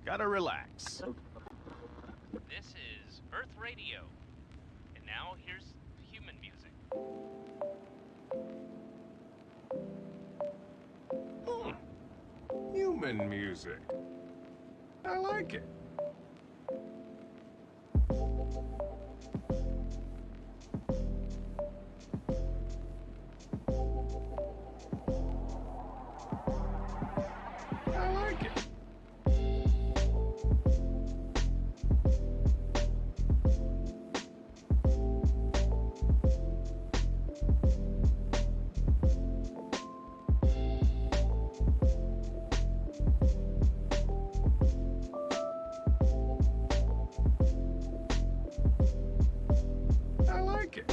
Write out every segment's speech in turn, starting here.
Gotta relax. This is Earth Radio. And now here's human music. Human music. I like it. I like it. I like it.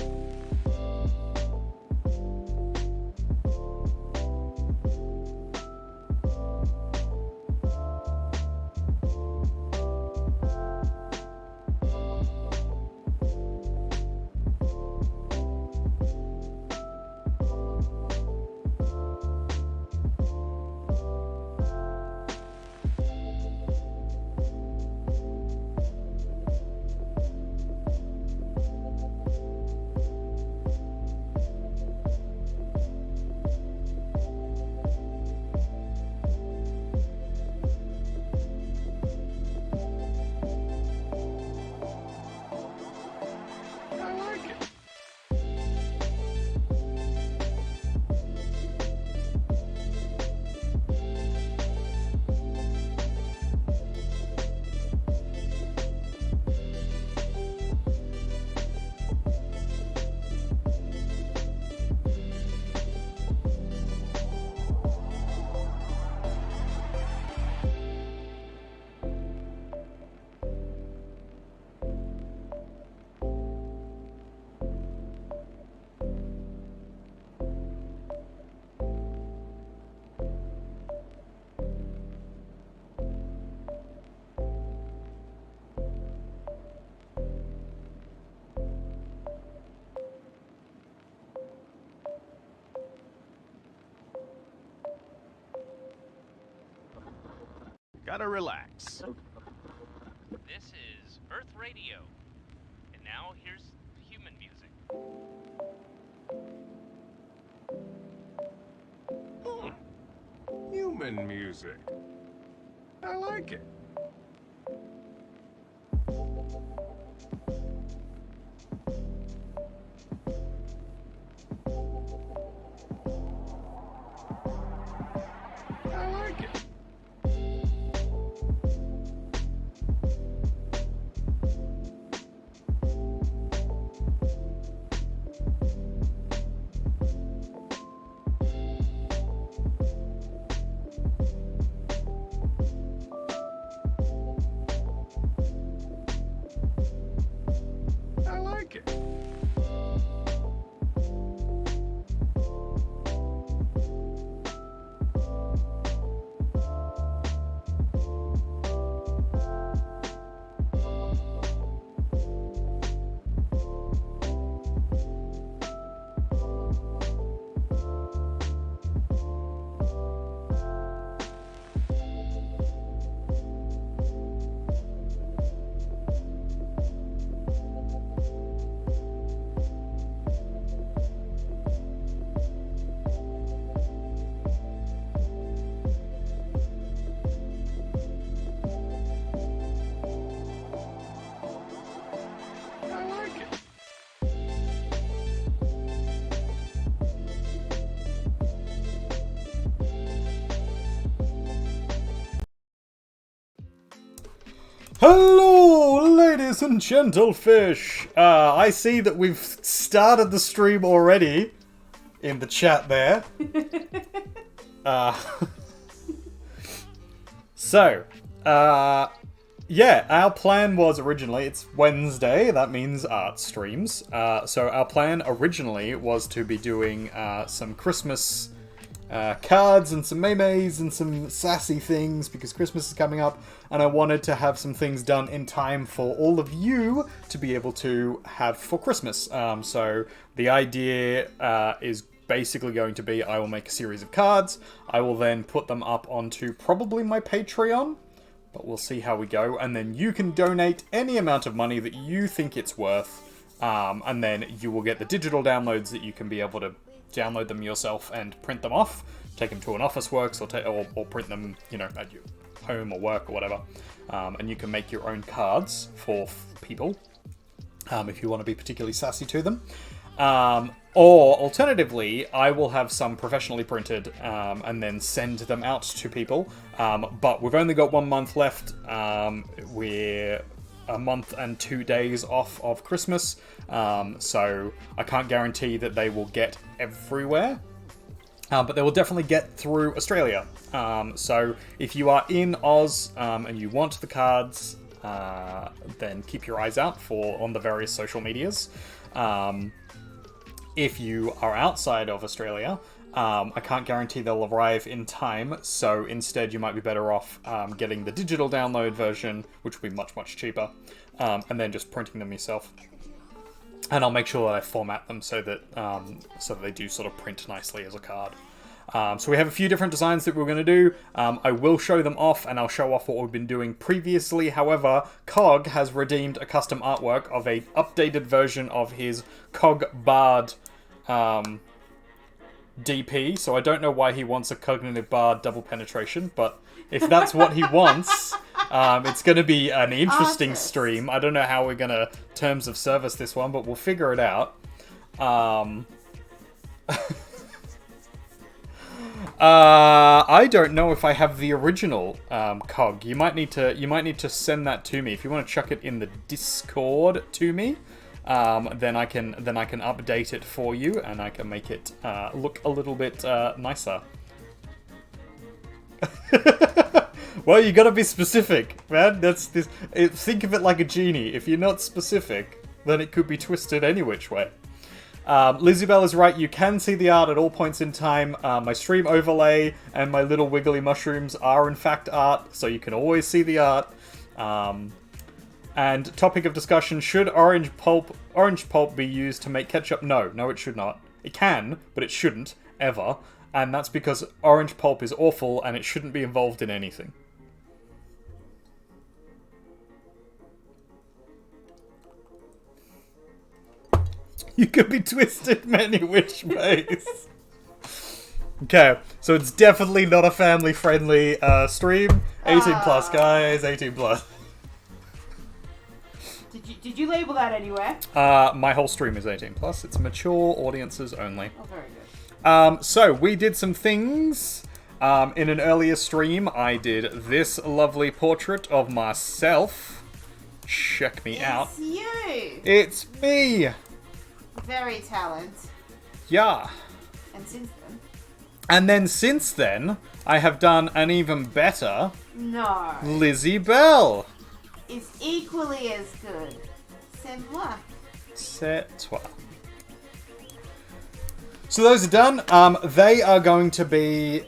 I like it. Gotta relax. This is Earth Radio. And now here's human music. Human music. I like it. I like it. I like it. I like it. Hello, ladies and gentlefish. I see that we've started the stream already in the chat there. uh, yeah, our plan was originally, it's Wednesday, that means art streams. So our plan originally was to be doing some Christmas cards and some memes and some sassy things because Christmas is coming up, and I wanted to have some things done in time for all of you to be able to have for Christmas. So the idea is basically going to be I will make a series of cards. I will then put them up onto probably my Patreon, but we'll see how we go. And then you can donate any amount of money that you think it's worth, and then you will get the digital downloads that you can be able to download them yourself and print them off, take them to an office works, or print them, you know, at your home or work or whatever. And you can make your own cards for people if you want to be particularly sassy to them. Or alternatively, I will have some professionally printed and then send them out to people. But we've only got 1 month left. We're a month and 2 days off of Christmas. So I can't guarantee that they will get everywhere. But they will definitely get through Australia. So if you are in Oz and you want the cards, then keep your eyes out on the various social medias. If you are outside of Australia, I can't guarantee they'll arrive in time, so instead you might be better off getting the digital download version, which will be much, much cheaper, and then just printing them yourself. And I'll make sure that I format them so that they do sort of print nicely as a card. So we have a few different designs that we're going to do. I will show them off, and I'll show off what we've been doing previously. However, C0g has redeemed a custom artwork of an updated version of his C0gnitivebard DP. So I don't know why he wants a cognitive bard double penetration, but if that's what he wants, it's going to be an interesting stream. I don't know how we're going to terms of service this one, but we'll figure it out. I don't know if I have the original C0g. You might need to send that to me if you want to chuck it in the Discord to me. Then I can update it for you, and I can make it look a little bit nicer. Well, you gotta be specific, man. Think of it like a genie. If you're not specific, then it could be twisted any which way. Lizzie Bell is right, you can see the art at all points in time. My stream overlay and my little wiggly mushrooms are in fact art, so you can always see the art. And topic of discussion, should orange pulp be used to make ketchup? No, it should not. It can, but it shouldn't, ever. And that's because orange pulp is awful and it shouldn't be involved in anything. You could be twisted many which ways. Okay, so it's definitely not a family-friendly stream. 18 plus, guys. 18 plus. Did you label that anywhere? My whole stream is 18 plus. It's mature audiences only. Oh, very good. So we did some things. In an earlier stream, I did this lovely portrait of myself. Check me out. It's you. It's me. Very talented. Yeah. And since then, I have done an even better No. Lizzie Bell. It's equally as good. C'est moi. C'est toi. So those are done. They are going to be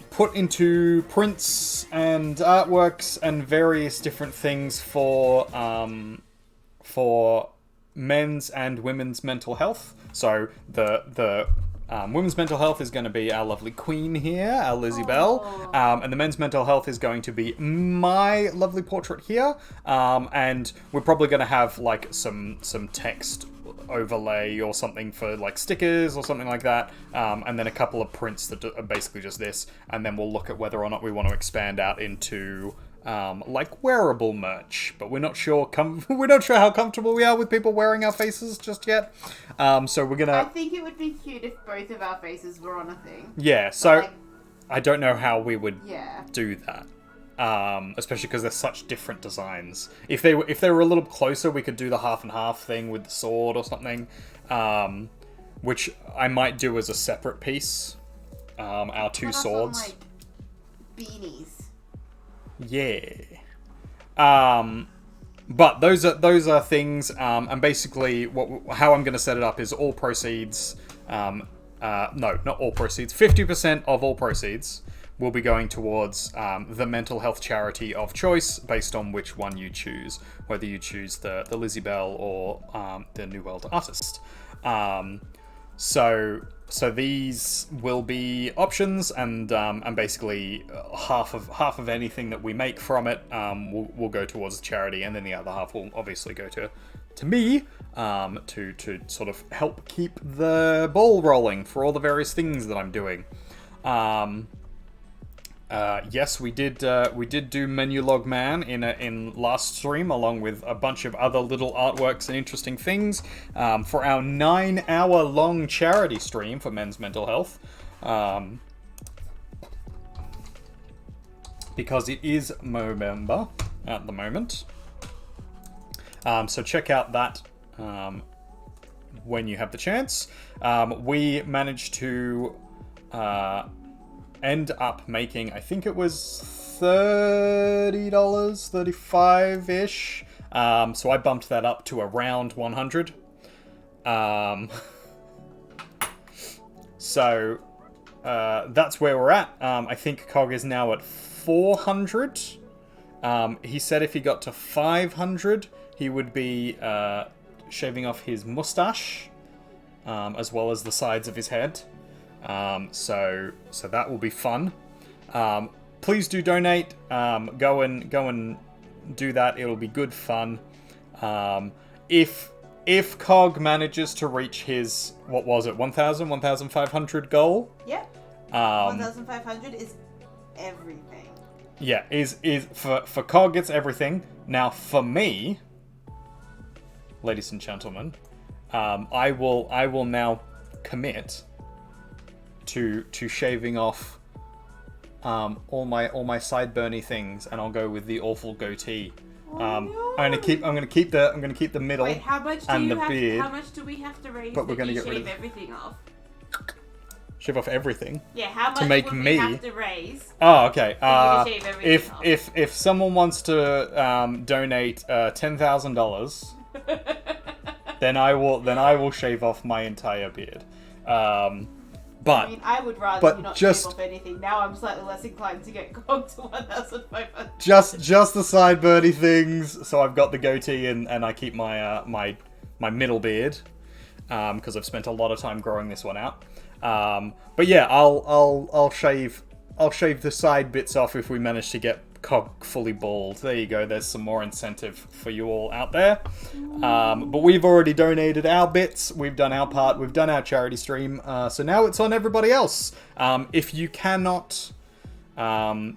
put into prints and artworks and various different things for men's and women's mental health. So the women's mental health is going to be our lovely queen here, our Lizzie Bell. And the men's mental health is going to be my lovely portrait here. And we're probably going to have like some text overlay or something for like stickers or something like that. And then a couple of prints that are basically just this. And then we'll look at whether or not we want to expand out into like wearable merch, but we're not sure how comfortable we are with people wearing our faces just yet. So we're gonna. I think it would be cute if both of our faces were on a thing. Yeah. So I don't know how we would do that. Especially because they're such different designs. If they were a little closer, we could do the half and half thing with the sword or something, which I might do as a separate piece. Our two swords. Like beanies. Yeah. But those are things, and basically how I'm going to set it up is all proceeds, no, not all proceeds, 50% of all proceeds will be going towards the mental health charity of choice based on which one you choose, whether you choose the Lizzie Bell or the New World Artist. So So these will be options, and basically half of anything that we make from it will go towards the charity, and then the other half will obviously go to me to sort of help keep the ball rolling for all the various things that I'm doing. Yes, we did do Menu Log Man in last stream, along with a bunch of other little artworks and interesting things for our 9-hour long charity stream for men's mental health, because it is Movember at the moment. So check out that when you have the chance. We managed to end up making, I think it was $30, $35-ish. So I bumped that up to around 100. So that's where we're at. I think Cog is now at 400. He said if he got to 500, he would be shaving off his mustache, as well as the sides of his head. So that will be fun. Please do donate. Go and do that. It'll be good fun. If Cog manages to reach his, what was it, 1,500 goal? Yep. 1,500 is everything. Yeah, is for Cog it's everything. Now for me, ladies and gentlemen, I will now commit to shaving off all my sideburny things, and I'll go with the awful goatee. I'm gonna keep the middle. Wait, how much and the beard. How much do we have to raise? But we're gonna get rid of everything off. Shave off everything. Yeah, how much to make would me we have to raise? Oh, okay. Shave everything off? If someone wants to donate $10,000, then I will shave off my entire beard. But I mean, I would rather you not just shave off anything. Now I'm slightly less inclined to get Cog to 1,500. just the sideburny things. So I've got the goatee and I keep my my middle beard because I've spent a lot of time growing this one out. But yeah, I'll shave the side bits off if we manage to get Cog fully bald. There you go. There's some more incentive for you all out there. But we've already donated our bits. We've done our part. We've done our charity stream. So now it's on everybody else. If you cannot donate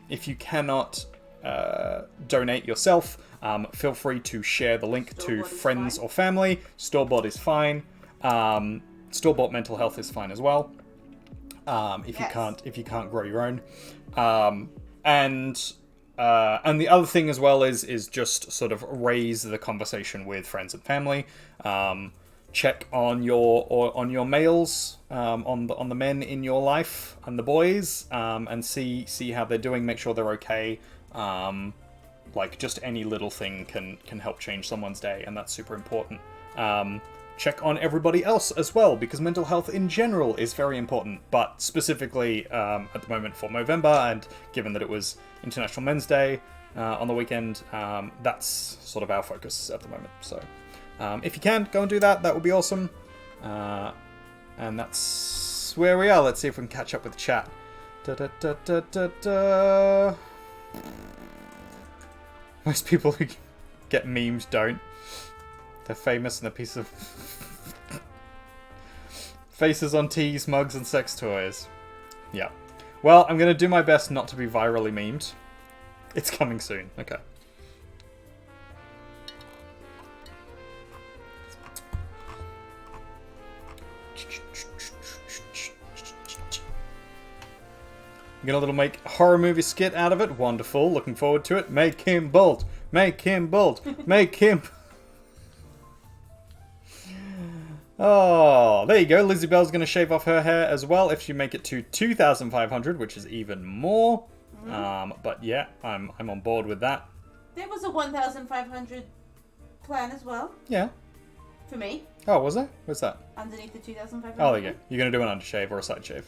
yourself, feel free to share the link to friends or family. Store-bought is fine. Store-bought mental health is fine as well. If you can't grow your own. And the other thing as well is just sort of raise the conversation with friends and family. Check on your males, on the men in your life and the boys, and see how they're doing. Make sure they're okay. Like just any little thing can help change someone's day, and that's super important. Check on everybody else as well, because mental health in general is very important, but specifically at the moment for Movember, and given that it was International Men's Day on the weekend, that's sort of our focus at the moment. So if you can, go and do that. That would be awesome. And that's where we are. Let's see if we can catch up with the chat. Most people who get memes don't. They're famous and a piece of faces on teas, mugs, and sex toys. Yeah. Well, I'm going to do my best not to be virally memed. It's coming soon. Okay. Get a little make horror movie skit out of it. Wonderful. Looking forward to it. Make him bold. Make him bold. Make him... Oh, there you go. Lizzie Bell's going to shave off her hair as well if you make it to 2,500, which is even more. But yeah, I'm on board with that. There was a 1,500 plan as well. Yeah. For me. Oh, was there? What's that? Underneath the 2,500. Oh, there you go. You're going to do an undershave or a side shave.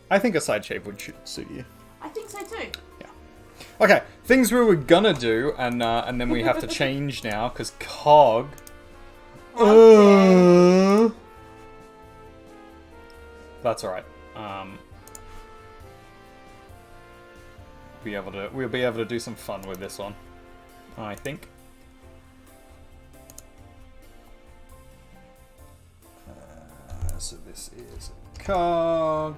I think a side shave would suit you. I think so too. Yeah. Okay, things we were gonna do, and then we have to change now because Cog. That's alright. We'll be able to do some fun with this one, I think. So this is a cog.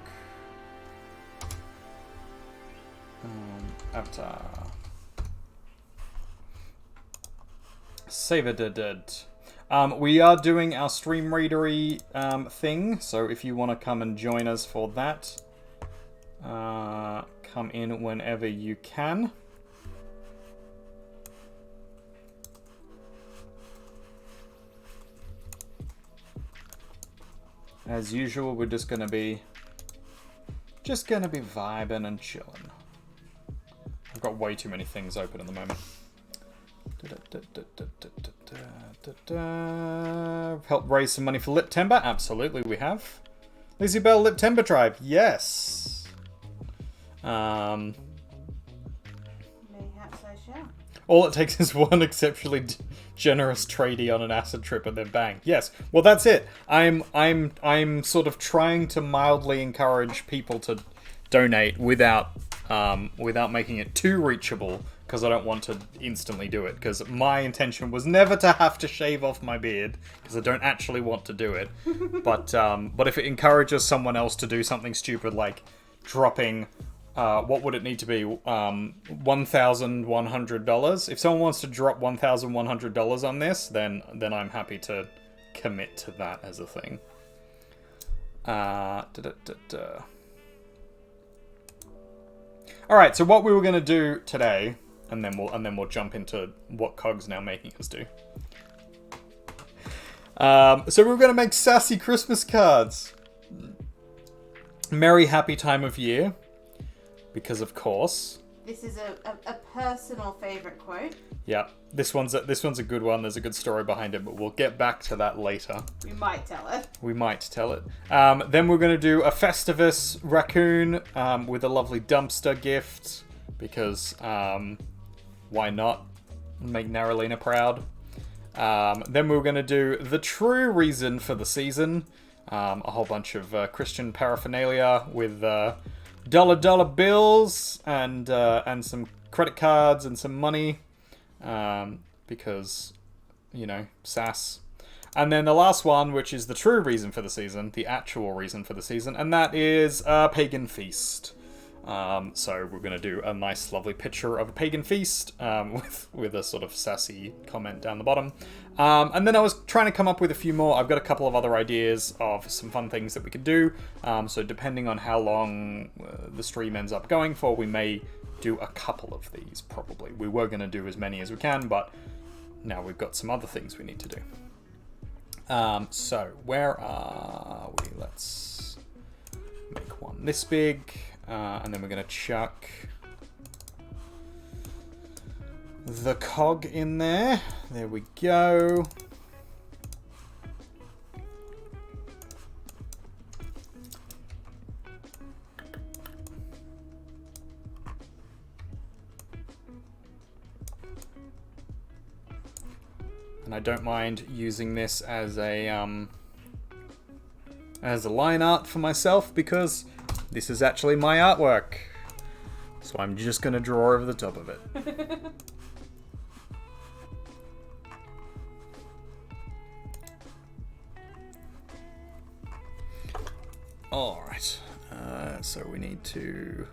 Avatar. C0gnitivebard. We are doing our stream readery thing, so if you want to come and join us for that, come in whenever you can. As usual, we're just gonna be vibing and chilling. I've got way too many things open at the moment. Help raise some money for Liptember? Absolutely, we have. Lizzie Bell Liptember Tribe, yes. Mayhaps I shall. All it takes is one exceptionally generous tradie on an acid trip and then bang. Yes. Well, that's it. I'm sort of trying to mildly encourage people to donate without making it too reachable, because I don't want to instantly do it, because my intention was never to have to shave off my beard, because I don't actually want to do it. But if it encourages someone else to do something stupid like dropping what would it need to be? $1,100. If someone wants to drop $1,100 on this, then I'm happy to commit to that as a thing. All right. So what we were gonna do today, and then we'll jump into what Cog's now making us do. So we're gonna make sassy Christmas cards. Merry happy time of year. Because of course. This is a personal favourite quote. Yeah, this one's a good one. There's a good story behind it, but we'll get back to that later. We might tell it. We might tell it. Then we're going to do a Festivus raccoon with a lovely dumpster gift, because why not? Make Naralina proud. Then we're going to do the true reason for the season. A whole bunch of Christian paraphernalia with dollar bills and some credit cards and some money, because, you know, Sass. And then the last one, which is the true reason for the season, the actual reason for the season, and that is a pagan feast. So we're going to do a nice, lovely picture of a pagan feast with a sort of sassy comment down the bottom. And then I was trying to come up with a few more. I've got a couple of other ideas of some fun things that we could do. So depending on how long the stream ends up going for, we may do a couple of these, probably. We were going to do as many as we can, but now we've got some other things we need to do. So where are we? Let's make one this big. And then we're going to chuck the cog in there. There we go. And I don't mind using this as a line art for myself, because this is actually my artwork. So I'm just going to draw over the top of it. Alright. So we need to...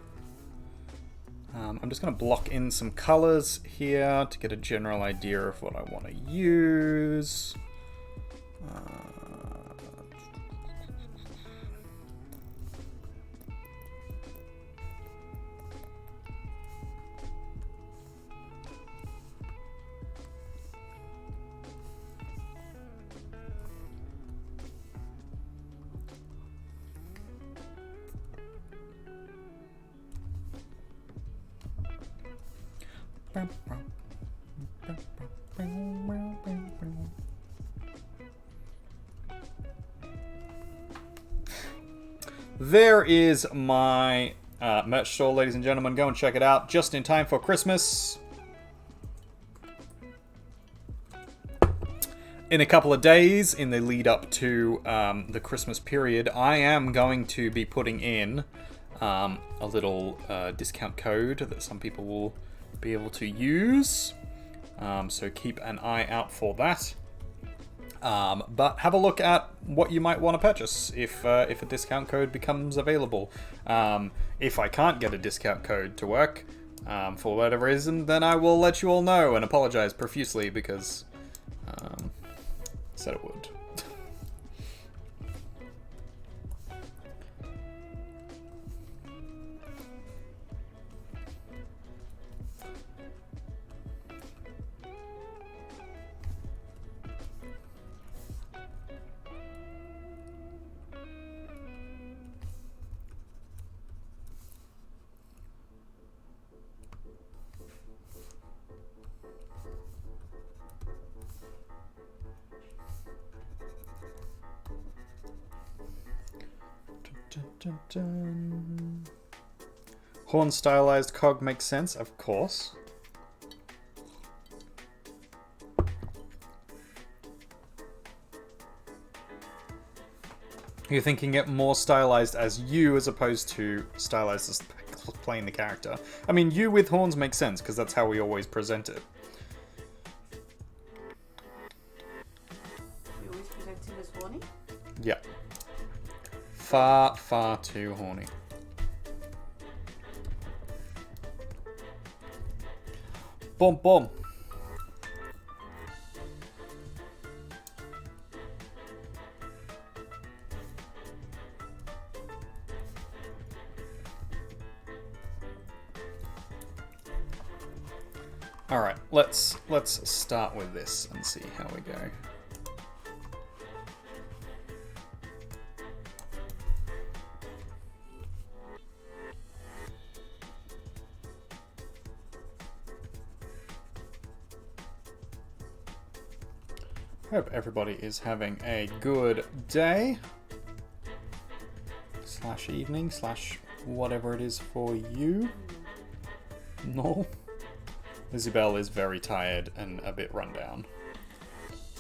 I'm just going to block in some colors here to get a general idea of what I want to use. There is my merch store, ladies and gentlemen. Go and check it out. Just in time for Christmas. in a couple of days, in the lead up to the Christmas period, I am going to be putting in a little discount code that some people will be able to use. So keep an eye out for that. But have a look at what you might want to purchase if a discount code becomes available. If I can't get a discount code to work, for whatever reason, then I will let you all know and apologize profusely because I said it would. Dun, dun. Horn stylized cog makes sense, of course. You're thinking it more stylized as you as opposed to stylized as playing the character. I mean, you with horns makes sense because that's how we always present it. You always present him as horny? Yeah. Far, far too horny. Boom, boom. All right, let's start with this and see how we go. Hope everybody is having a good day / evening / whatever it is for you. No. Isabel is very tired and a bit run down.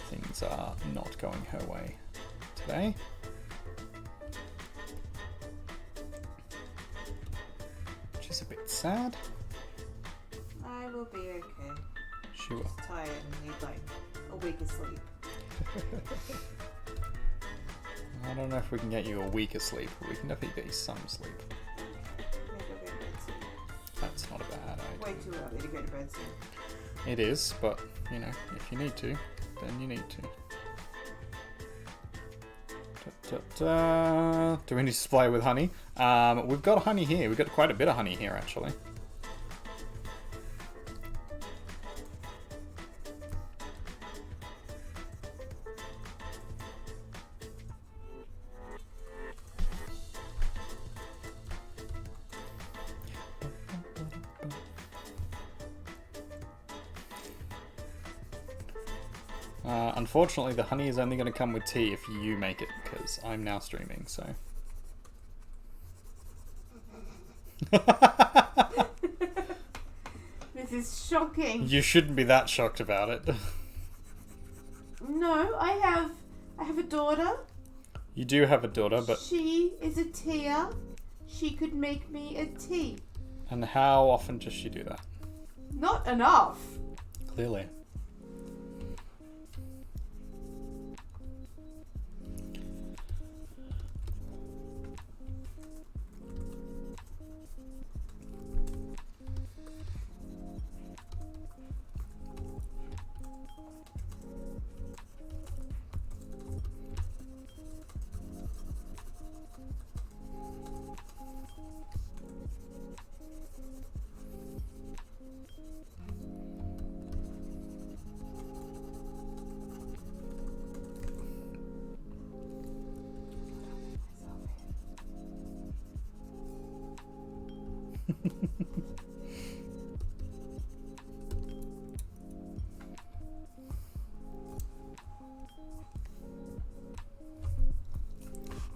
Things are not going her way today. Which is a bit sad. I will be okay. She will. Just tired and need like a week of sleep. I don't know if we can get you a week of sleep, but we can definitely get you some sleep. Maybe I'll go to bed soon. That's not a bad idea. Way too early to go to bed soon. It is, but, you know, if you need to, then you need to. Do we need to supply with honey? We've got honey here. We've got quite a bit of honey here, actually. Unfortunately, the honey is only going to come with tea if you make it, because I'm now streaming, so... This is shocking. You shouldn't be that shocked about it. No, I have a daughter. You do have a daughter, but... She is a tear. She could make me a tea. And how often does she do that? Not enough. Clearly.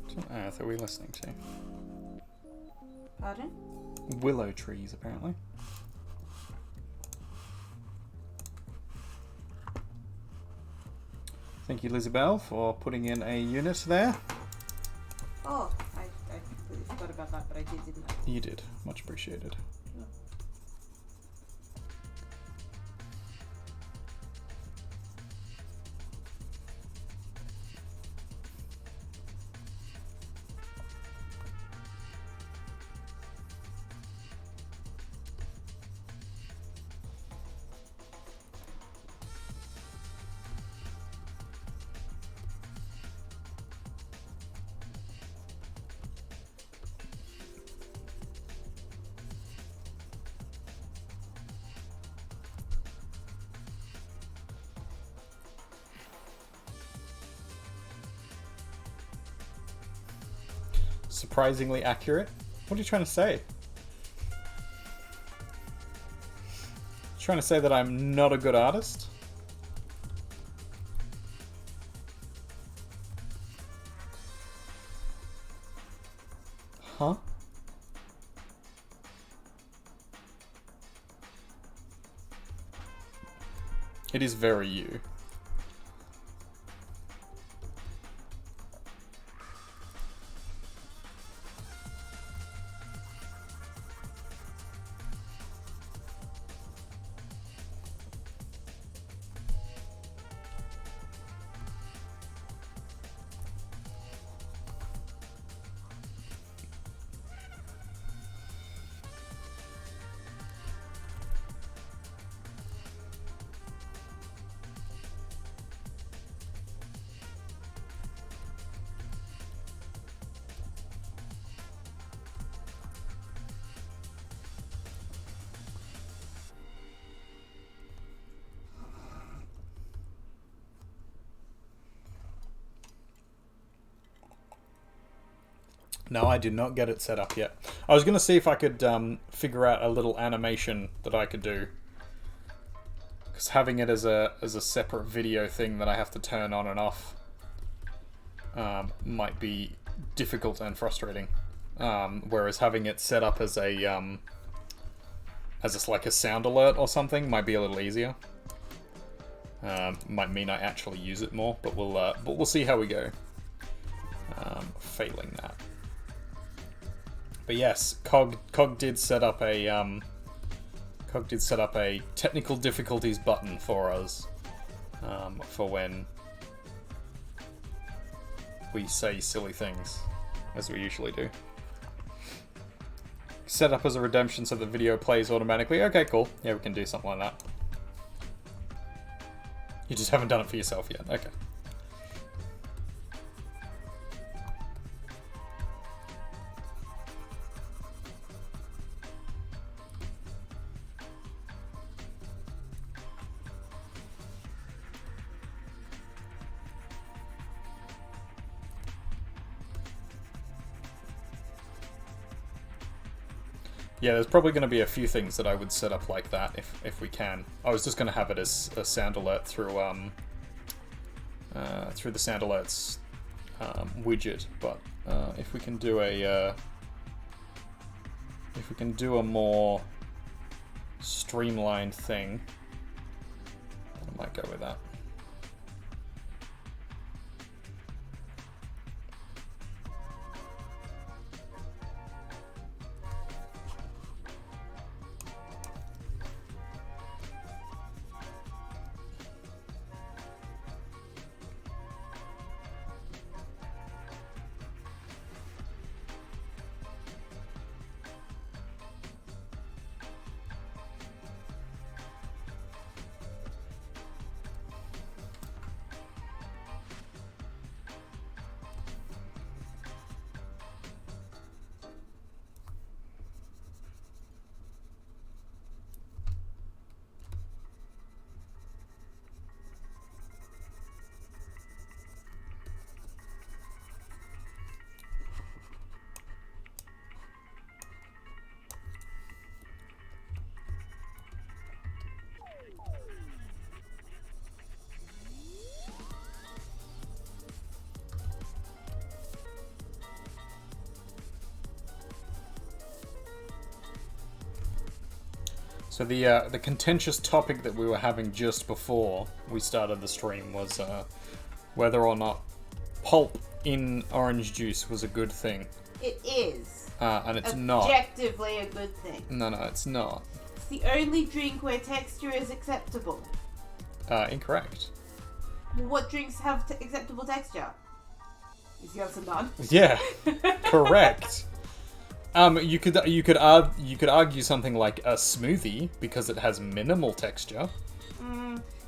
What on earth are we listening to? Pardon? Willow trees, apparently. Thank you, Lizabelle, for putting in a unit there. Oh, I completely forgot about that, but I did, didn't I? You did. Much appreciated. Yeah. Surprisingly accurate. What are you trying to say? Trying to say that I'm not a good artist? Huh? It is very you. No, I did not get it set up yet. I was going to see if I could figure out a little animation that I could do. Because having it as a separate video thing that I have to turn on and off might be difficult and frustrating. Whereas having it set up as a like a sound alert or something might be a little easier. Might mean I actually use it more, but we'll see how we go. Failing that. But yes, Cog did set up a technical difficulties button for us for when we say silly things, as we usually do. Set up as a redemption so the video plays automatically. Okay, cool. Yeah, we can do something like that. You just haven't done it for yourself yet. Okay. Yeah, there's probably going to be a few things that I would set up like that if we can. I was just going to have it as a sound alert through the sound alerts widget, but if we can do a more streamlined thing, I might go with that. So the contentious topic that we were having just before we started the stream was whether or not pulp in orange juice was a good thing. It is. And it's not. Objectively a good thing. No, it's not. It's the only drink where texture is acceptable. Incorrect. Well, what drinks have acceptable texture? Is the answer none? Yeah, correct. You could argue something like a smoothie because it has minimal texture.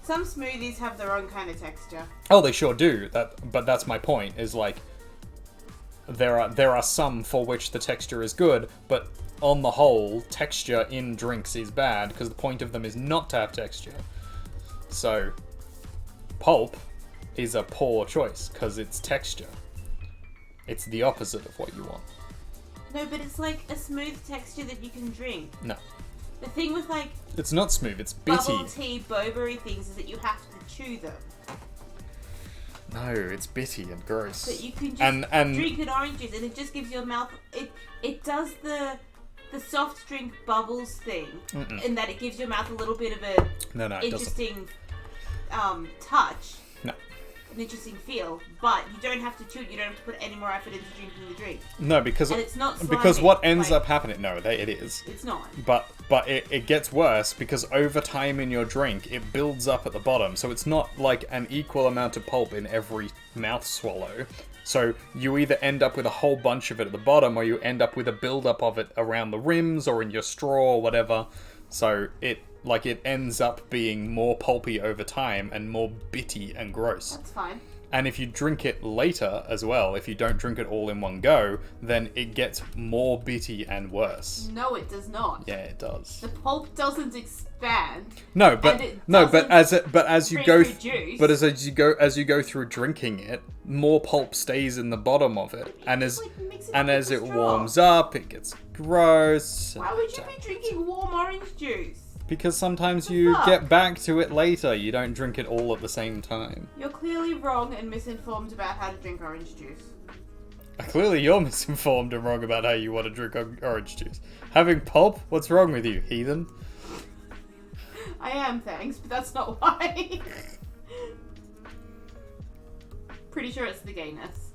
Some smoothies have their own kind of texture. Oh, they sure do. But that's my point. Is like there are some for which the texture is good, but on the whole, texture in drinks is bad because the point of them is not to have texture. So, pulp is a poor choice because it's texture. It's the opposite of what you want. No, but it's like a smooth texture that you can drink. No. The thing with like It's not smooth, it's bitty. bubble tea, boberry things is that you have to chew them. No, it's bitty and gross. But you can just and drink an orange juice and it just gives your mouth... It does the soft drink bubbles thing. In that it gives your mouth a little bit of a No, it interesting touch. No. An interesting feel. But you don't have to chew it. You don't have to put any more effort into drinking the drink. No, because And it's not because slimy, what ends like- up happening... No, it is. It's not. But it gets worse because over time in your drink, it builds up at the bottom. So it's not like an equal amount of pulp in every mouth swallow. So you either end up with a whole bunch of it at the bottom or you end up with a build-up of it around the rims or in your straw or whatever. So it ends up being more pulpy over time and more bitty and gross. That's fine. And if you drink it later as well, if you don't drink it all in one go, then it gets more bitty and worse. No, it does not. Yeah, it does. The pulp doesn't expand. No, but as you go through drinking it, more pulp stays in the bottom of it, and as it warms up, it gets gross. Why would you be drinking warm orange juice? Because sometimes you get back to it later. You don't drink it all at the same time. You're clearly wrong and misinformed about how to drink orange juice. Clearly, you're misinformed and wrong about how you want to drink orange juice. Having pulp? What's wrong with you, heathen? I am, thanks, but that's not why. Pretty sure it's the gayness.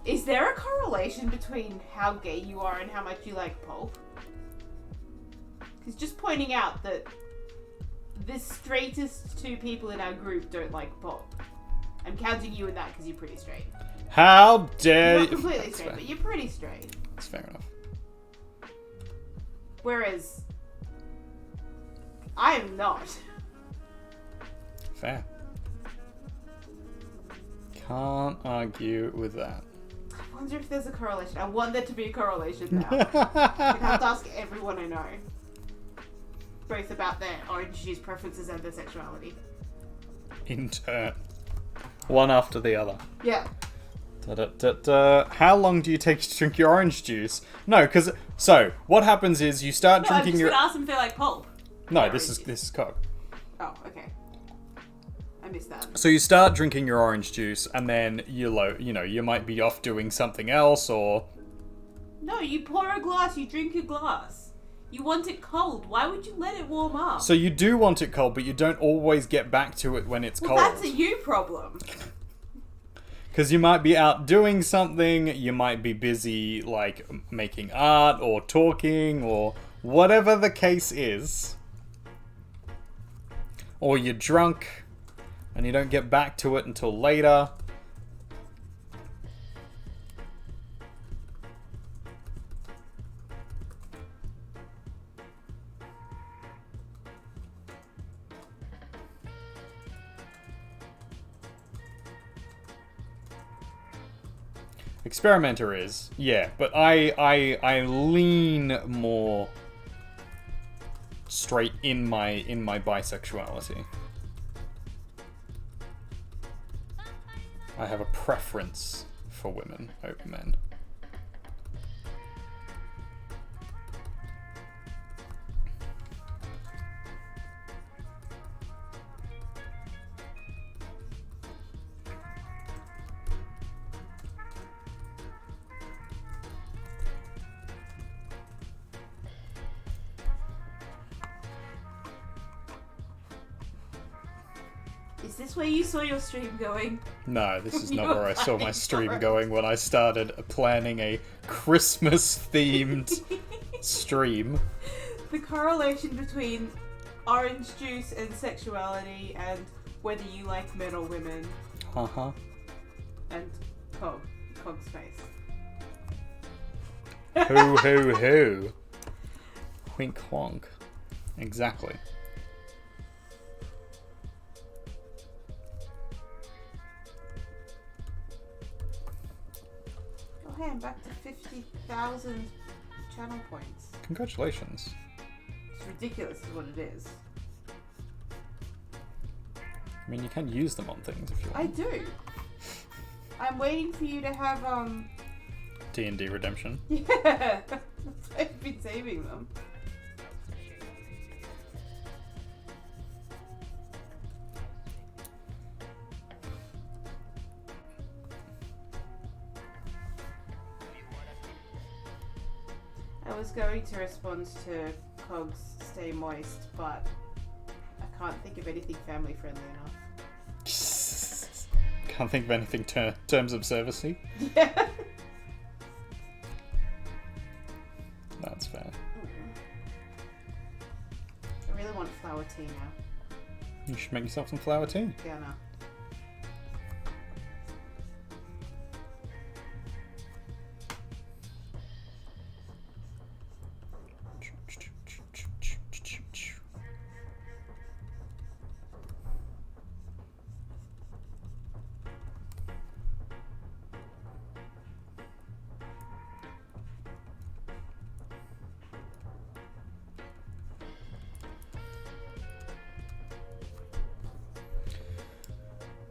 Is there a correlation between how gay you are and how much you like pulp? Because just pointing out that the straightest two people in our group don't like pulp. I'm counting you in that because you're pretty straight. How dare You're you? not completely That's straight, fair. but you're pretty straight. That's fair enough. Whereas, I am not. Fair. Can't argue with that. I wonder if there's a correlation. I want there to be a correlation now. I have to ask everyone I know. Both about their orange juice preferences and their sexuality. In turn. One after the other. Yeah. How long do you take to drink your orange juice? No, because... So, what happens is you start No, I'm drinking just your... gonna ask them if they like pulp. No, Or this orange is Coke. Oh, okay. I missed that. So you start drinking your orange juice, and then you might be off doing something else, or... No, you pour a glass, you drink a glass. You want it cold. Why would you let it warm up? So you do want it cold, but you don't always get back to it when it's well, cold. that's a you problem. Because you might be out doing something, you might be busy, like, making art, or talking, or whatever the case is. Or you're drunk, and you don't get back to it until later. Experimenter is, yeah, but I lean more straight in my bisexuality. I have a preference for women over men. Is this where you saw your stream going? No, this is You not were where I saw my planning stream for it. going when I started planning a Christmas-themed stream. The correlation between orange juice and sexuality and whether you like men or women Uh-huh. and Cog's face. Hoo, hoo, hoo. Wink, wonk. Exactly. Oh hey, I'm back to 50,000 channel points. Congratulations. It's ridiculous is what it is. I mean, you can use them on things if you I want. do. I'm waiting for you to have, D&D Redemption. yeah. That's why I've been saving them. I was going to respond to Cog's Stay Moist, but I can't think of anything family friendly enough. Can't think of anything terms of servicey. Yeah. That's fair. I really want flower tea now. You should make yourself some flower tea. Yeah, no.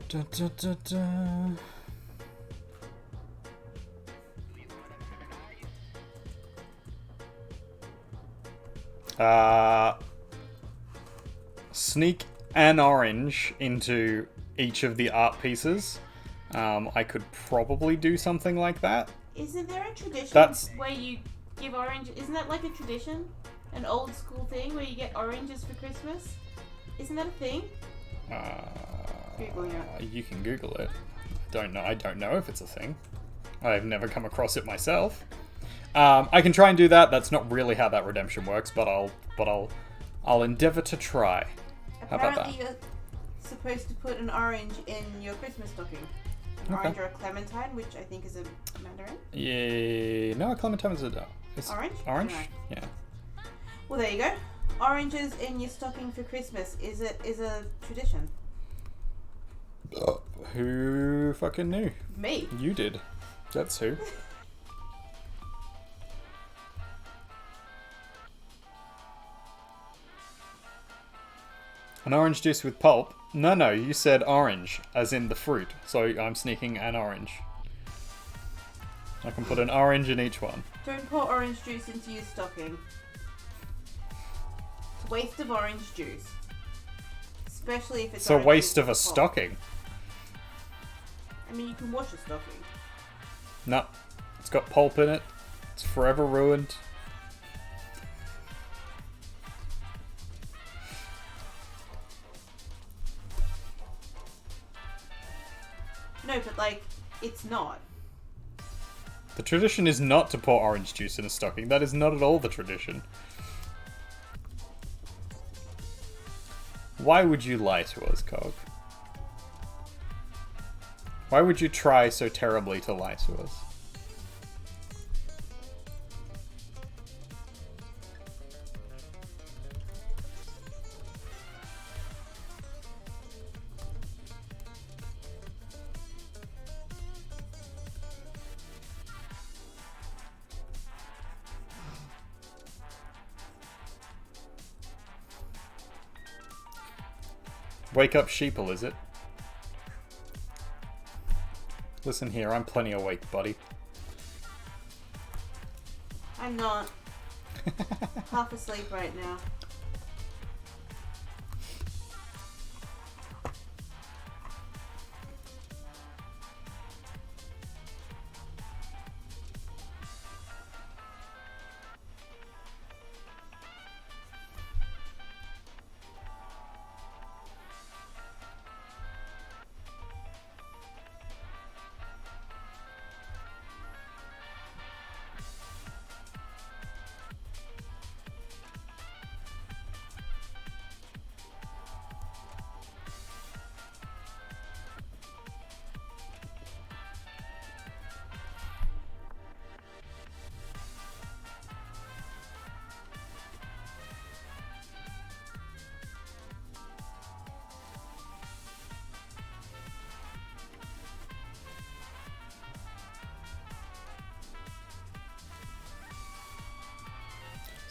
Da, da, da, da. Sneak an orange into each of the art pieces. I could probably do something like that. Isn't there a tradition That's- where you give orange? Isn't that like a tradition? An old school thing where you get oranges for Christmas? Isn't that a thing? Googling it. You can Google it. I don't know if it's a thing. I've never come across it myself. I can try and do that. That's not really how that redemption works, but I'll endeavor to try. How about Apparently you're supposed to put an orange in your Christmas stocking. An Okay. orange or a clementine, which I think is a mandarin. Yeah, no, clementine is it's Orange? Orange? No. Yeah. Well, there you go. Oranges in your stocking for Christmas is a tradition. Who fucking knew? Me. You did. That's who. An orange juice with pulp? No, you said orange, as in the fruit. So I'm sneaking an orange. I can put an orange in each one. Don't pour orange juice into your stocking. It's a waste of orange juice. Especially if it's It's a orange waste juice of a with pulp. stocking. I mean, you can wash a stocking. No, it's got pulp in it. It's forever ruined. No, but like, it's not. The tradition is not to pour orange juice in a stocking. That is not at all the tradition. Why would you lie to us, Cog? Why would you try so terribly to lie to us? Wake up sheeple, is it? Listen here, I'm plenty awake, buddy. I'm not. Half asleep right now.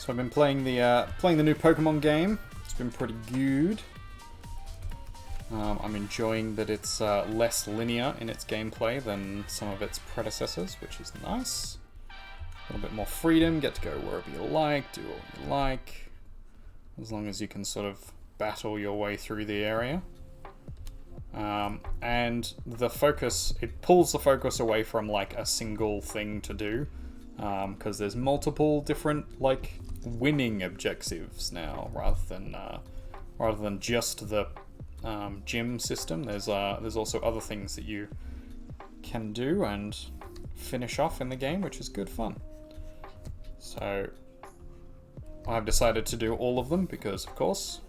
So I've been playing the new Pokemon game. It's been pretty good. I'm enjoying that it's less linear in its gameplay than some of its predecessors, which is nice. A little bit more freedom, get to go wherever you like, do what you like, as long as you can sort of battle your way through the area. And the focus, it pulls the focus away from like a single thing to do, because there's multiple different like winning objectives now, rather than just the gym system. There's also other things that you can do and finish off in the game, which is good fun. So I've decided to do all of them because, of course.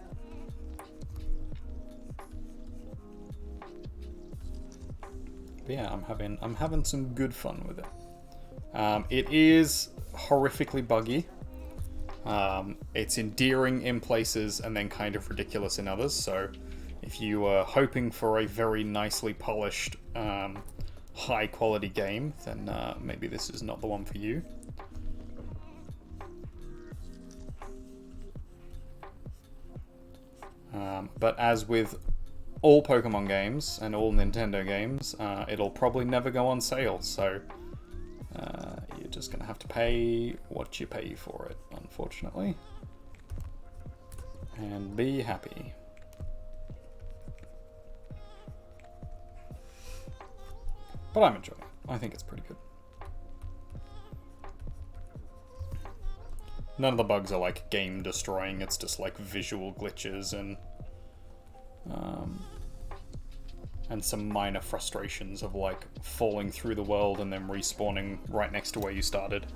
But yeah, I'm having some good fun with it. It is horrifically buggy. It's endearing in places and then kind of ridiculous in others. So if you are hoping for a very nicely polished, high quality game, then maybe this is not the one for you. But as with all Pokemon games and all Nintendo games, it'll probably never go on sale, so you're just gonna have to pay what you pay for it, unfortunately. And be happy. But I'm enjoying it. I think it's pretty good. None of the bugs are like game destroying, it's just like visual glitches and some minor frustrations of like falling through the world and then respawning right next to where you started.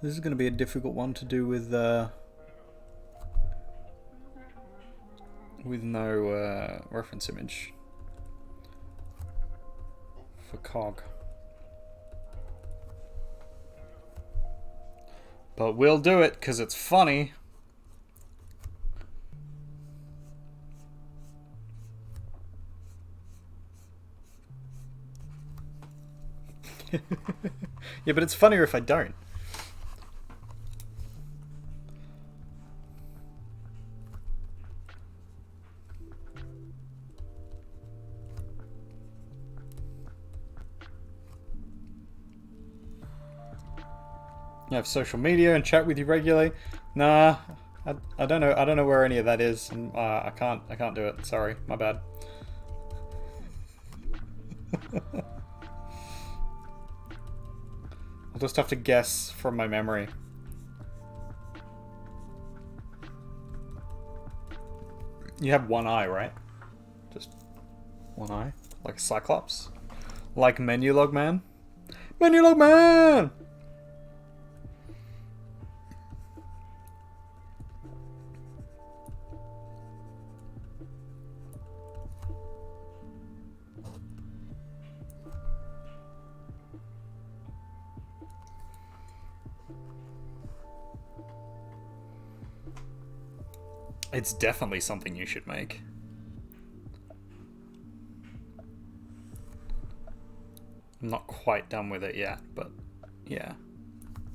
This is going to be a difficult one to do with no reference image for COG. But we'll do it because it's funny. Yeah, but it's funnier if I don't. You have social media and chat with you regularly. Nah, I don't know. I don't know where any of that is, and I can't do it. Sorry, my bad. I'll just have to guess from my memory. You have one eye, right? Just one eye, like a Cyclops, like Menulog Man. Menulog Man. It's definitely something you should make. I'm not quite done with it yet, but yeah.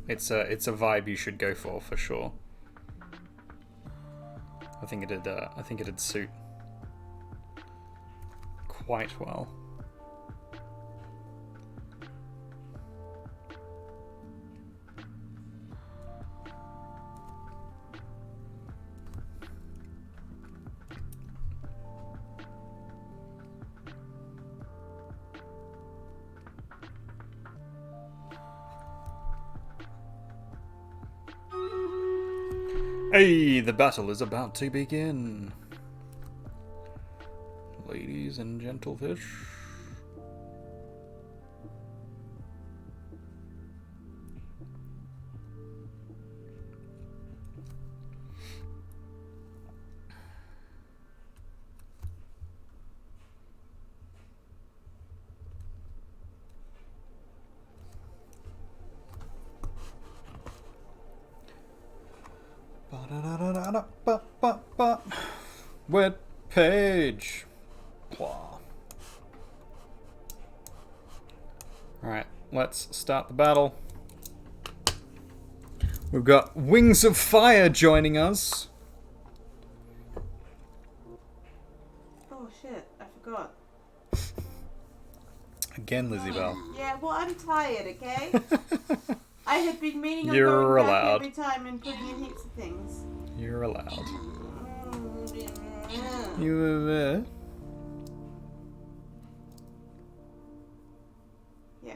It's a vibe you should go for sure. I think it'd suit quite well. Hey, the battle is about to begin. Ladies and gentlefish. Wet page. Alright, let's start the battle. We've got Wings of Fire joining us. Oh shit, I forgot. Again, Lizzie Bell. Yeah, well, I'm tired, okay? I had been meaning on You're going back allowed. every time and putting in heaps of things. You're allowed. Mm, You yeah.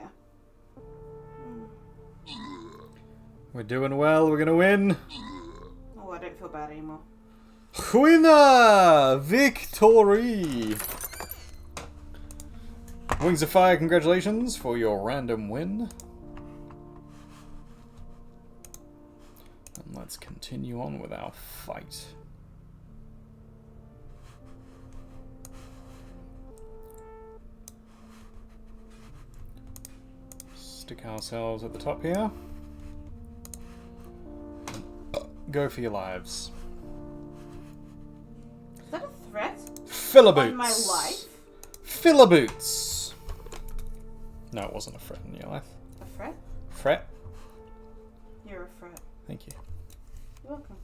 We're doing well, we're gonna win. Oh, I don't feel bad anymore. Winner! Victory! Wings of Fire, congratulations for your random win. And let's continue on with our fight. Stick ourselves at the top here. Go for your lives. Is that a threat? Philaboots! On my life? Philaboots! No, it wasn't a threat in your life. A threat? Fret? You're a threat. Thank you. You're welcome.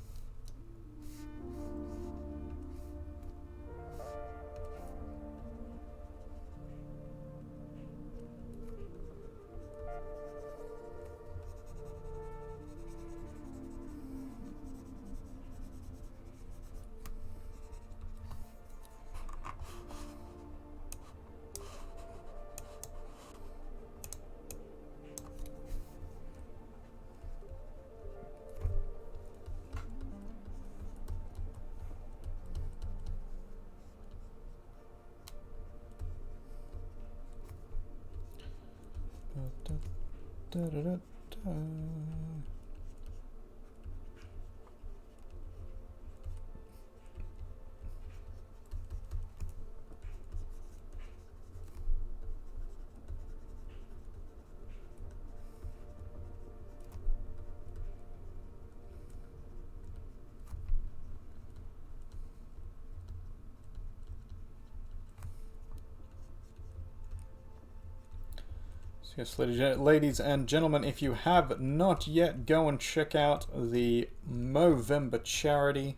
Yes, ladies and gentlemen, if you have not yet, go and check out the Movember charity.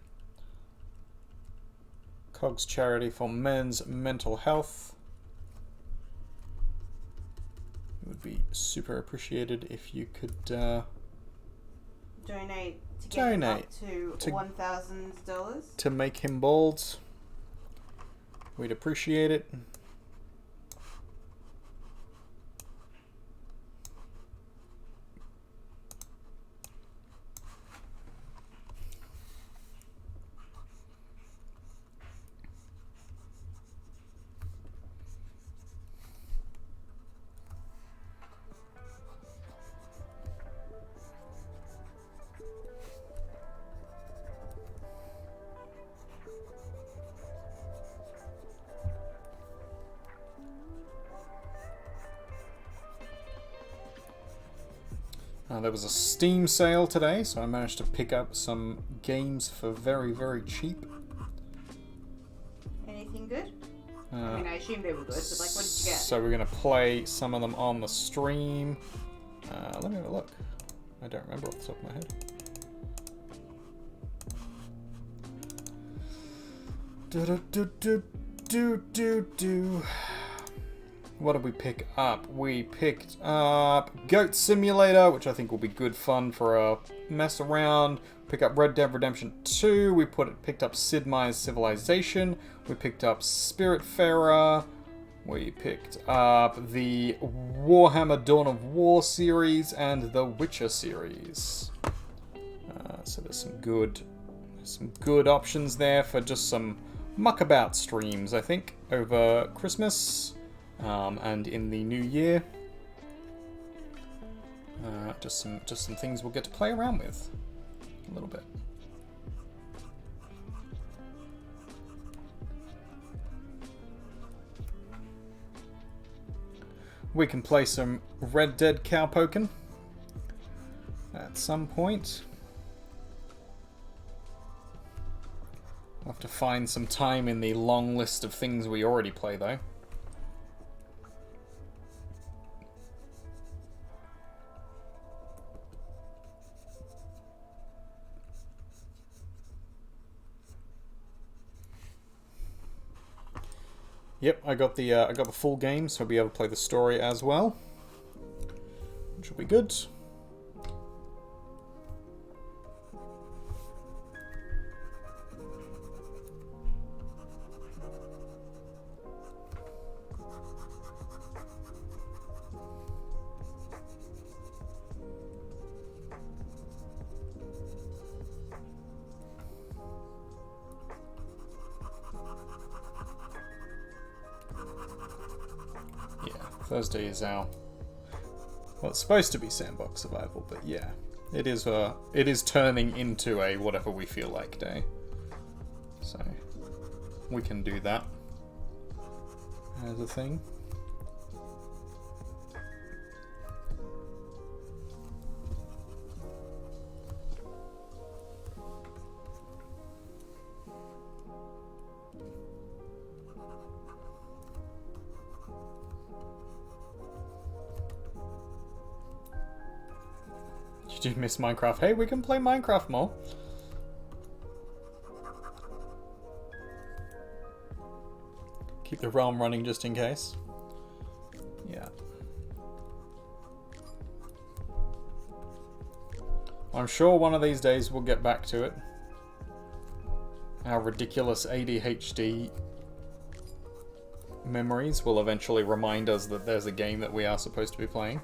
COGS charity for men's mental health. It would be super appreciated if you could Donate to get him Donate up to $1,000. to make him bald. We'd appreciate it. There was a Steam sale today, so I managed to pick up some games for very, very cheap. Anything good? I mean, I assumed they were good, but like, what did you get? So we're going to play some of them on the stream. Let me have a look. I don't remember off the top of my head. What did we pick up? We picked up Goat Simulator, which I think will be good fun for a mess around. Pick up Red Dead Redemption 2. We picked up Sid Meier's Civilization. We picked up Spiritfarer. We picked up the Warhammer Dawn of War series and the Witcher series. So there's some good Some good options there for just some muckabout streams, I think, over Christmas and in the new year. Just some things we'll get to play around with a little bit. We can play some Red Dead Cowpoken at some point. We'll have to find some time in the long list of things we already play, though. Yep, I got the full game, so I'll be able to play the story as well, which will be good. Thursday is our... Well, it's supposed to be Sandbox Survival, but yeah. It is turning into a whatever we feel like day. So, we can do that as a thing. Did you miss Minecraft? Hey, we can play Minecraft more. Keep the realm running just in case. Yeah. I'm sure one of these days we'll get back to it. Our ridiculous ADHD memories will eventually remind us that there's a game that we are supposed to be playing.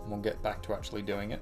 We'll get back to actually doing it.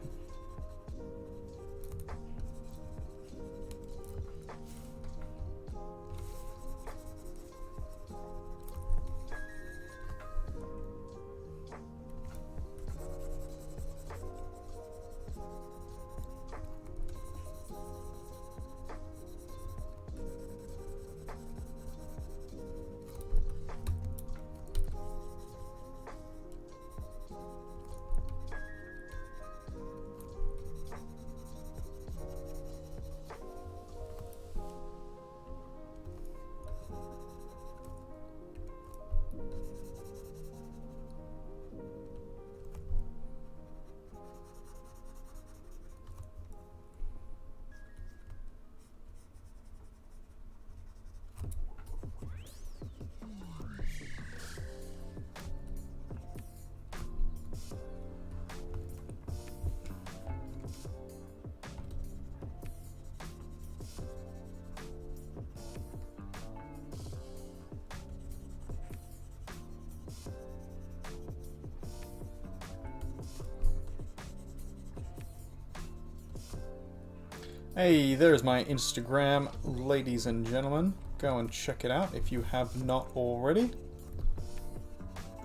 Hey, there's my Instagram, ladies and gentlemen. Go and check it out if you have not already.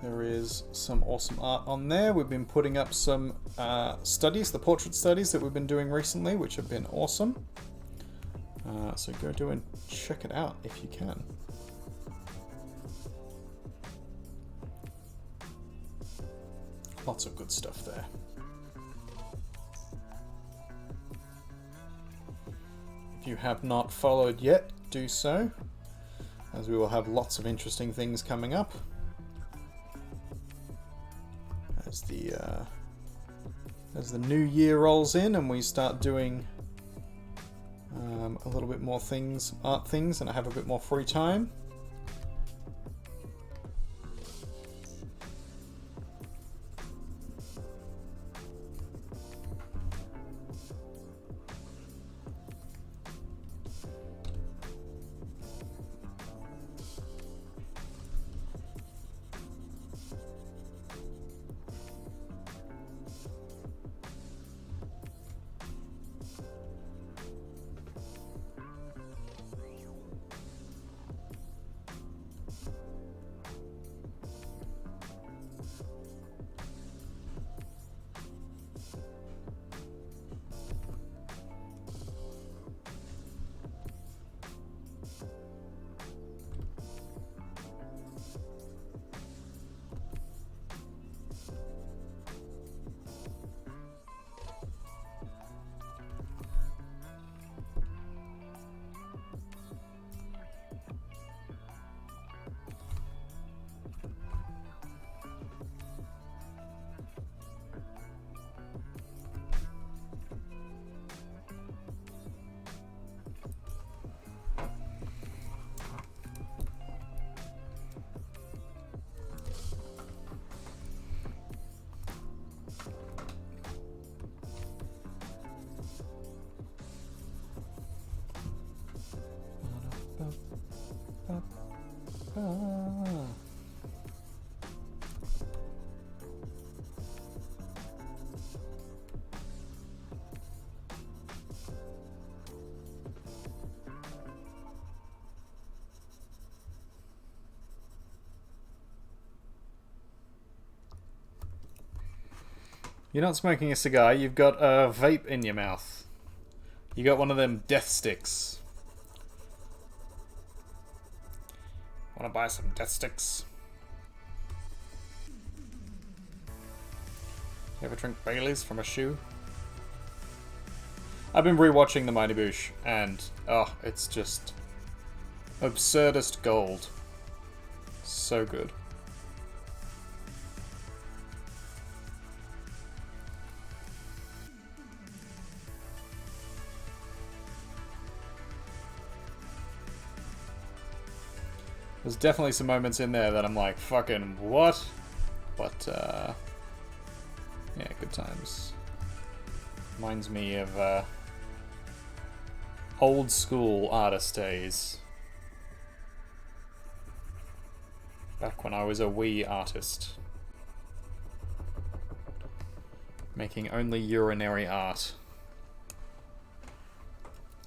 There is some awesome art on there. We've been putting up some studies, the portrait studies that we've been doing recently, which have been awesome. So go do and check it out if you can. Lots of good stuff there. If you have not followed yet, do so, as we will have lots of interesting things coming up as the new year rolls in and we start doing a little bit more things, art things, and I have a bit more free time. You're not smoking a cigar, you've got a vape in your mouth. You got one of them death sticks. Wanna buy some death sticks? You ever drink Baileys from a shoe? I've been rewatching The Mighty Boosh, and oh, it's just absurdist gold. So good. There's definitely some moments in there that I'm like, fucking what? But, yeah, good times. Reminds me of, old school artist days. Back when I was a wee artist. Making only urinary art.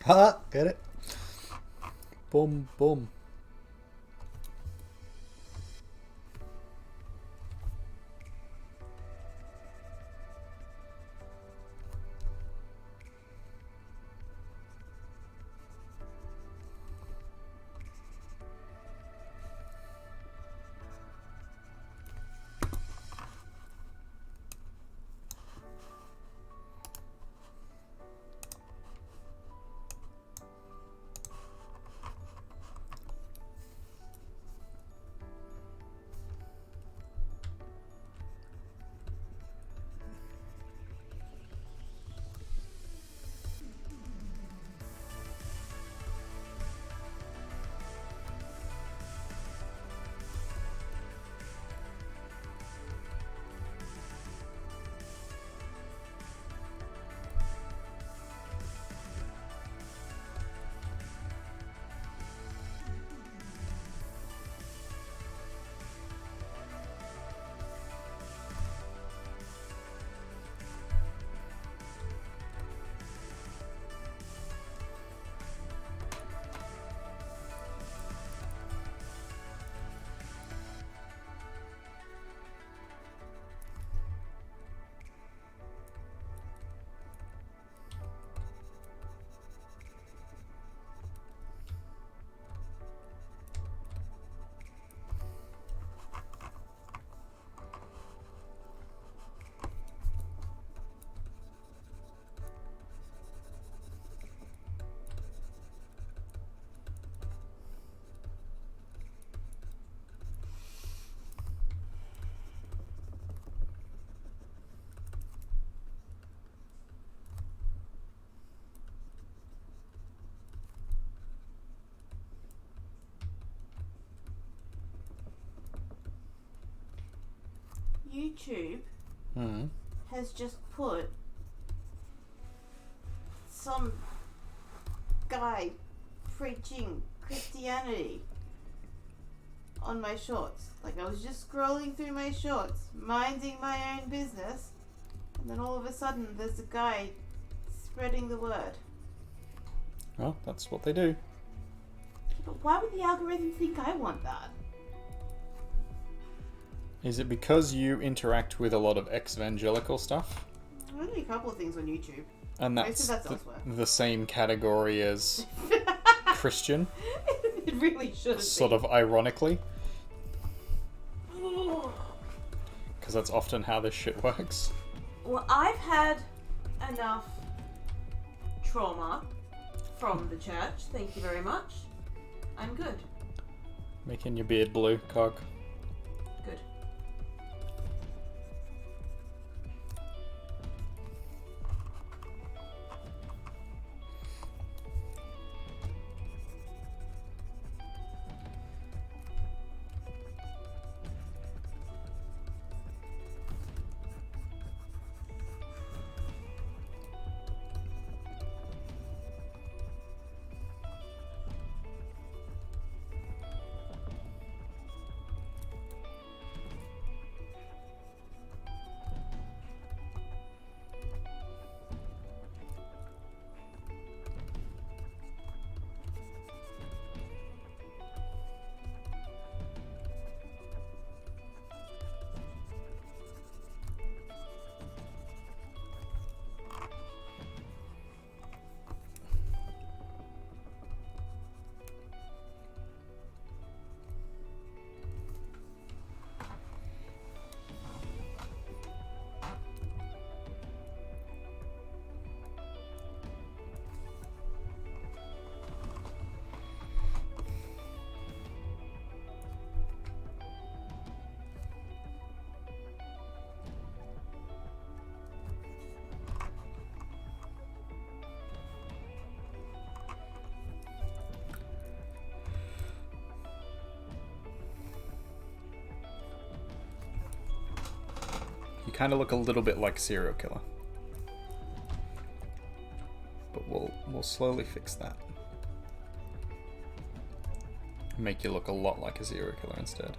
Ha! Get it? Boom, boom. YouTube has just put some guy preaching Christianity on my shorts. Like, I was just scrolling through my shorts, minding my own business, and then all of a sudden there's a guy spreading the word. Well, that's what they do. But why would the algorithm think I want that? Is it because you interact with a lot of ex-evangelical stuff? Only a couple of things on YouTube. And Most of that's elsewhere. the same category as Christian? It really should. Sort of ironically. Because that's often how this shit works. Well, I've had enough trauma from the church. Thank you very much. I'm good. Making your beard blue, Cog. Good. kind of look a little bit like a serial killer. But we'll slowly fix that. Make you look a lot like a serial killer instead.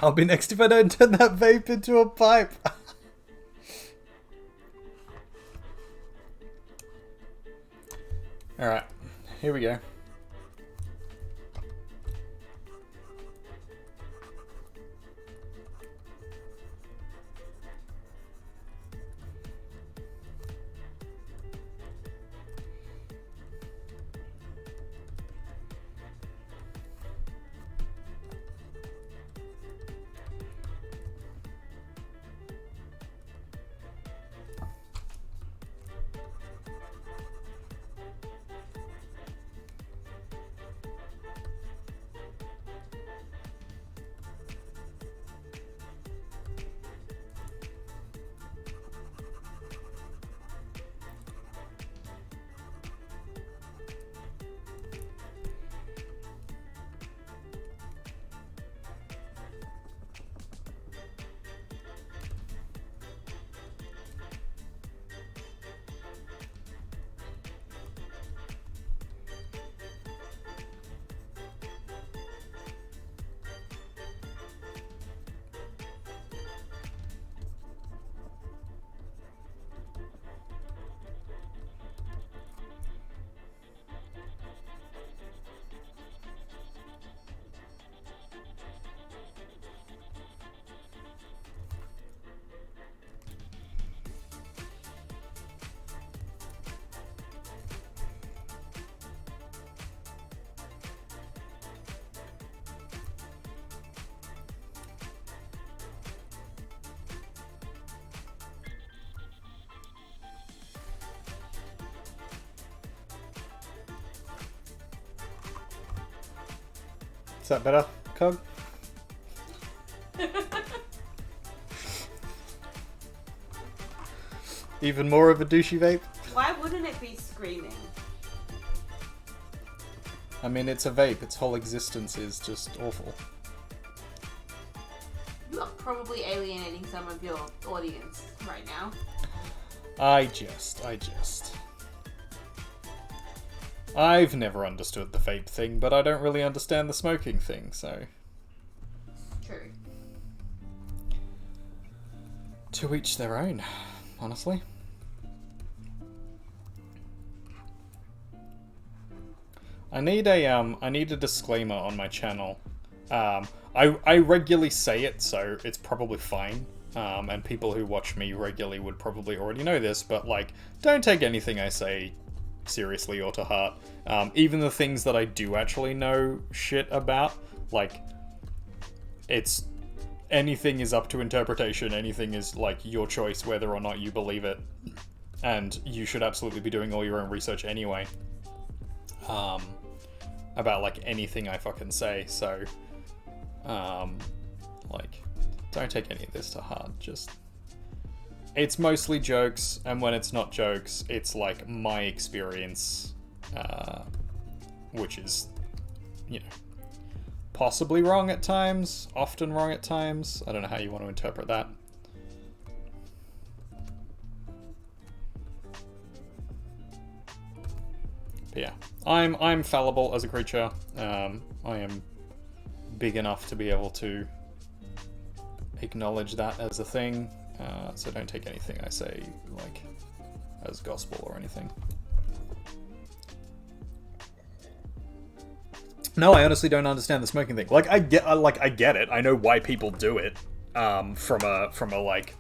I'll be next if I don't turn that vape into a pipe. Alright, here we go. Is that better, Cog? Even more of a douchey vape? Why wouldn't it be screaming? I mean, it's a vape. Its whole existence is just awful. You're probably alienating some of your audience right now. I jest. I've never understood the vape thing, but I don't really understand the smoking thing, so... True. To each their own, honestly. I need a disclaimer on my channel. I regularly say it, so it's probably fine. And people who watch me regularly would probably already know this, but like, don't take anything I say seriously or to heart. Even the things that I do actually know shit about, like, it's... anything is up to interpretation, anything is, like, your choice whether or not you believe it. And you should absolutely be doing all your own research anyway. About, like, anything I fucking say, so... like, don't take any of this to heart, just... It's mostly jokes, and when it's not jokes, it's, like, my experience, which is, you know, possibly wrong at times, often wrong at times. I don't know how you want to interpret that. I'm fallible as a creature. I am big enough to be able to acknowledge that as a thing. So don't take anything I say like as gospel or anything. No, I honestly don't understand the smoking thing. Like I get it. I know why people do it. From a like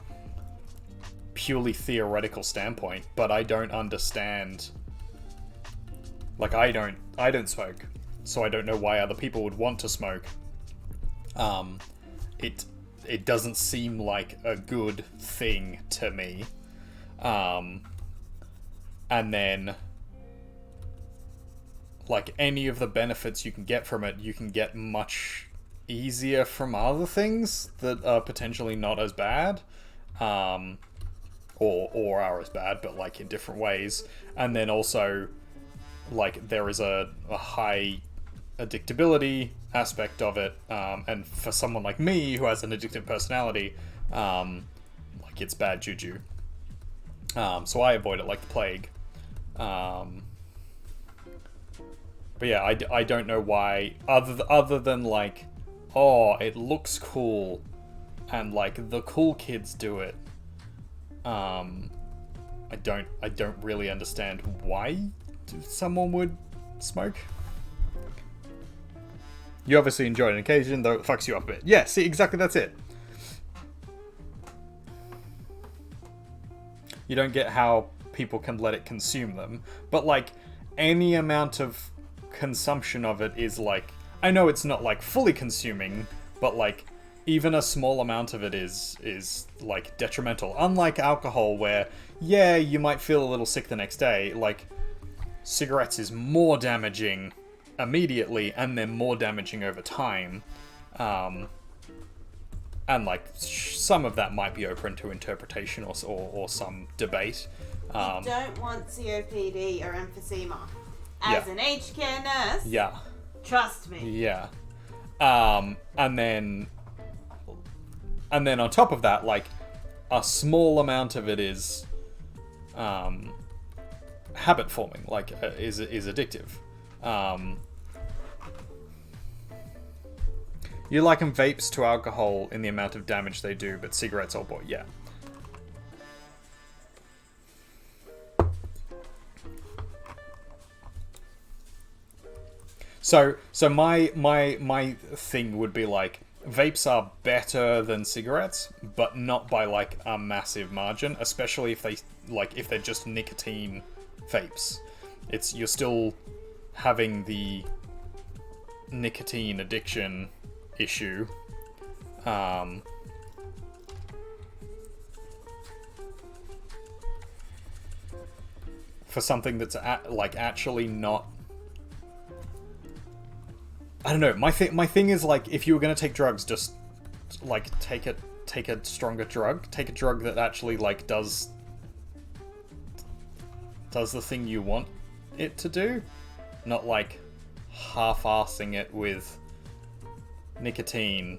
purely theoretical standpoint, but I don't understand. Like I don't smoke, so I don't know why other people would want to smoke. It doesn't seem like a good thing to me. And then like any of the benefits you can get from it, you can get much easier from other things that are potentially not as bad. Or are as bad, but like in different ways. And then also, like, there is a high addictability aspect of it. And for someone like me, who has an addictive personality, like, it's bad juju. So I avoid it like the plague. But yeah, I don't know why, other than, like, oh, it looks cool, and, like, the cool kids do it. I don't really understand why someone would smoke. You obviously enjoy it on occasion, though it fucks you up a bit. Yeah, see, exactly, that's it. You don't get how people can let it consume them, but, like, any amount of consumption of it is, like, I know it's not, like, fully consuming, but, like, even a small amount of it is like detrimental. Unlike alcohol, where yeah, you might feel a little sick the next day. Like cigarettes is more damaging immediately, and then more damaging over time. And like some of that might be open to interpretation or some debate. You don't want COPD or emphysema as an aged care nurse. Yeah. Trust me. Yeah. And then on top of that, like, a small amount of it is habit forming, like, is addictive. You liken vapes to alcohol in the amount of damage they do, but cigarettes, oh boy, yeah. So my thing would be like, vapes are better than cigarettes, but not by like a massive margin, especially if they're just nicotine vapes. You're still having the nicotine addiction issue. For something that's actually not. I don't know. My thing is, like, if you were gonna take drugs, just like take a stronger drug. Take a drug that actually like does the thing you want it to do, not like half-assing it with nicotine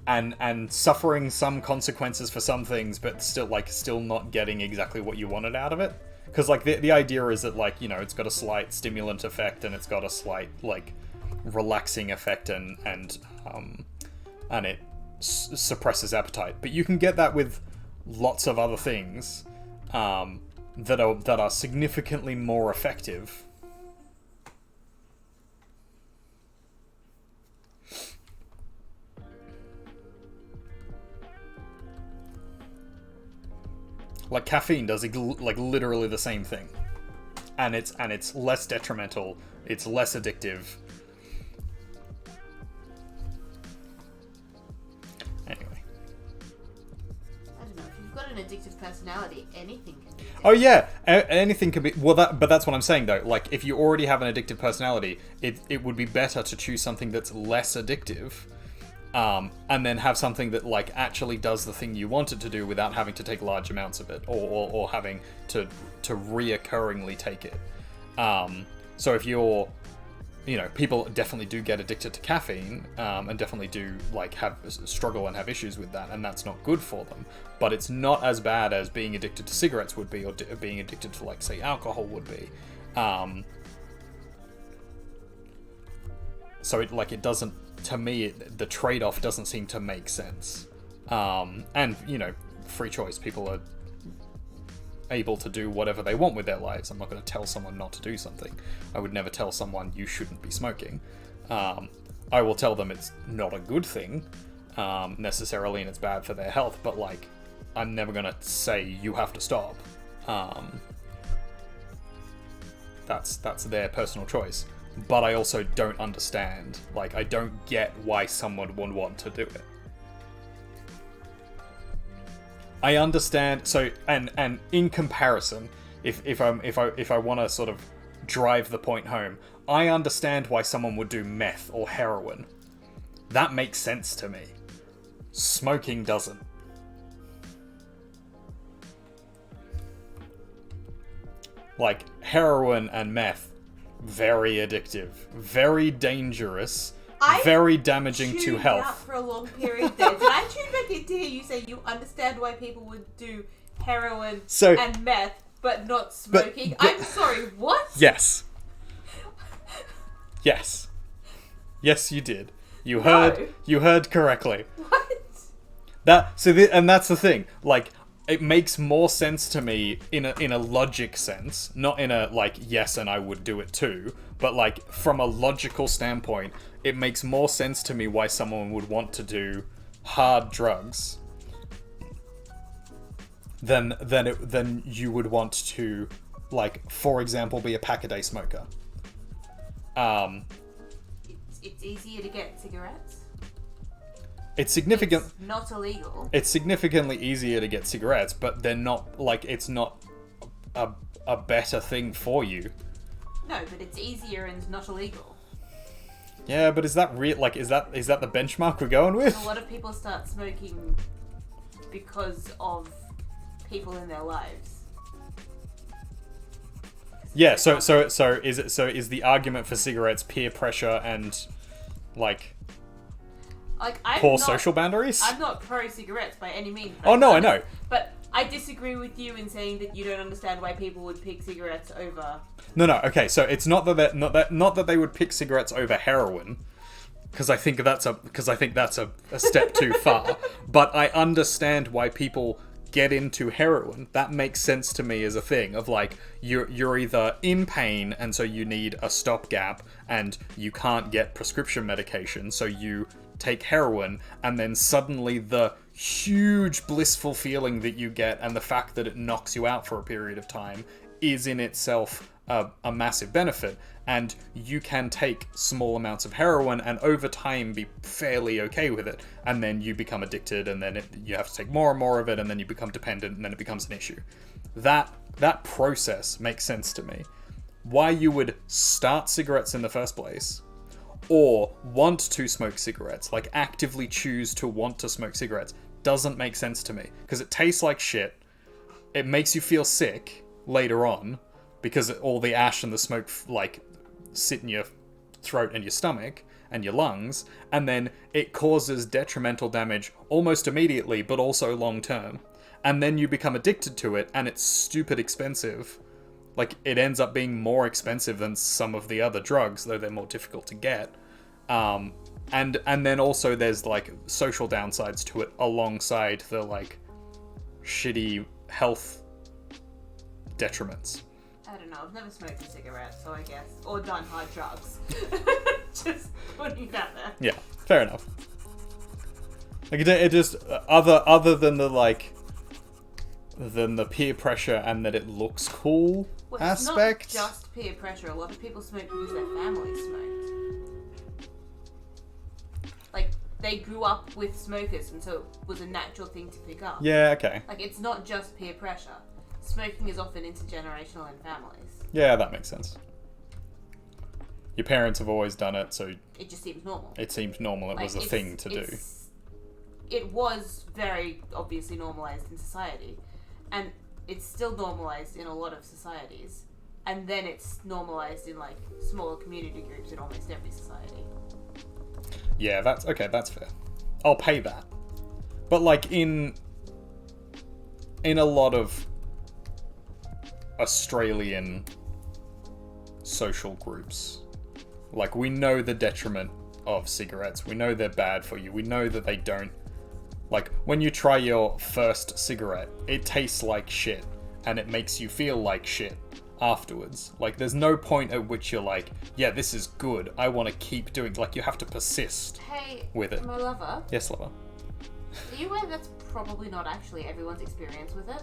and suffering some consequences for some things, but still not getting exactly what you wanted out of it. Because, like, the idea is that, like, you know, it's got a slight stimulant effect, and it's got a slight, like, relaxing effect, and it suppresses appetite. But you can get that with lots of other things that are significantly more effective. Like, caffeine does like literally the same thing, and it's less detrimental. It's less addictive. Anyway, I don't know. If you've got an addictive personality, anything can be addictive. oh yeah, anything can be. Well, but that's what I'm saying though. Like, if you already have an addictive personality, it would be better to choose something that's less addictive. And then have something that like actually does the thing you want it to do without having to take large amounts of it, or having to reoccurringly take it. So if you're, you know, people definitely do get addicted to caffeine, and definitely do like struggle and have issues with that, and that's not good for them. But it's not as bad as being addicted to cigarettes would be, or being addicted to, like, say, alcohol would be. So it doesn't, to me, the trade-off doesn't seem to make sense. And, you know, free choice. People are able to do whatever they want with their lives. I'm not going to tell someone not to do something. I would never tell someone you shouldn't be smoking. I will tell them it's not a good thing, necessarily, and it's bad for their health, but, like, I'm never going to say you have to stop. That's their personal choice. But I also don't understand. Like, I don't get why someone would want to do it. I understand. So, and in comparison, if I want to sort of drive the point home, I understand why someone would do meth or heroin. That makes sense to me. Smoking doesn't. Like, heroin and meth, very addictive, very dangerous, very damaging to health. Out for a long period there. Did I tune back in to hear you say you understand why people would do heroin and meth, but not smoking? I'm sorry, what? Yes. Yes. Yes, you did. You heard correctly. What? And that's the thing. Like, it makes more sense to me in a logic sense, not in a, like, yes, and I would do it too, but, like, from a logical standpoint, it makes more sense to me why someone would want to do hard drugs than you would want to, like, for example, be a pack-a-day smoker. It's easier to get cigarettes. It's significant. It's not illegal. It's significantly easier to get cigarettes, but they're not, like, it's not a better thing for you. No, but it's easier and not illegal. Yeah, but is that real? Like, is that the benchmark we're going with? A lot of people start smoking because of people in their lives. Yeah. So is the argument for cigarettes peer pressure and, like poor social boundaries? I'm not pro cigarettes by any means. Oh no, I know. But I disagree with you in saying that you don't understand why people would pick cigarettes over. No. Okay, so it's not that they would pick cigarettes over heroin, because I think that's a step too far. But I understand why people get into heroin. That makes sense to me as a thing of, like, you're either in pain and so you need a stopgap and you can't get prescription medication, so you take heroin, and then suddenly the huge blissful feeling that you get and the fact that it knocks you out for a period of time is in itself a massive benefit, and you can take small amounts of heroin and over time be fairly okay with it, and then you become addicted, and then you have to take more and more of it, and then you become dependent, and then it becomes an issue. That process makes sense to me. Why you would start cigarettes in the first place, or want to smoke cigarettes, like actively choose to want to smoke cigarettes, doesn't make sense to me. Because it tastes like shit, it makes you feel sick later on, because all the ash and the smoke, like, sit in your throat and your stomach and your lungs, and then it causes detrimental damage almost immediately, but also long term. And then you become addicted to it, and it's stupid expensive. Like, it ends up being more expensive than some of the other drugs, though they're more difficult to get. And then also there's, like, social downsides to it alongside the, like, shitty health detriments. I don't know, I've never smoked a cigarette, so I guess. Or done hard drugs. Just putting it out there. Yeah, fair enough. Like, it just, other than the, like, than the peer pressure and that it looks cool aspect. It's not just peer pressure. A lot of people smoke because their family smoked. Like, they grew up with smokers, and so it was a natural thing to pick up. Yeah, okay. Like, it's not just peer pressure. Smoking is often intergenerational in families. Yeah, that makes sense. Your parents have always done it, so it just seems normal. It seemed normal. It was a thing to do. It was very obviously normalized in society, and it's still normalized in a lot of societies, and then it's normalized in, like, smaller community groups in almost every society. Yeah, that's fair. I'll pay that. But, like, in a lot of Australian social groups. Like, we know the detriment of cigarettes. We know they're bad for you. We know that they don't... Like, when you try your first cigarette, it tastes like shit, and it makes you feel like shit afterwards. Like, there's no point at which you're like, yeah, this is good. I want to keep doing... Like, you have to persist with it. My lover, Yes, lover. are you aware that's probably not actually everyone's experience with it?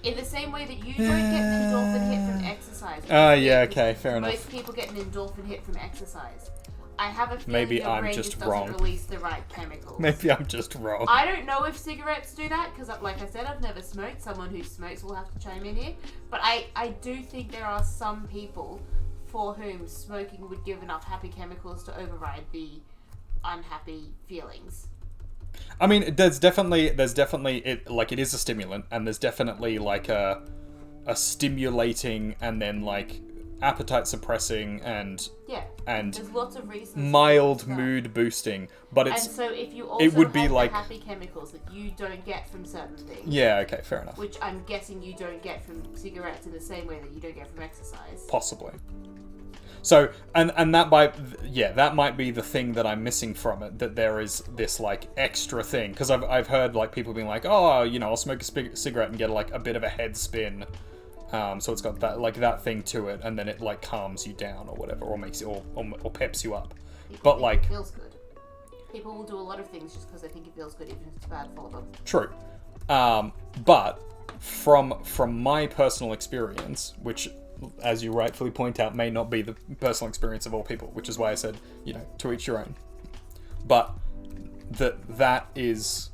In the same way that you don't get an endorphin hit from exercise. Yeah, okay, fair enough. Most people get an endorphin hit from exercise. I have a feeling Maybe your I'm brain just just wrong. doesn't release the right chemicals. Maybe I'm just wrong. I don't know if cigarettes do that, because like I said, I've never smoked. Someone who smokes will have to chime in here. But I do think there are some people for whom smoking would give enough happy chemicals to override the unhappy feelings. I mean, there's definitely it, like, it is a stimulant, and there's definitely like a stimulating and then like appetite suppressing and There's lots of reasons. mild mood boosting, but And it's so if you also it would be have like the happy chemicals that you don't get from certain things, yeah, okay, fair enough. which I'm guessing you don't get from cigarettes in the same way that you don't get from exercise. Possibly. So, and that might be the thing that I'm missing from it, that there is this, like, extra thing. Because I've heard, like, people being like, oh, you know, I'll smoke a cigarette and get, like, a bit of a head spin. So it's got that, like, that thing to it, and then it, like, calms you down or whatever, or makes it, or peps you up. People But, think like... it feels good. People will do a lot of things just because they think it feels good, even if it's bad for them. True. But from my personal experience, which, as you rightfully point out, may not be the personal experience of all people, which is why I said, you know, to each your own. But that is,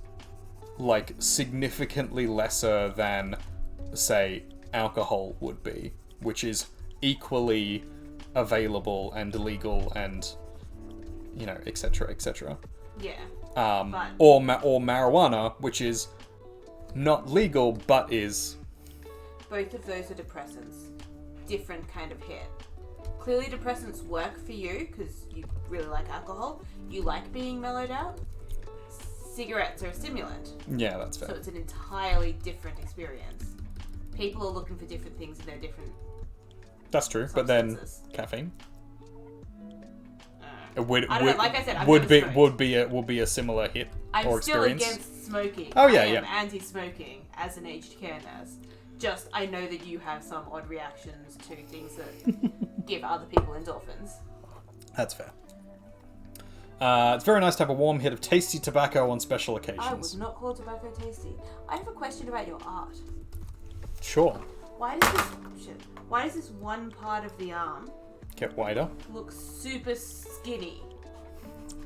like, significantly lesser than, say, alcohol would be, which is equally available and legal and, you know, etc., etc. Yeah. Or marijuana, which is not legal but is... Both of those are depressants. Different kind of hit. Clearly depressants work for you because you really like alcohol. You like being mellowed out. Cigarettes are a stimulant. Yeah, that's fair. So it's an entirely different experience. People are looking for different things in their different That's true, but then substances. caffeine I don't know, like I said, I've never smoked. would be a similar hit I'm or still experience. against smoking. Oh, yeah, I am yeah. anti-smoking as an aged care nurse. Just, I know that you have some odd reactions to things that give other people endorphins. That's fair. It's very nice to have a warm hit of tasty tobacco on special occasions. I would not call tobacco tasty. I have a question about your art. Sure. Why does this one part of the arm Get wider. look super skinny?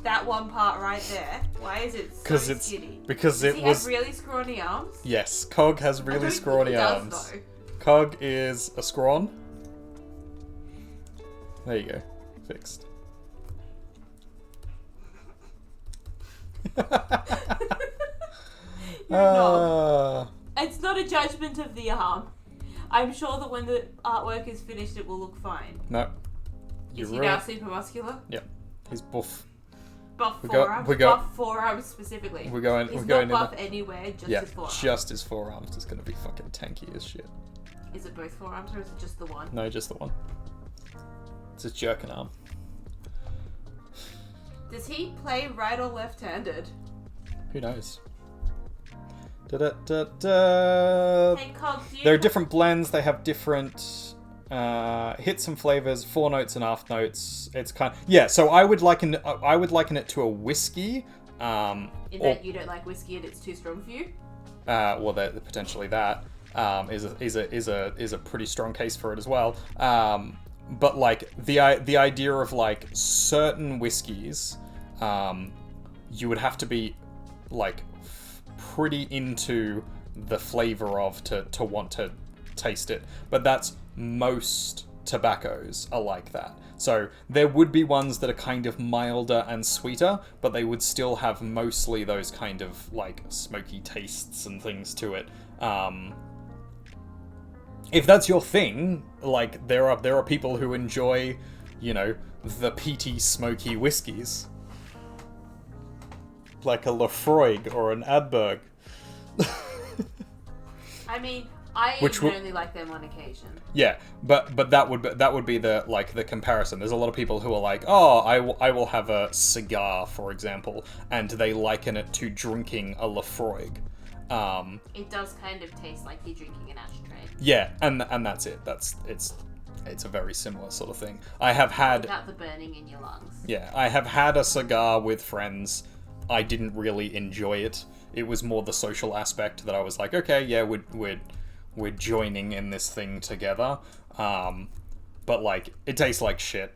That one part right there. Why is it so skinny? Because Does it he was have really scrawny arms? yes. Cog has I really don't scrawny think he does, arms. though. Cog is a scrawn. There you go. Fixed. You're a knob. It's not a judgment of the arm. I'm sure that when the artwork is finished, it will look fine. No. Is he now super muscular? Yep. He's buff. Buff We go- forearms? we go- Buff forearms specifically. We're going He's in not buff the- anywhere, just Yeah, his forearms. just his forearms is gonna be fucking tanky as shit. Is it both forearms or is it just the one? No, just the one. It's his jerking arm. Does he play right or left-handed? Who knows? Da-da-da-da. Hey, Cog, do you... There are different blends. They have different hits and flavors, 4 notes and half notes. It's kind of, yeah. So I would liken it to a whiskey. In that you don't like whiskey and it's too strong for you? Well, potentially that is a pretty strong case for it as well. But like the idea of like certain whiskeys, you would have to be like pretty into the flavor of to want to taste it. But that's most tobaccos are like that. So there would be ones that are kind of milder and sweeter, but they would still have mostly those kind of like smoky tastes and things to it. If that's your thing, like there are people who enjoy, you know, the peaty smoky whiskies. Like a Lafroig or an Adberg. I mean, I Which even will- only like them on occasion. Yeah, but that would be the the comparison. There's a lot of people who are like, oh, I will have a cigar, for example, and they liken it to drinking a Lafroig. It does kind of taste like you're drinking an ashtray. Yeah, and that's it. It's a very similar sort of thing. I have had Without the burning in your lungs. Yeah, I have had a cigar with friends. I didn't really enjoy it. It was more the social aspect that I was like, okay, yeah, we're joining in this thing together. But like, it tastes like shit.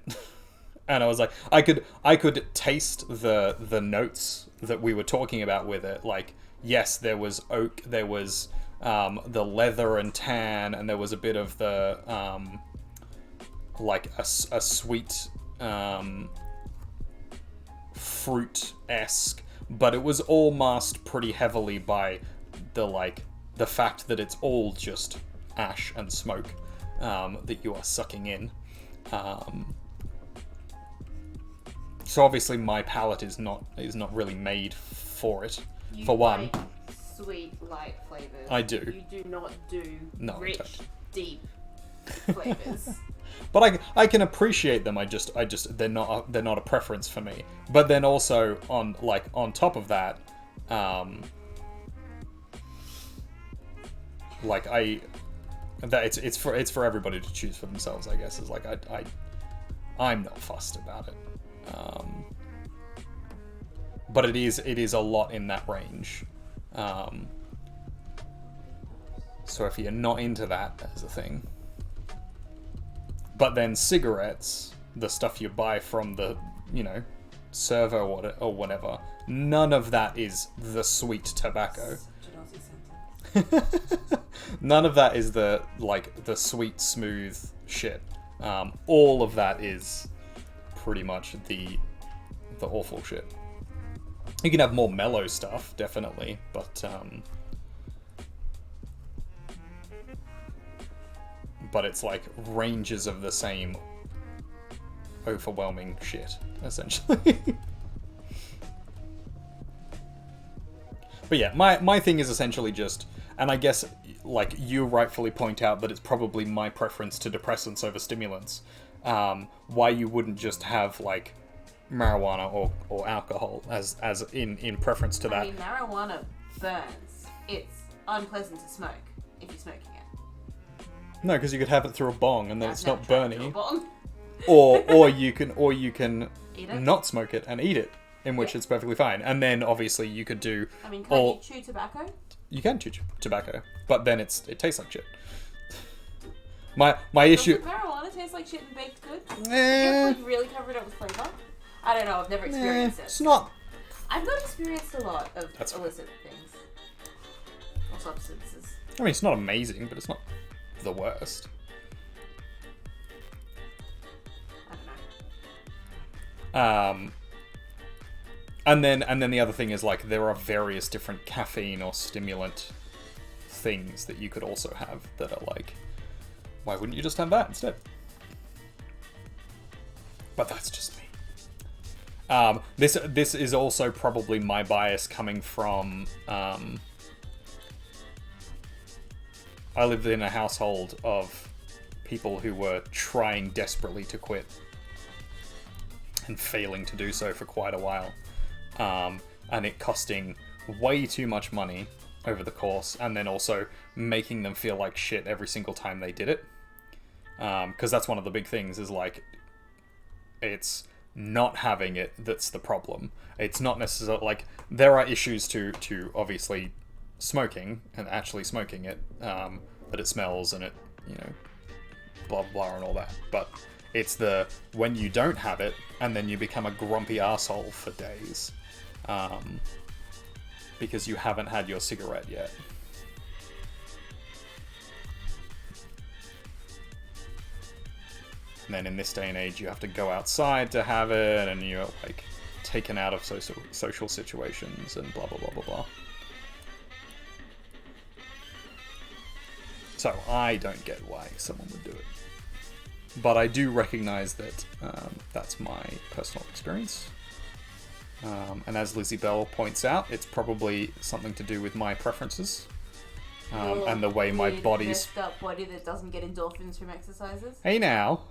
And I was like, I could taste the notes that we were talking about with it. Like, yes, there was oak, there was the leather and tan, and there was a bit of the like a sweet fruit-esque, but it was all masked pretty heavily by the fact that it's all just ash and smoke that you are sucking in. So obviously my palate is not really made for it. You For one, like sweet, light flavors. I do. You do not do No, I rich, don't. deep flavors. but I can appreciate them. I just they're not a preference for me. But then also on top of that, it's for everybody to choose for themselves. I guess is like I'm not fussed about it. But it is a lot in that range. So if you're not into that as a thing. But then cigarettes, the stuff you buy from the, servo or whatever, none of that is the sweet tobacco. Such an Aussie sentence. None of that is the sweet, smooth shit. All of that is pretty much the awful shit. You can have more mellow stuff, definitely, but it's like ranges of the same overwhelming shit, essentially. But yeah, my thing is essentially just, and I guess like you rightfully point out that it's probably my preference to depressants over stimulants. Why you wouldn't just have like marijuana or alcohol as in preference to that. I mean, marijuana burns. It's unpleasant to smoke if you're smoking it. No, because you could have it through a bong and then it's not burny. Bong. or you can Eat it? not smoke it and eat it, in which it's perfectly fine. And then obviously you could do I mean, can't you chew tobacco? you can chew tobacco, but then it tastes like shit. My issue. Does marijuana taste like shit and baked goods? Eh, It's like really covered up with flavor. I don't know. I've never experienced it. it's not. I've not experienced a lot of That's fine. illicit things or substances. I mean, it's not amazing, but it's not the worst. I don't know. And then the other thing is like there are various different caffeine or stimulant things that you could also have that are like, why wouldn't you just have that instead? But that's just me. This is also probably my bias coming from. I lived in a household of people who were trying desperately to quit and failing to do so for quite a while. And it costing way too much money over the course, and then also making them feel like shit every single time they did it. Because that's one of the big things is like, it's not having it that's the problem. It's not necessarily like there are issues to obviously smoking and actually smoking it, that it smells and it, blah blah and all that. But it's the when you don't have it and then you become a grumpy asshole for days, because you haven't had your cigarette yet. And then in this day and age, you have to go outside to have it, and you're like taken out of social situations and blah blah blah blah blah. So I don't get why someone would do it, but I do recognize that that's my personal experience. And as Lizzie Bell points out, it's probably something to do with my preferences. and the way my Weird, body's... messed up body that doesn't get endorphins from exercises. Hey now.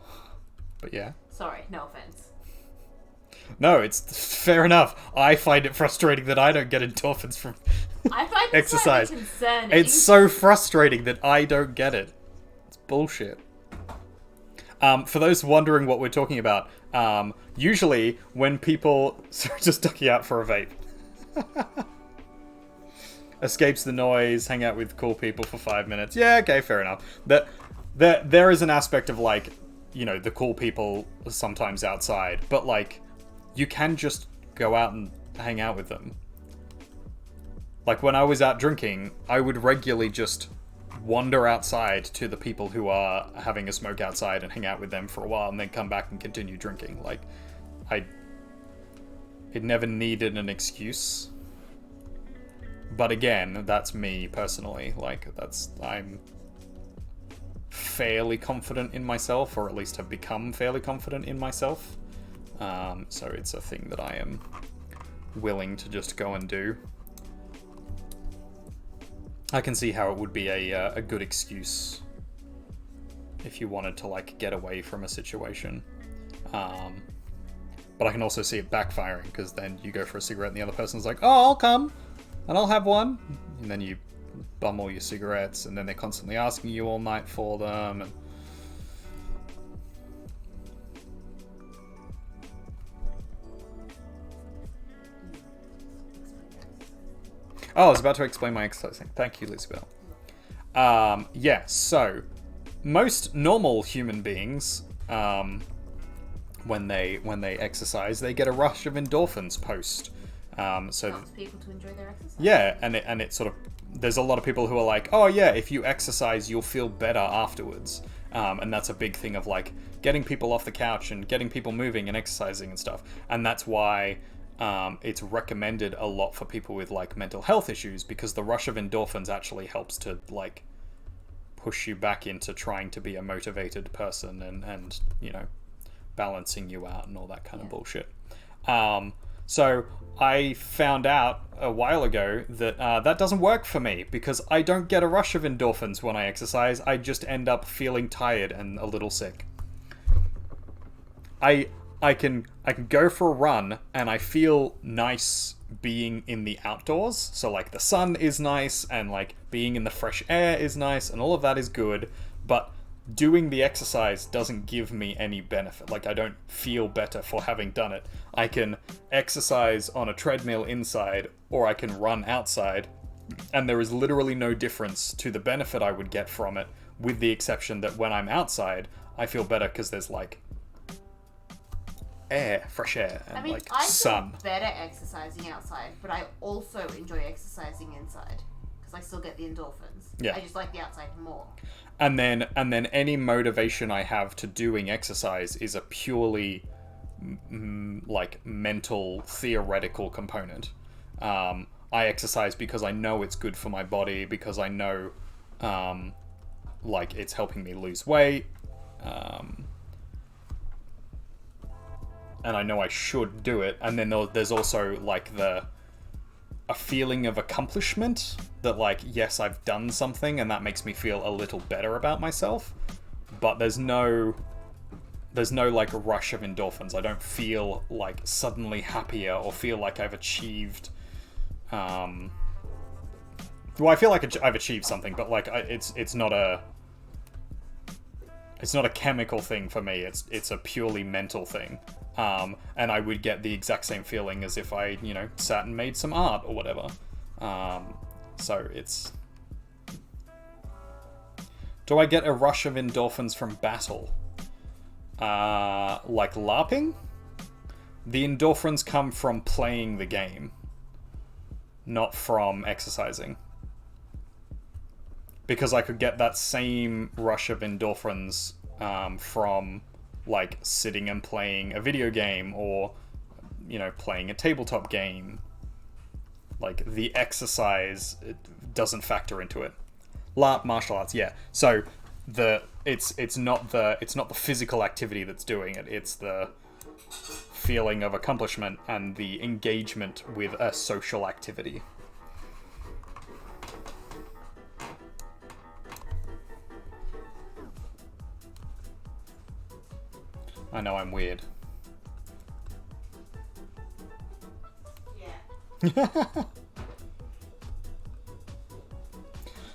But yeah. Sorry, no offense. No, it's fair enough. I find it frustrating that I don't get endorphins from I find this exercise. slightly concerning. It's so frustrating that I don't get it. It's bullshit. For those wondering what we're talking about, usually when people... Sorry, just ducking out for a vape. Escapes the noise, hang out with cool people for 5 minutes. Yeah, okay, fair enough. There is an aspect of, like, you know, the cool people sometimes outside, but, like, you can just go out and hang out with them. Like, when I was out drinking, I would regularly just wander outside to the people who are having a smoke outside and hang out with them for a while and then come back and continue drinking. Like, it never needed an excuse. But again, that's me personally. Like, I'm fairly confident in myself, or at least have become fairly confident in myself. So it's a thing that I am willing to just go and do. I can see how it would be a good excuse if you wanted to, like, get away from a situation. But I can also see it backfiring, because then you go for a cigarette and the other person's like, oh, I'll come and I'll have one. And then you bum all your cigarettes, and then they're constantly asking you all night for them. And oh, I was about to explain my exercise thing. Thank you, Lizabelle. Yeah, so most normal human beings, when they exercise, they get a rush of endorphins post. So Helps people to enjoy their exercise. yeah, and it sort of, there's a lot of people who are like, oh yeah, if you exercise, you'll feel better afterwards. And that's a big thing of, like, getting people off the couch and getting people moving and exercising and stuff. And that's why it's recommended a lot for people with, like, mental health issues, because the rush of endorphins actually helps to, like, push you back into trying to be a motivated person and you know, balancing you out and all that kind of bullshit. So I found out a while ago that that doesn't work for me, because I don't get a rush of endorphins when I exercise. I just end up feeling tired and a little sick. I can go for a run and I feel nice being in the outdoors. So, like, the sun is nice and, like, being in the fresh air is nice and all of that is good, but doing the exercise doesn't give me any benefit. Like, I don't feel better for having done it. I can exercise on a treadmill inside, or I can run outside, and there is literally no difference to the benefit I would get from it, with the exception that when I'm outside, I feel better because there's, like, air, fresh air, and, like, I sun. feel better exercising outside, but I also enjoy exercising inside, because I still get the endorphins. Yeah. I just like the outside more. And then any motivation I have to doing exercise is a purely like mental, theoretical component. I exercise because I know it's good for my body, because I know like it's helping me lose weight, and I know I should do it. And then there's also, like, a feeling of accomplishment that, like, yes, I've done something, and that makes me feel a little better about myself. But there's no like rush of endorphins. I don't feel, like, suddenly happier or feel like I've achieved. Well, I feel like I've achieved something, but, like, it's not a chemical thing for me. It's a purely mental thing. And I would get the exact same feeling as if I, you know, sat and made some art or whatever. So it's... Do I get a rush of endorphins from battle? Like LARPing? The endorphins come from playing the game, not from exercising. Because I could get that same rush of endorphins from, like, sitting and playing a video game, or, you know, playing a tabletop game. Like, the exercise, it doesn't factor into it. LARP, martial arts, yeah. So it's not the physical activity that's doing it. It's the feeling of accomplishment and the engagement with a social activity. I know I'm weird. Yeah.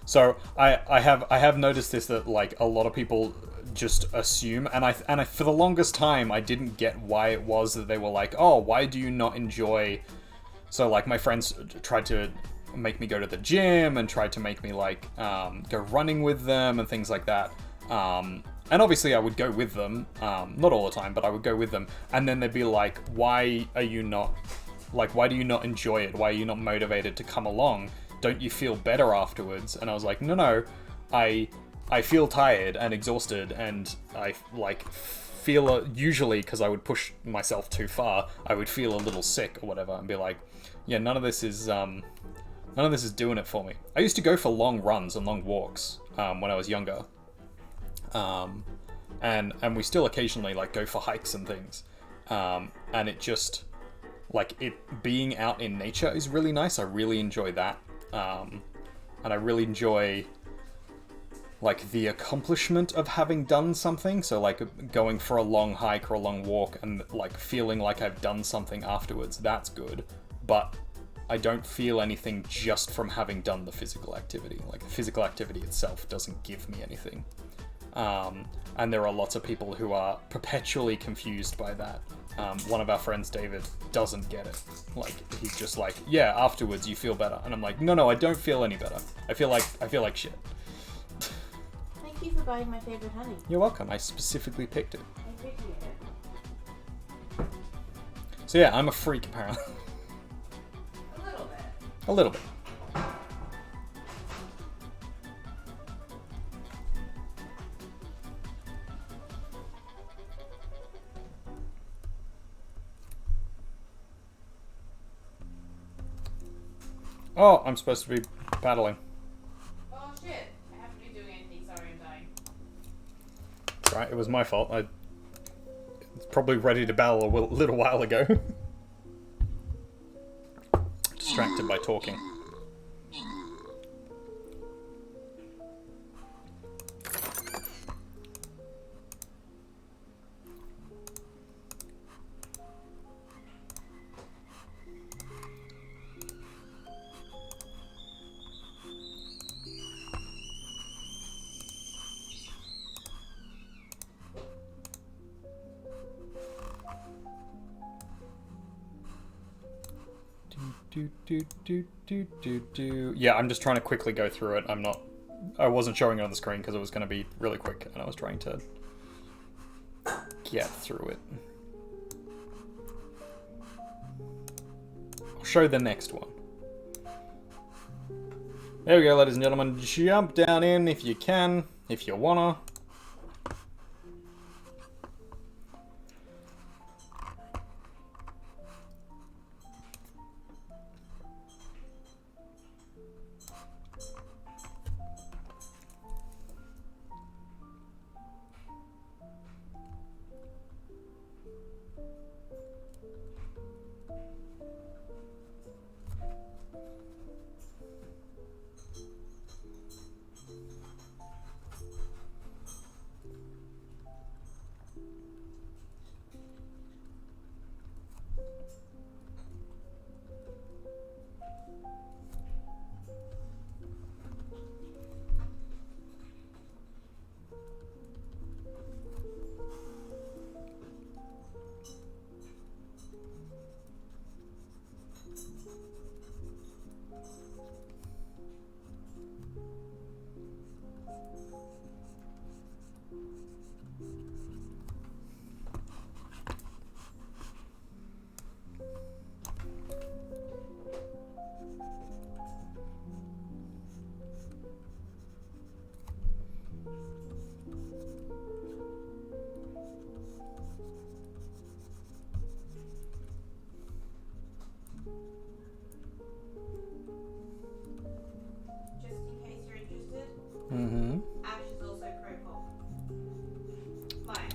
So I have noticed this, that like a lot of people just assume, and I for the longest time I didn't get why it was that they were like, oh, why do you not enjoy? So like my friends tried to make me go to the gym and tried to make me like go running with them and things like that. And obviously I would go with them, not all the time, but I would go with them, and then they'd be like, why are you not, like, why do you not enjoy it? Why are you not motivated to come along? Don't you feel better afterwards? And I was like, no, I feel tired and exhausted, and I like feel usually, because I would push myself too far, I would feel a little sick or whatever, and be like, yeah, none of this is doing it for me. I used to go for long runs and long walks when I was younger, and we still occasionally like go for hikes and things, and it just, like, it being out in nature is really nice. I really enjoy that. And I really enjoy like the accomplishment of having done something. So like going for a long hike or a long walk and like feeling like I've done something afterwards, that's good. But I don't feel anything just from having done the physical activity. Like the physical activity itself doesn't give me anything. And there are lots of people who are perpetually confused by that. One of our friends, David, doesn't get it. Like, he's just like, yeah, afterwards you feel better. And I'm like, no, I don't feel any better. I feel like shit. Thank you for buying my favorite honey. You're welcome. I specifically picked it. I appreciate it. So yeah, I'm a freak, apparently. A little bit. A little bit. Oh, I'm supposed to be paddling. Oh shit. I haven't been doing anything. Sorry, I'm dying. Right, it was my fault. I was probably ready to battle a little while ago. Distracted by talking. Yeah, I'm just trying to quickly go through it. I wasn't showing it on the screen because it was going to be really quick, and I was trying to get through it. I'll show the next one. There we go, ladies and gentlemen. Jump down in if you can, if you wanna. Mm-hmm. Ash is also pro pop. My Ash.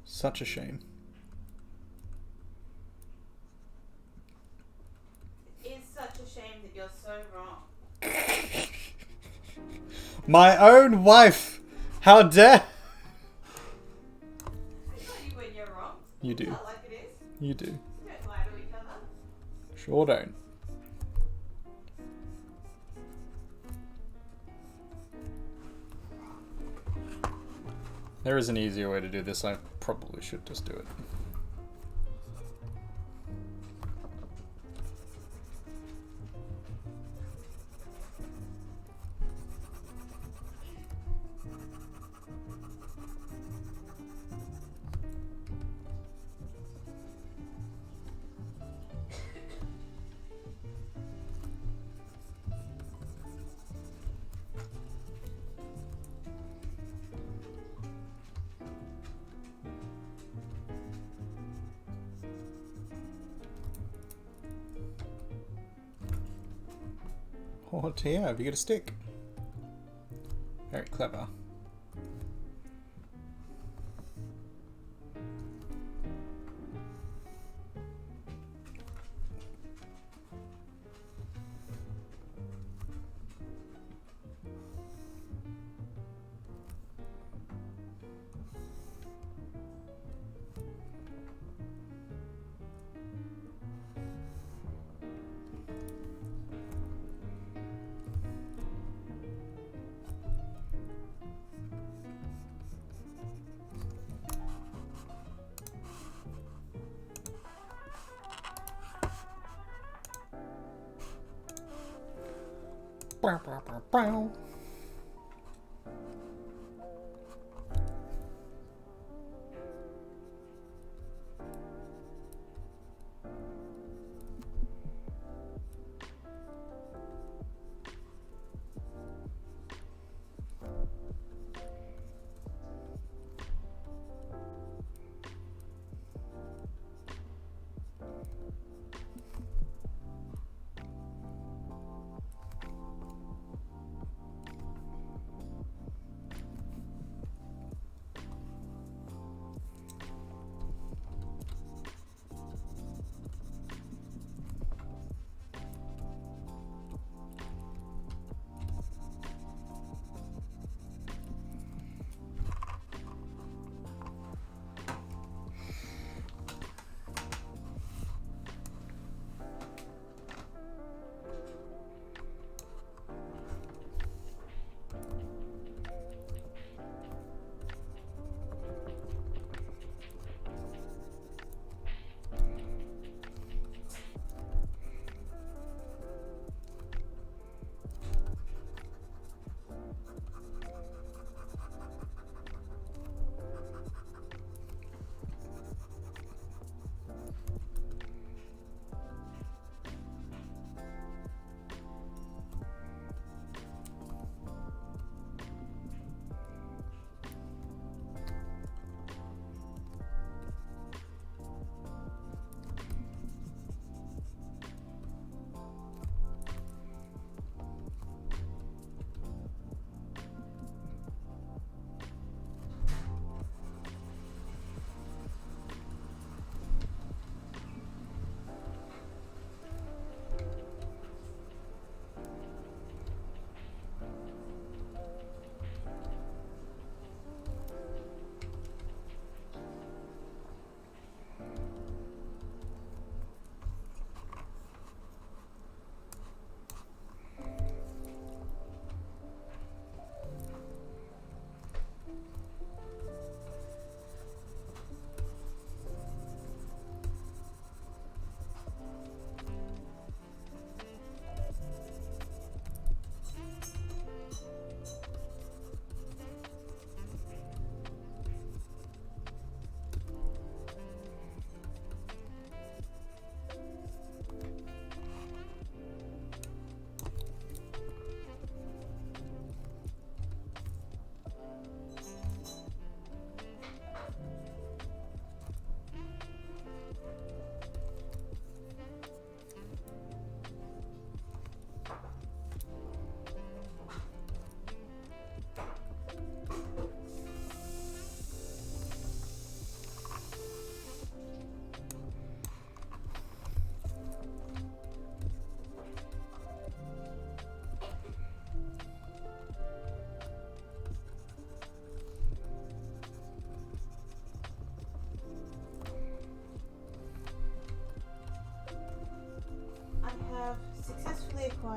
Such a shame. wrong. My own wife! How dare! I tell you when you're wrong. You do. Not like it is. You do. We don't lie to each other. Sure don't. There is an easier way to do this. I probably should just do it. Oh dear, have you got a stick? Very clever. Bow, bow, bow, bow.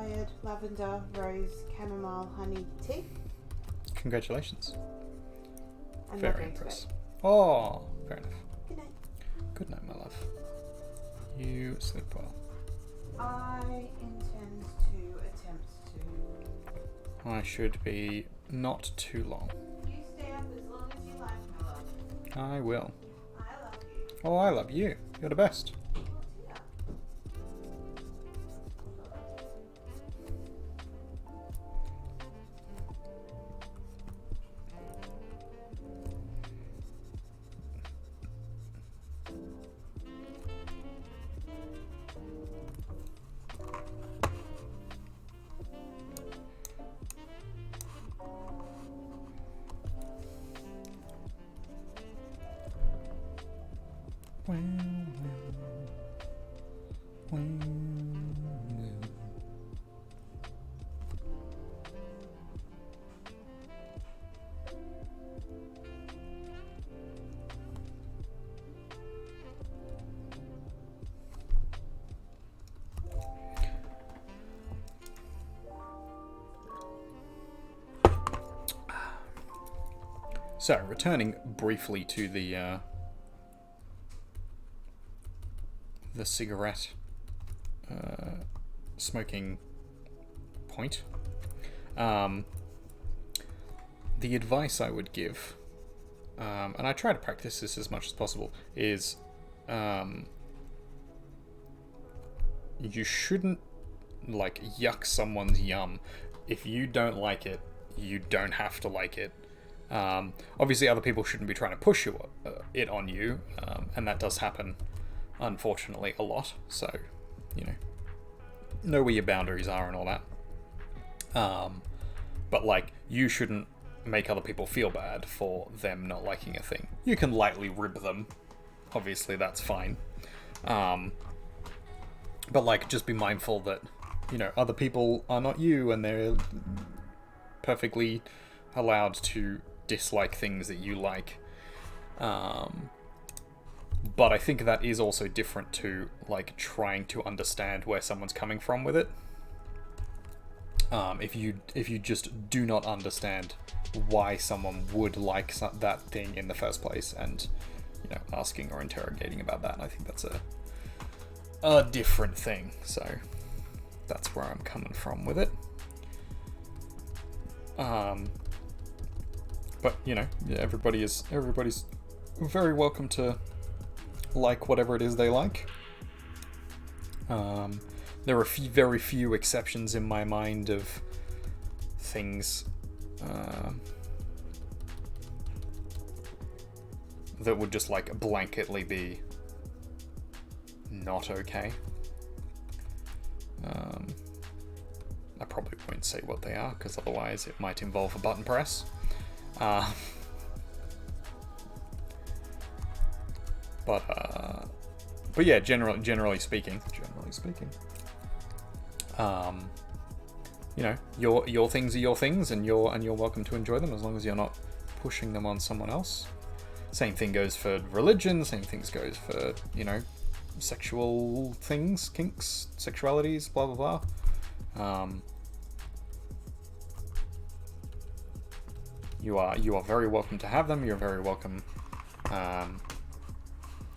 inspired lavender, rose, chamomile, honey tea. Congratulations. I'm not Very going to impressed. bed. Oh, fair enough. Good night. Good night, my love. You sleep well. I intend to attempt to. I should be not too long. You stay up as long as you like, my love. I will. I love you. Oh, I love you. You're the best. Yeah. Well, well, well. So, returning briefly to the cigarette smoking point. The advice I would give, and I try to practice this as much as possible, is you shouldn't like yuck someone's yum. If you don't like it, you don't have to like it. Obviously, other people shouldn't be trying to push it on you, and that does happen, unfortunately, a lot. So, know where your boundaries are and all that. But like, you shouldn't make other people feel bad for them not liking a thing. You can lightly rib them. Obviously, that's fine. But like, just be mindful that, other people are not you, and they're perfectly allowed to dislike things that you like. But I think that is also different to like trying to understand where someone's coming from with it. If you just do not understand why someone would like that thing in the first place, and asking or interrogating about that, I think that's a different thing. So that's where I'm coming from with it. But everybody's very welcome to like whatever it is they like. There are very few exceptions in my mind of things that would just like blanketly be not okay. I probably won't say what they are, because otherwise it might involve a button press. But yeah, generally speaking, your things are your things, and you're welcome to enjoy them as long as you're not pushing them on someone else. Same thing goes for religion. Same things goes for sexual things, kinks, sexualities, blah blah blah. You are very welcome to have them. You're very welcome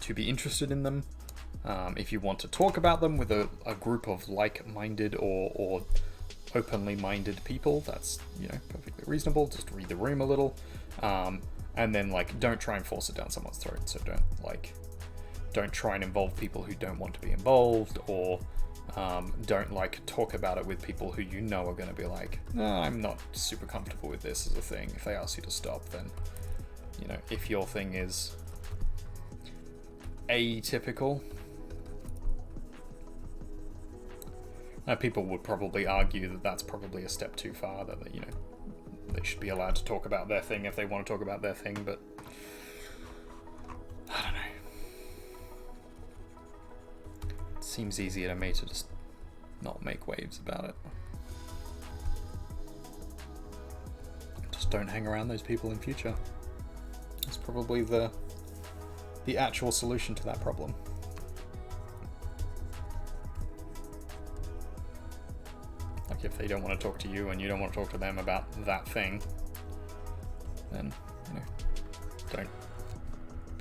to be interested in them. If you want to talk about them with a group of like-minded or openly minded people, that's perfectly reasonable. Just read the room a little, and then don't try and force it down someone's throat. So don't try and involve people who don't want to be involved, or don't talk about it with people who are going to be like, no, I'm not super comfortable with this as a thing. If they ask you to stop, then if your thing is atypical, people would probably argue that that's probably a step too far, that they should be allowed to talk about their thing if they want to talk about their thing. But I don't know. It seems easier to me to just not make waves about it. Just don't hang around those people in future. That's probably the actual solution to that problem. if they don't want to talk to you and you don't want to talk to them about that thing, then, you know, don't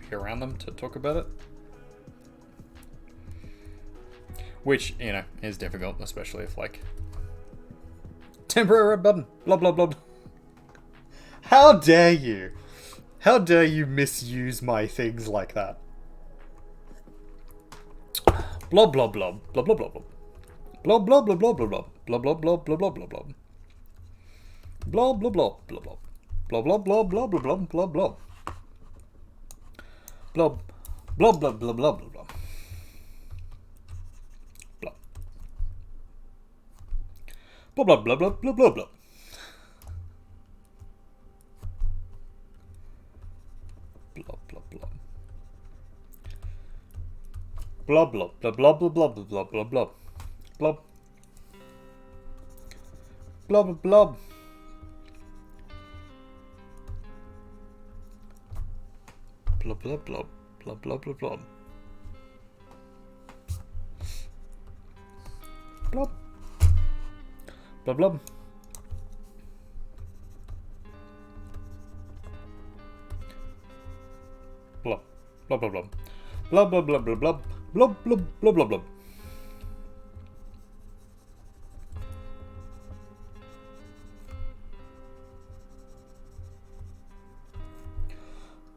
be around them to talk about it. Which, you know, is difficult, especially if, like, temporary button, blah blah blah. How dare you? How dare you misuse my things like that? Blah blah blah blah blah blah blah. Blah blah blah blah blah blah blah blah blah blah blah blah blah. Blah blah blah blah blah. Blah blah blah blah blah blah blah blah. Blah blah blah blah blah blah blah. Blah blah blah blah blah blah blah. Blah blah blah. Blah blah blah blah blah blah blah blah blah. Blah. Blah blah blah. Blah blah blah blah blah blah blah. Blah. Blah blah. Blah blah blah blah. Blah blah blah blah blah. Blah blah blah blah blah.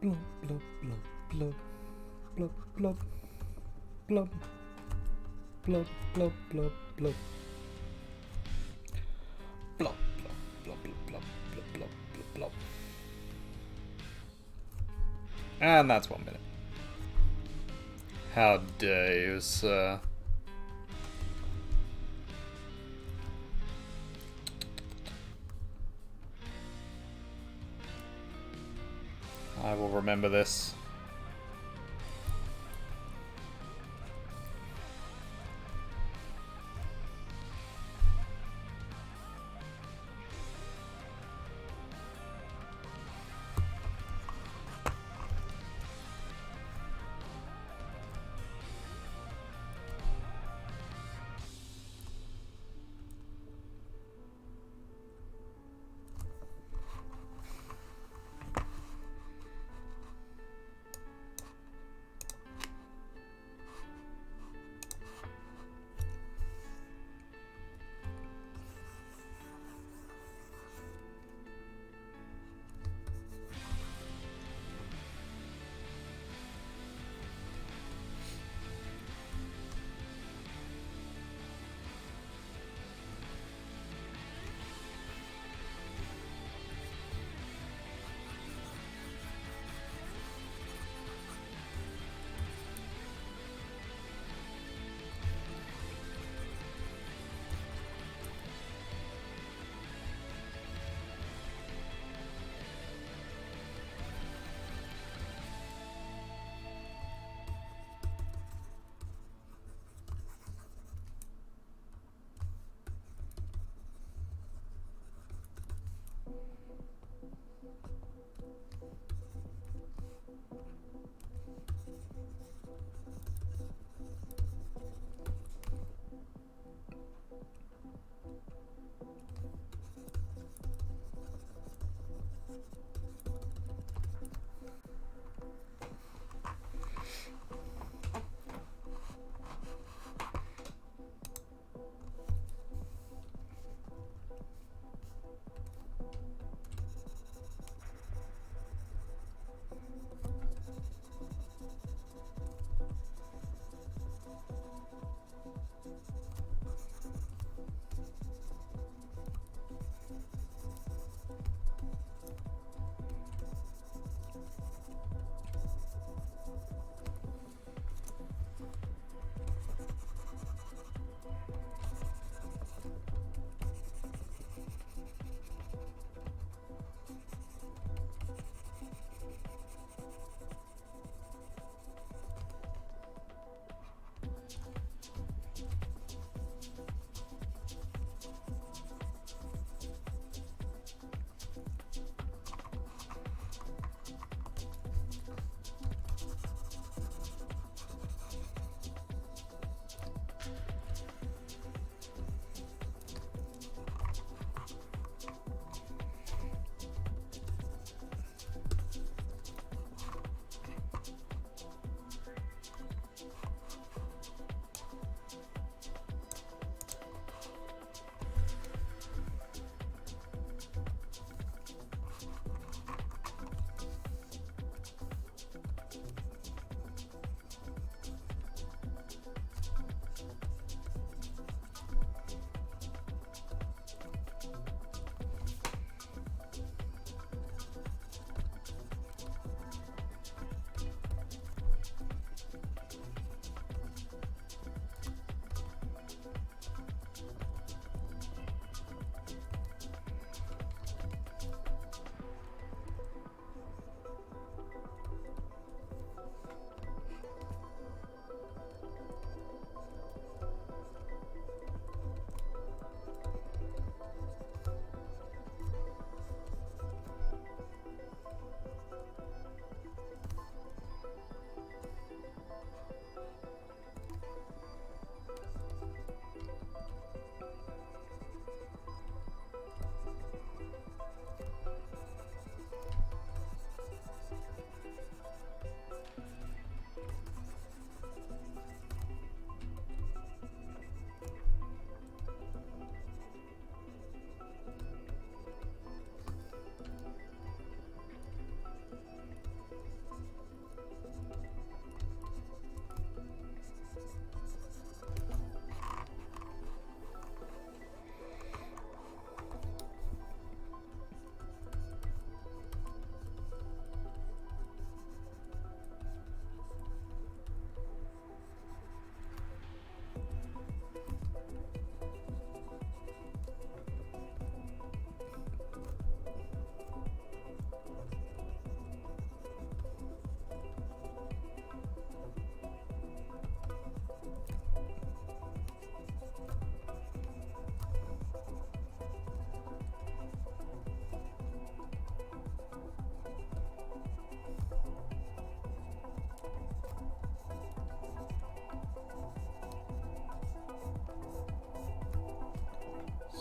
Blah blah blah blah blah blah blah blah blah blah. Blah, blah, blah, blah, blah, blah, blah, blah. And that's 1 minute. How dare you, sir? I will remember this.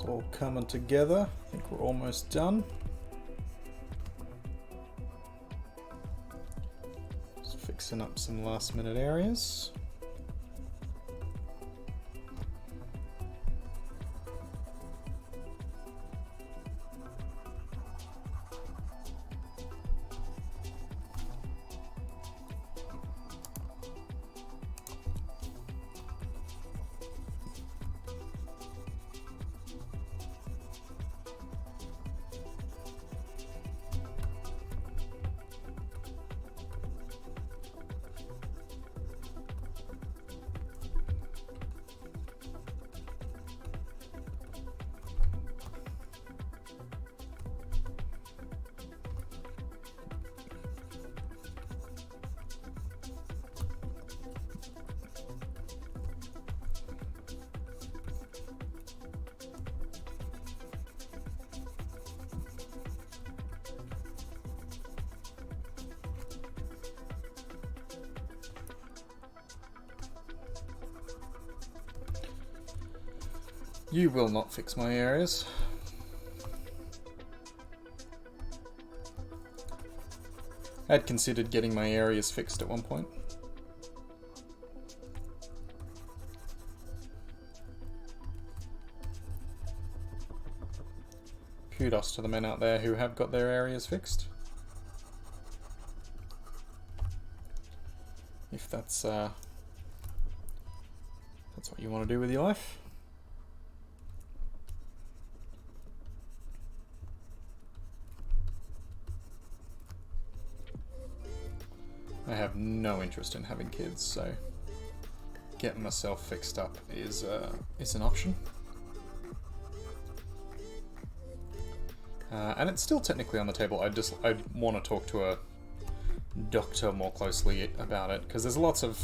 all coming together. I think we're almost done. Just fixing up some last minute areas. You will not fix my areas. I'd considered getting my areas fixed at one point. Kudos to the men out there who have got their areas fixed. If that's what you want to do with your life. I have no interest in having kids, so getting myself fixed up is an option. And it's still technically on the table. I want to talk to a doctor more closely about it, because there's lots of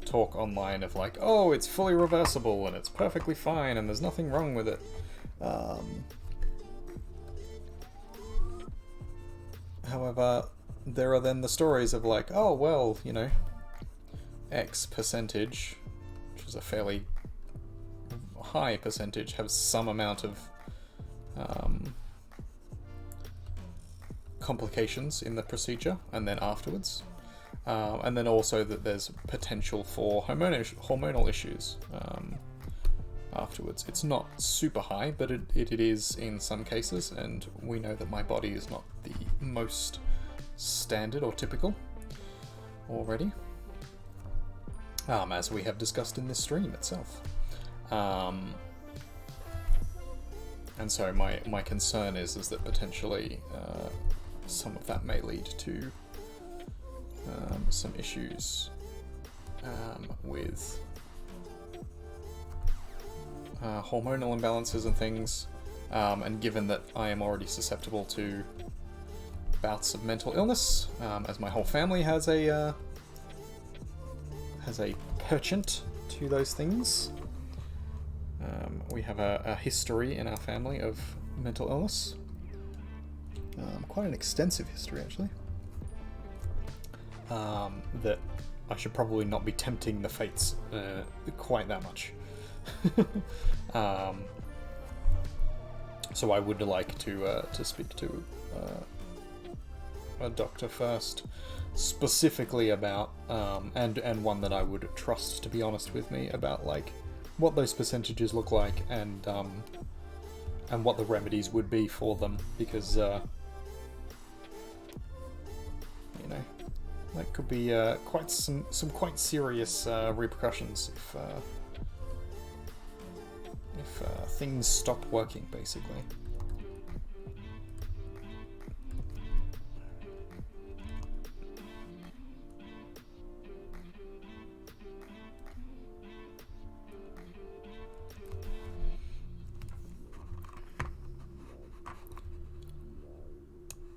talk online of like, oh, it's fully reversible and it's perfectly fine and there's nothing wrong with it. However, there are then the stories of like, oh, well, you know, X percentage, which is a fairly high percentage, have some amount of complications in the procedure and then afterwards. And then also that there's potential for hormonal issues afterwards. It's not super high, but it is in some cases, and we know that my body is not the most standard or typical already, as we have discussed in this stream itself. And so my concern is that potentially some of that may lead to some issues with hormonal imbalances and things, and given that I am already susceptible to bouts of mental illness, as my whole family has a penchant to those things. We have a history in our family of mental illness, quite an extensive history actually, that I should probably not be tempting the fates quite that much. So I would like to speak to a doctor first, specifically about and one that I would trust to be honest with me about like what those percentages look like and what the remedies would be for them, because you know, that could be quite some quite serious repercussions if things stop working, basically.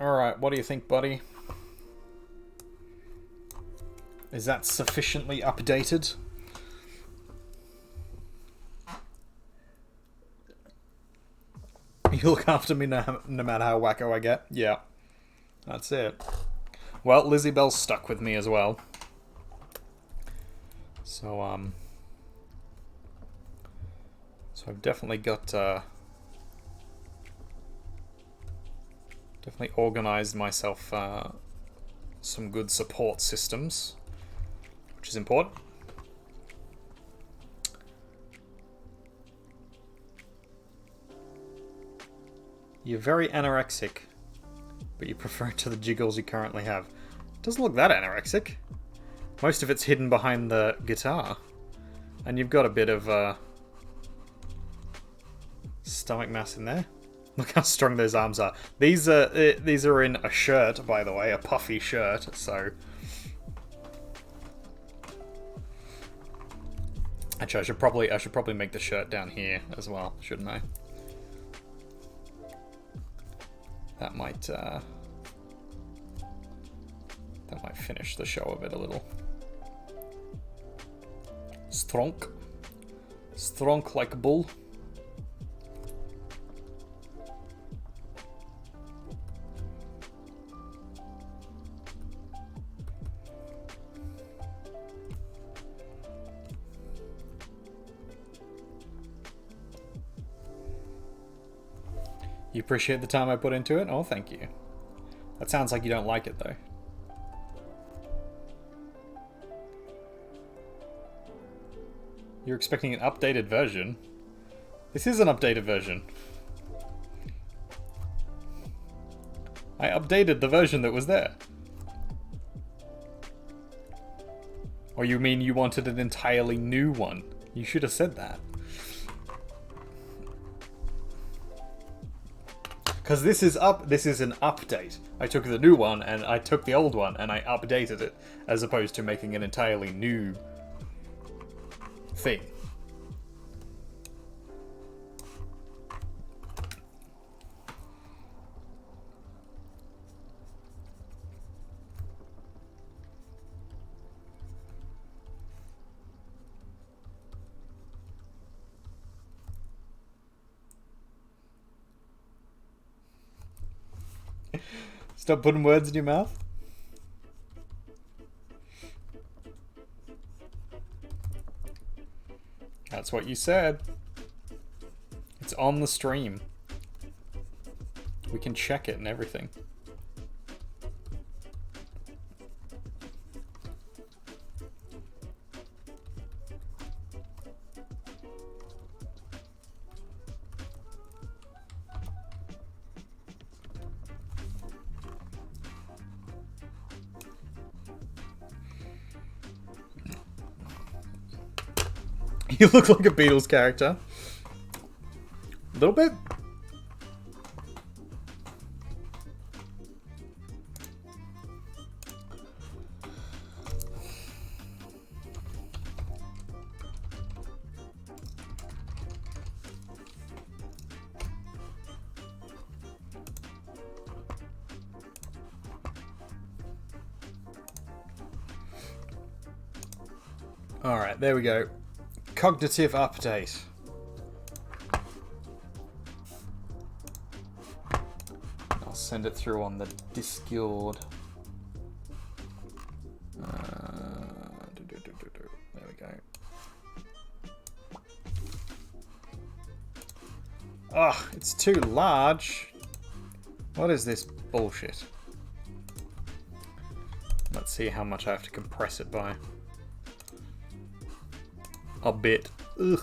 Alright, what do you think, buddy? Is that sufficiently updated? You look after me no matter how wacko I get? Yeah. That's it. Well, Lizzie Bell's stuck with me as well. So, so I've definitely got Definitely organised myself some good support systems, which is important. You're very anorexic, but you prefer it to the jiggles you currently have. Doesn't look that anorexic. Most of it's hidden behind the guitar. And you've got a bit of stomach mass in there. Look how strong those arms are. These are in a shirt, by the way, a puffy shirt, so... Actually, I should probably make the shirt down here as well, shouldn't I? That might finish the show of it a little. Stronk. Stronk like a bull. You appreciate the time I put into it? Oh, thank you. That sounds like you don't like it, though. You're expecting an updated version? This is an updated version. I updated the version that was there. Or you mean you wanted an entirely new one? You should have said that. Because this is an update. I took the new one and I took the old one and I updated it, as opposed to making an entirely new thing. Stop putting words in your mouth. That's what you said. It's on the stream. We can check it and everything. You look like a Beatles character. A little bit. All right, there we go. Cognitive update. I'll send it through on the Discord. There we go. Ugh, it's too large. What is this bullshit? Let's see how much I have to compress it by. A bit. Ugh.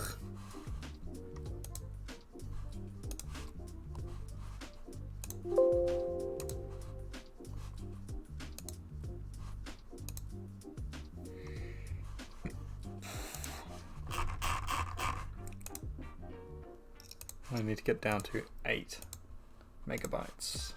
I need to get down to 8 megabytes.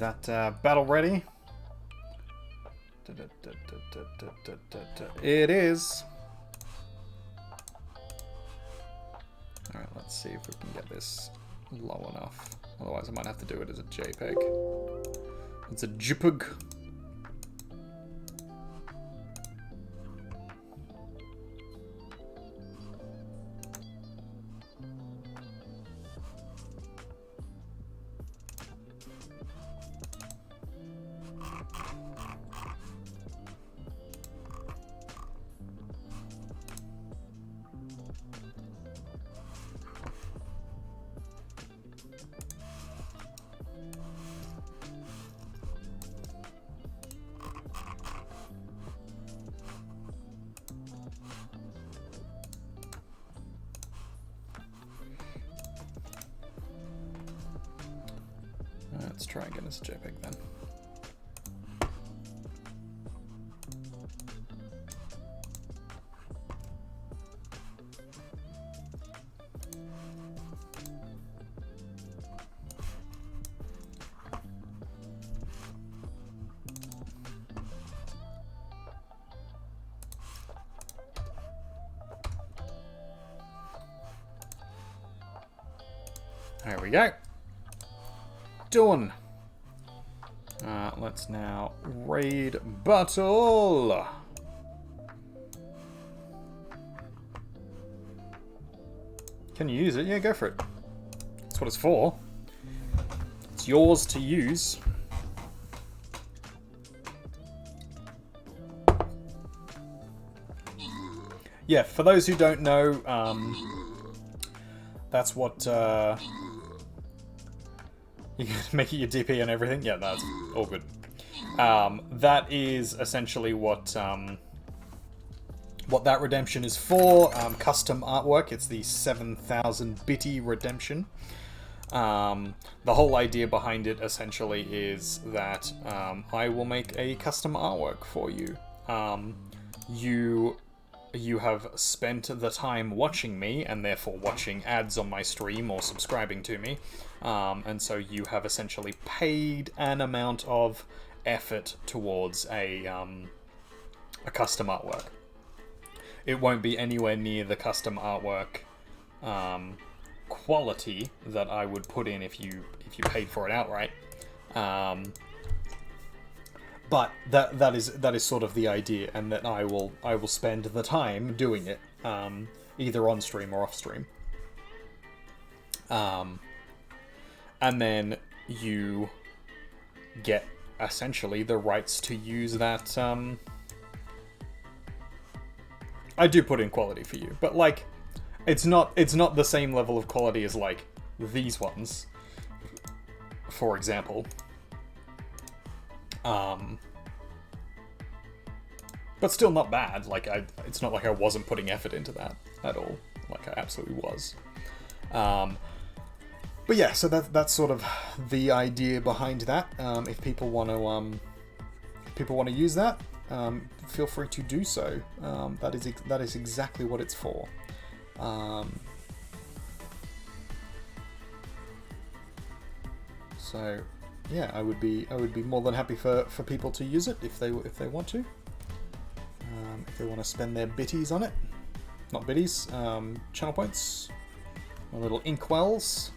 that battle ready? It is. Alright, let's see if we can get this low enough. Otherwise I might have to do it as a JPEG. It's a JPEG. Let's try and get this JPEG then. There we go. Done. Let's now raid battle. Can you use it? Yeah, go for it. That's what it's for. It's yours to use. Yeah, for those who don't know, that's what you can make it your DP and everything. Yeah, that's all good. That is essentially what that redemption is for. Custom artwork. It's the 7,000 bitty redemption. The whole idea behind it essentially is that I will make a custom artwork for you. You have spent the time watching me, and therefore watching ads on my stream or subscribing to me, and so you have essentially paid an amount of effort towards a custom artwork. It won't be anywhere near the custom artwork quality that I would put in if you paid for it outright. But that is sort of the idea, and that I will spend the time doing it, either on stream or off stream. And then you get essentially the rights to use that. I do put in quality for you, but like, it's not the same level of quality as like these ones, for example. But still not bad. Like, it's not like I wasn't putting effort into that at all. Like, I absolutely was. But yeah, so that's sort of the idea behind that. If people want to use that, feel free to do so. That is exactly what it's for. So yeah, I would be more than happy for people to use it if they want to. If they want to spend their bitties on it. Not bitties, channel points. My little inkwells.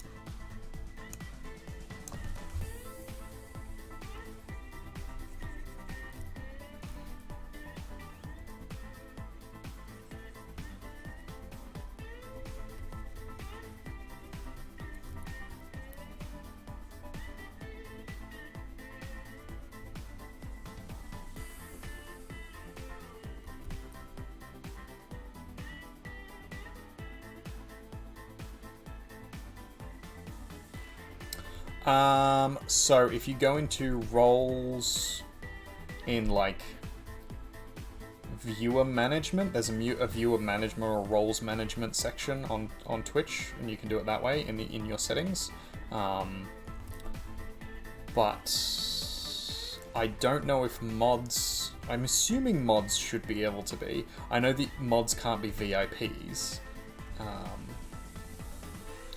So if you go into roles in like viewer management, there's a viewer management or roles management section on Twitch, and you can do it that way in your settings. But I don't know if mods. I'm assuming mods should be able to be. I know the mods can't be VIPs.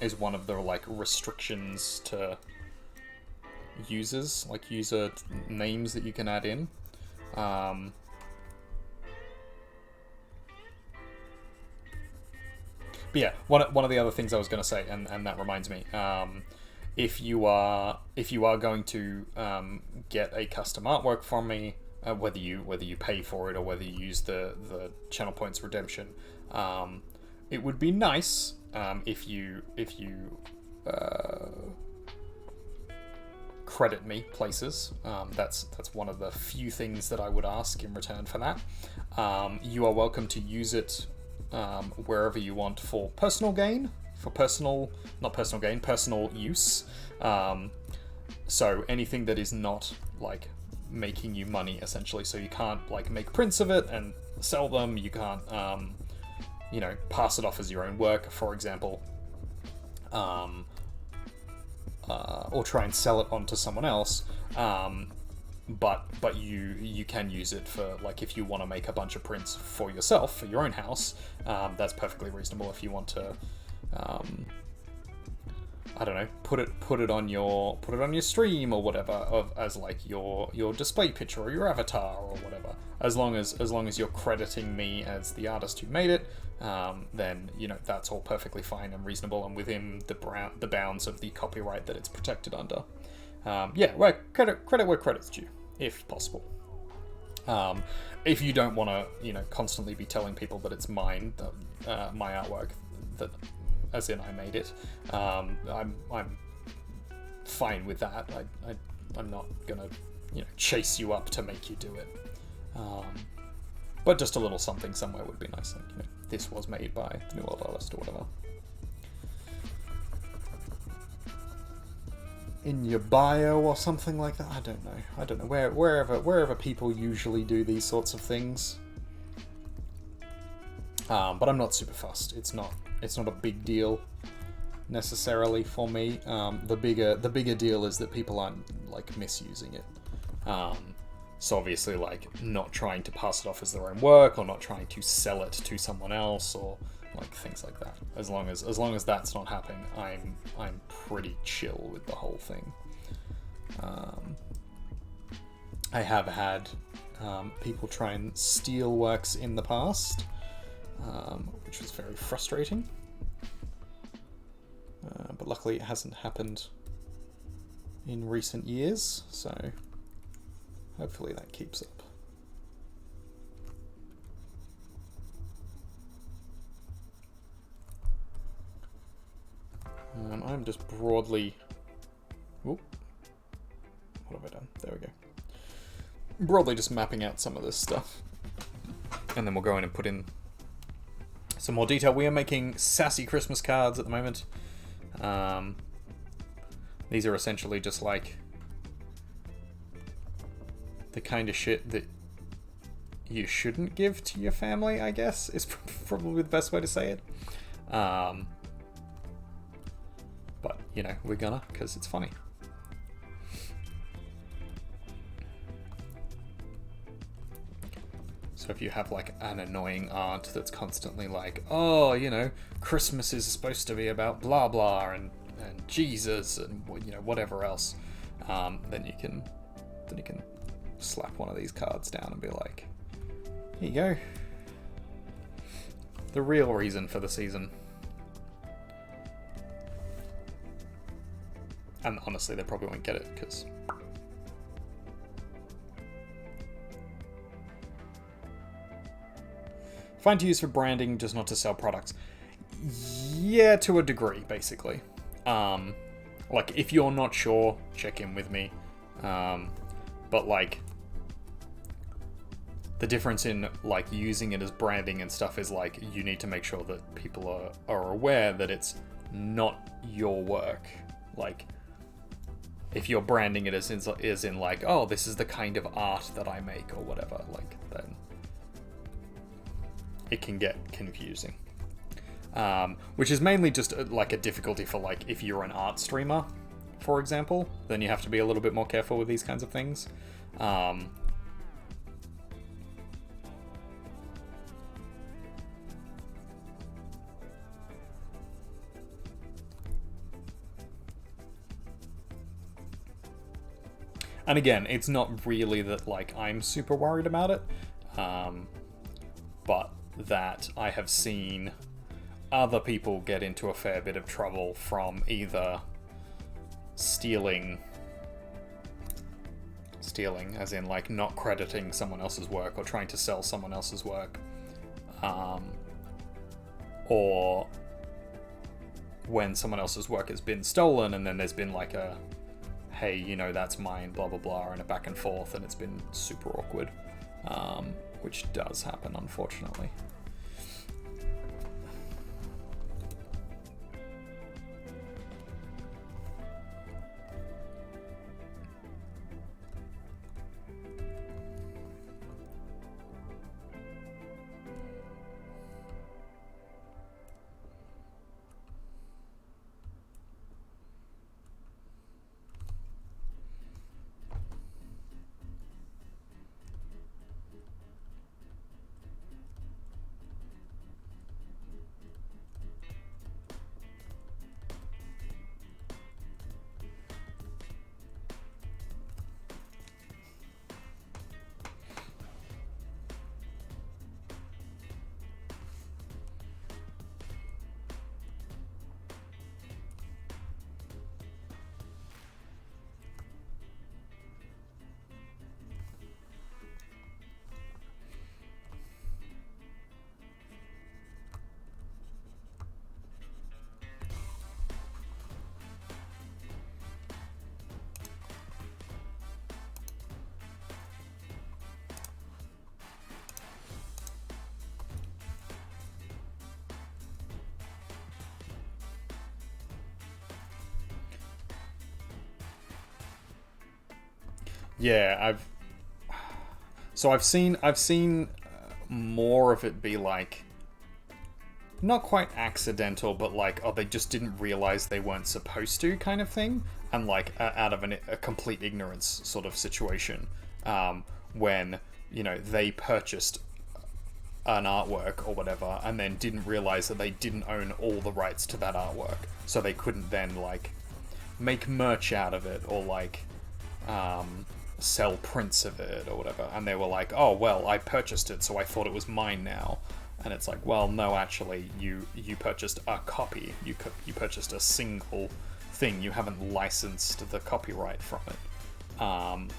Is one of the like restrictions to users, like user names that you can add in. But yeah, one of the other things I was going to say, and that reminds me, if you are going to get a custom artwork from me, whether you pay for it or whether you use the channel points redemption, it would be nice if you credit me places. That's one of the few things that I would ask in return for that. You are welcome to use it wherever you want for personal gain, personal use. So anything that is not like making you money, essentially. So you can't like make prints of it and sell them. You can't pass it off as your own work, for example, or try and sell it on to someone else. But you can use it for, like, if you want to make a bunch of prints for yourself, for your own house, that's perfectly reasonable. If you want to, I don't know, put it on your stream or whatever, as like your display picture or your avatar or whatever. As long as you're crediting me as the artist who made it, then that's all perfectly fine and reasonable and within the bounds of the copyright that it's protected under. Where credit where credit's due, if possible. If you don't want to, constantly be telling people that it's mine, my artwork, that as in I made it, I'm fine with that. I'm not gonna, chase you up to make you do it. But just a little something somewhere would be nice. Like, this was made by the New World Artist or whatever. In your bio or something like that. I don't know. Wherever people usually do these sorts of things. But I'm not super fussed. It's not a big deal necessarily for me. The bigger deal is that people aren't like misusing it. So obviously, like, not trying to pass it off as their own work or not trying to sell it to someone else or like things like that. As long as that's not happening, I'm pretty chill with the whole thing. I have had people try and steal works in the past, which was very frustrating. But luckily, it hasn't happened in recent years, so hopefully that keeps up. I'm just broadly... Oop. What have I done? There we go. Broadly just mapping out some of this stuff. And then we'll go in and put in some more detail. We are making sassy Christmas cards at the moment. These are essentially just like the kind of shit that you shouldn't give to your family, I guess, is probably the best way to say it. But, we're gonna, because it's funny. So if you have, like, an annoying aunt that's constantly like, oh, Christmas is supposed to be about blah blah and Jesus and, whatever else, then you can slap one of these cards down and be like, here you go. The real reason for the season. And honestly, they probably won't get it, because... Fine to use for branding, just not to sell products. Yeah, to a degree, basically. Like, if you're not sure, check in with me. But, like, the difference in, like, using it as branding and stuff is, like, you need to make sure that people are aware that it's not your work. Like, if you're branding it as in like, oh, this is the kind of art that I make or whatever, like, then it can get confusing. Which is mainly just like a difficulty for, like, if you're an art streamer, for example, then you have to be a little bit more careful with these kinds of things. And again, it's not really that, like, I'm super worried about it, but that I have seen other people get into a fair bit of trouble from either stealing, as in, like, not crediting someone else's work or trying to sell someone else's work, or when someone else's work has been stolen and then there's been, like, a, hey, you know, that's mine, blah, blah, blah, and a back and forth, and it's been super awkward, which does happen, unfortunately. Yeah, I've seen more of it be like, not quite accidental, but like, oh, they just didn't realize they weren't supposed to, kind of thing, and like out of a complete ignorance sort of situation, when, you know, they purchased an artwork or whatever and then didn't realize that they didn't own all the rights to that artwork, so they couldn't then like make merch out of it or like sell prints of it or whatever, and they were like, oh, well, I purchased it, so I thought it was mine now. And it's like, well, no, actually, you purchased a copy. You purchased a single thing. You haven't licensed the copyright from it. And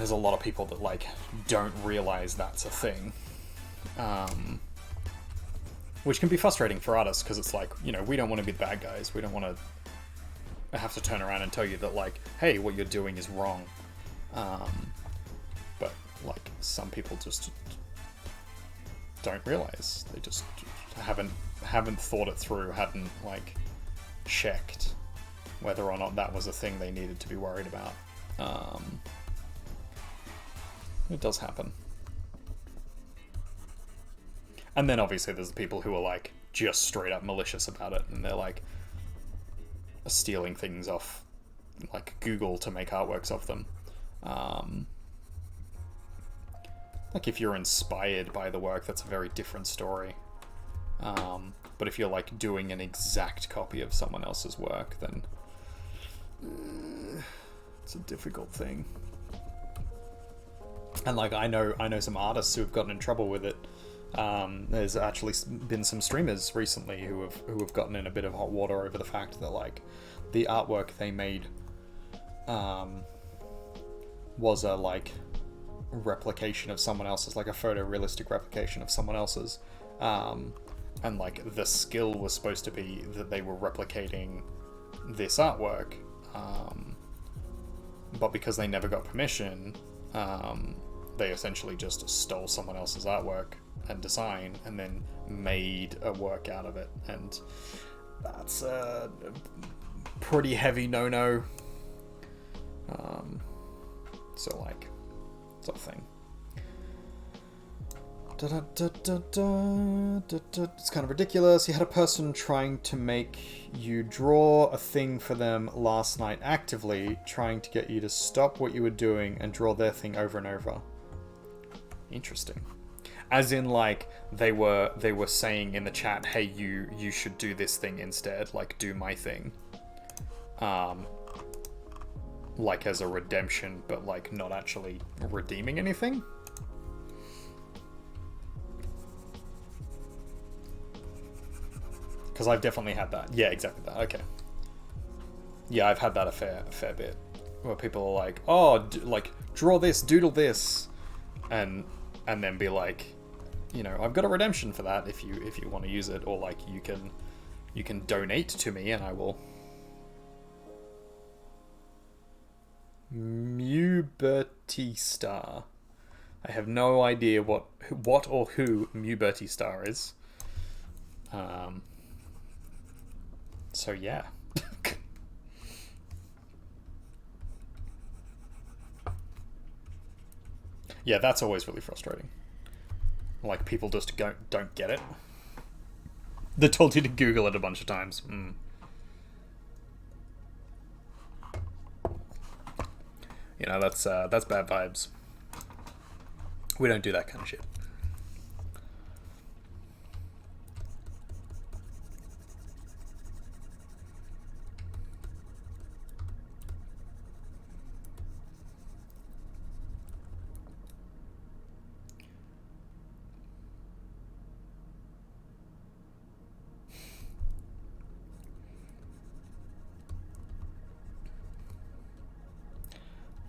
there's a lot of people that, like, don't realize that's a thing. Which can be frustrating for artists, because it's like, you know, we don't want to be the bad guys. We don't want to have to turn around and tell you that, like, hey, what you're doing is wrong. But, like, some people just don't realize. They just haven't thought it through, hadn't, like, checked whether or not that was a thing they needed to be worried about. It does happen. And then obviously there's the people who are, like, just straight up malicious about it, and they're like stealing things off, like, Google to make artworks of them. Like, if you're inspired by the work, that's a very different story. But if you're, like, doing an exact copy of someone else's work, then it's a difficult thing. And, like, I know some artists who have gotten in trouble with it. There's actually been some streamers recently who have gotten in a bit of hot water over the fact that, like, the artwork they made was a, like, replication of someone else's, like a photorealistic replication of someone else's, and, like, the skill was supposed to be that they were replicating this artwork, but because they never got permission, they essentially just stole someone else's artwork and design and then made a work out of it, and that's a pretty heavy no-no. So, like, it's a thing. It's kind of ridiculous. You had a person trying to make you draw a thing for them last night, actively trying to get you to stop what you were doing and draw their thing over and over. Interesting. As in, like, they were saying in the chat, hey, you should do this thing instead, like, do my thing. like as a redemption, but like not actually redeeming anything. Because I've definitely had that. Yeah, exactly that. Okay. Yeah, I've had that a fair bit, where people are like, "Oh, like draw this, doodle this," and then be like, you know, I've got a redemption for that if you want to use it, or like you can donate to me and I will. Muberty Star. I have no idea what or who Muberty Star is. So yeah. Yeah, that's always really frustrating. Like, people just don't get it. They told you to Google it a bunch of times. You know, that's bad vibes. We don't do that kind of shit.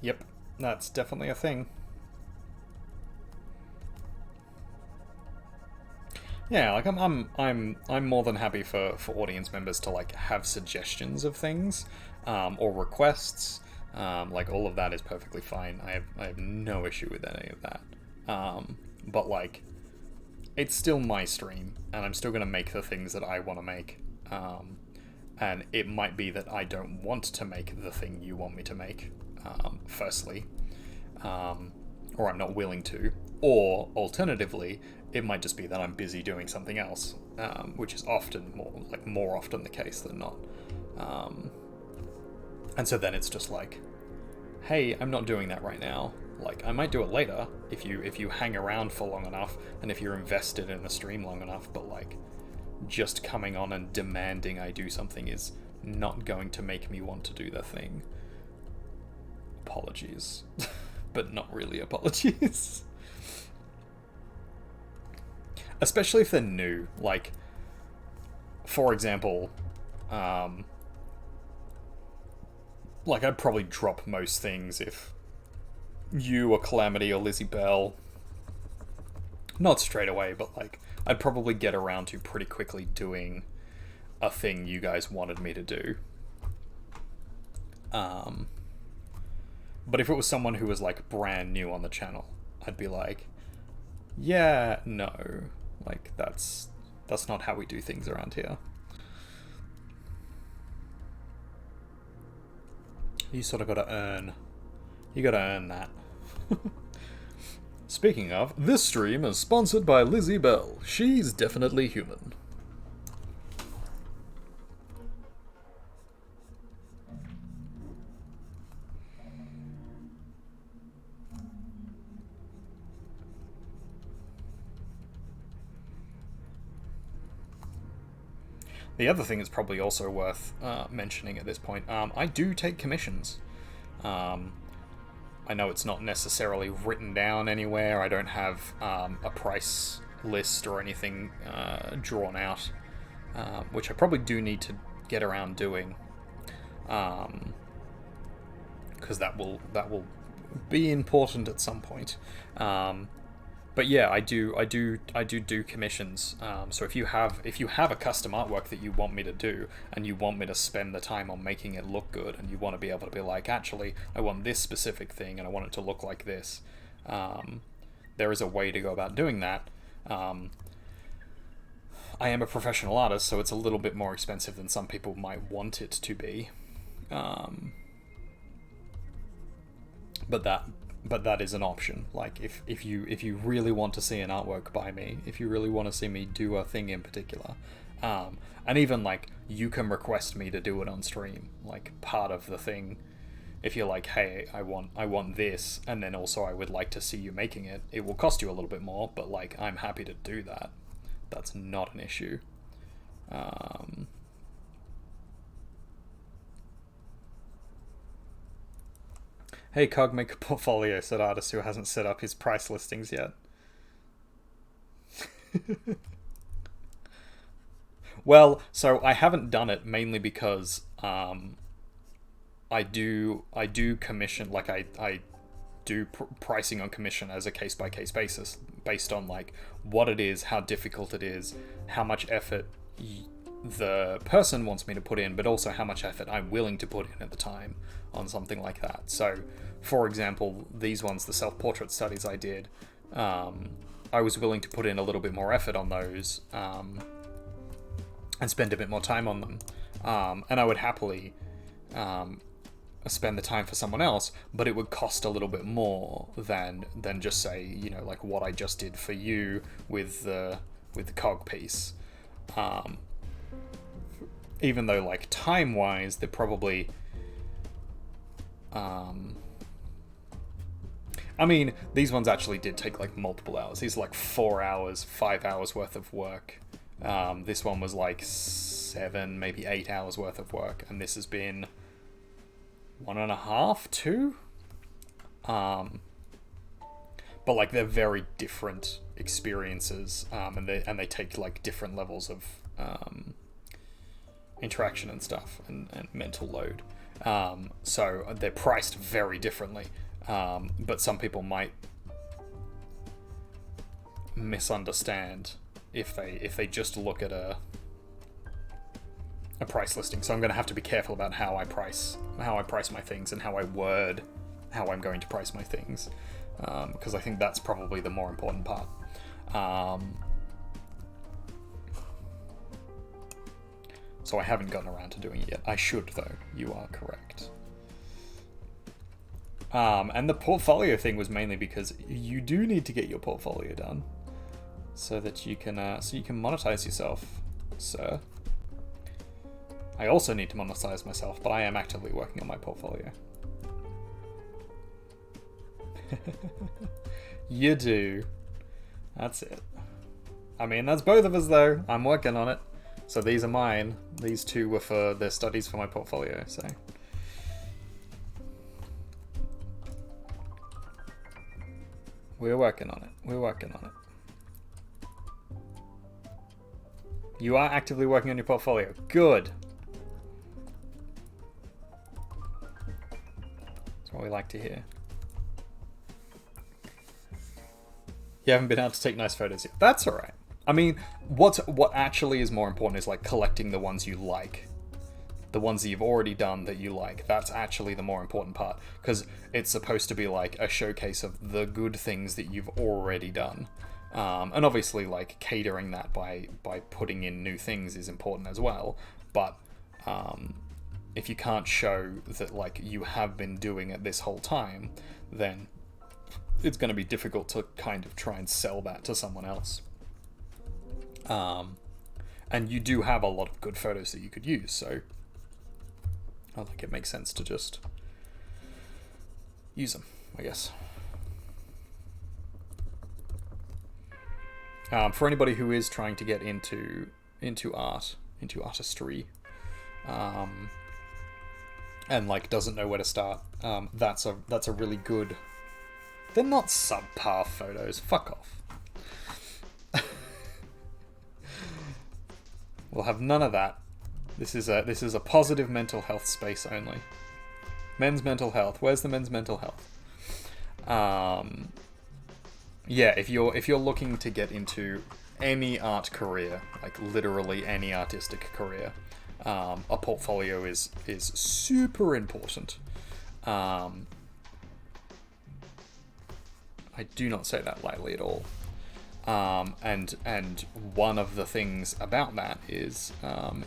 Yep, that's definitely a thing. Yeah, like I'm more than happy for audience members to like have suggestions of things, or requests. Like all of that is perfectly fine. I have no issue with any of that. But like, it's still my stream, and I'm still gonna make the things that I want to make. And it might be that I don't want to make the thing you want me to make. Firstly, or I'm not willing to, or alternatively, it might just be that I'm busy doing something else, which is often more often the case than not. And so then it's just like, hey, I'm not doing that right now. Like, I might do it later if you hang around for long enough and if you're invested in a stream long enough, but like, just coming on and demanding I do something is not going to make me want to do the thing. Apologies. But not really apologies. Especially if they're new. Like, for example, like I'd probably drop most things if you or Calamity or Lizzie Bell, not straight away, but like I'd probably get around to pretty quickly doing a thing you guys wanted me to do. But if it was someone who was like brand new on the channel, I'd be like, yeah, no, like that's not how we do things around here. You sort of gotta earn. You gotta earn that. Speaking of, this stream is sponsored by Lizzie Bell. She's definitely human. The other thing is probably also worth mentioning at this point. I do take commissions. I know it's not necessarily written down anywhere. I don't have a price list or anything drawn out, which I probably do need to get around doing, because that will be important at some point. But yeah, I do commissions. So if you have a custom artwork that you want me to do, and you want me to spend the time on making it look good, and you want to be able to be like, actually, I want this specific thing, and I want it to look like this, there is a way to go about doing that. I am a professional artist, so it's a little bit more expensive than some people might want it to be. But that is an option. Like, if you really want to see an artwork by me, if you really want to see me do a thing in particular, and even like you can request me to do it on stream, like part of the thing. If you're like, hey, I want this, and then also I would like to see you making it, it will cost you a little bit more, but like I'm happy to do that. That's not an issue. Hey, Cog, make a portfolio, said artist who hasn't set up his price listings yet. Well, so I haven't done it mainly because I do commission, like I do pricing on commission as a case-by-case basis, based on like what it is, how difficult it is, how much effort the person wants me to put in, but also how much effort I'm willing to put in at the time on something like that. So, for example, these ones, the self-portrait studies I did, I was willing to put in a little bit more effort on those and spend a bit more time on them. And I would happily spend the time for someone else, but it would cost a little bit more than just say, you know, like what I just did for you with the cog piece. Even though, like, time-wise, they're probably... I mean, these ones actually did take, like, multiple hours. These are, like, 4 hours, 5 hours worth of work. This one was, like, 7, maybe 8 hours worth of work. And this has been 1.5, 2? But, like, they're very different experiences. And they take, like, different levels of... interaction and stuff and mental load, so they're priced very differently, but some people might misunderstand if they just look at a price listing. So I'm going to have to be careful about how I price my things and how I word how I'm going to price my things, because I think that's probably the more important part. So I haven't gotten around to doing it yet. I should, though. You are correct. And the portfolio thing was mainly because you do need to get your portfolio done, so that you can monetize yourself, sir. I also need to monetize myself, but I am actively working on my portfolio. You do. That's it. I mean, that's both of us, though. I'm working on it. So these are mine. These two were for their studies for my portfolio, so... We're working on it. We're working on it. You are actively working on your portfolio. Good. That's what we like to hear. You haven't been able to take nice photos yet. That's alright. I mean, what actually is more important is, like, collecting the ones you like. The ones that you've already done that you like. That's actually the more important part. Because it's supposed to be, like, a showcase of the good things that you've already done. And obviously, like, catering that by putting in new things is important as well. But if you can't show that, like, you have been doing it this whole time, then it's going to be difficult to kind of try and sell that to someone else. And you do have a lot of good photos that you could use, so I think it makes sense to just use them, I guess. For anybody who is trying to get into art, into artistry, and, like, doesn't know where to start, that's a really good... They're not subpar photos. Fuck off. We'll have none of that. This is a positive mental health space only. Men's mental health. Where's the men's mental health? Yeah, if you're looking to get into any art career, like literally any artistic career, a portfolio is super important. I do not say that lightly at all. And one of the things about that is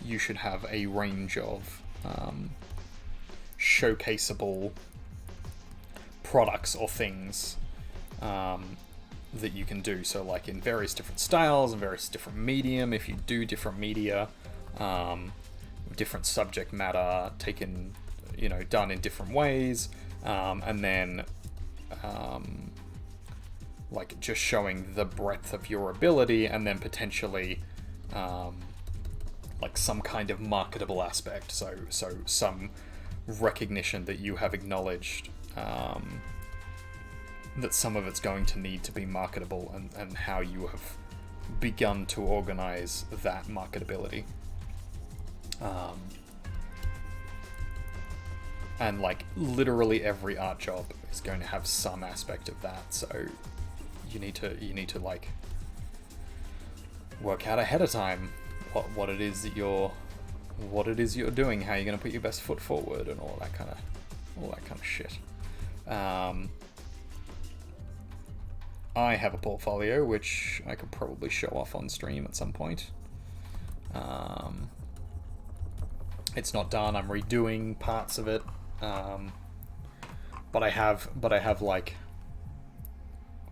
you should have a range of showcaseable products or things that you can do. So, like, in various different styles and various different medium, if you do different media, different subject matter taken, done in different ways, and then like just showing the breadth of your ability, and then potentially like some kind of marketable aspect, so some recognition that you have acknowledged that some of it's going to need to be marketable, and how you have begun to organize that marketability. And like literally every art job is going to have some aspect of that, so you need to like work out ahead of time what it is that you're doing, how you're going to put your best foot forward, and all that kind of shit. I have a portfolio which I could probably show off on stream at some point. It's not done. I'm redoing parts of it, but I have like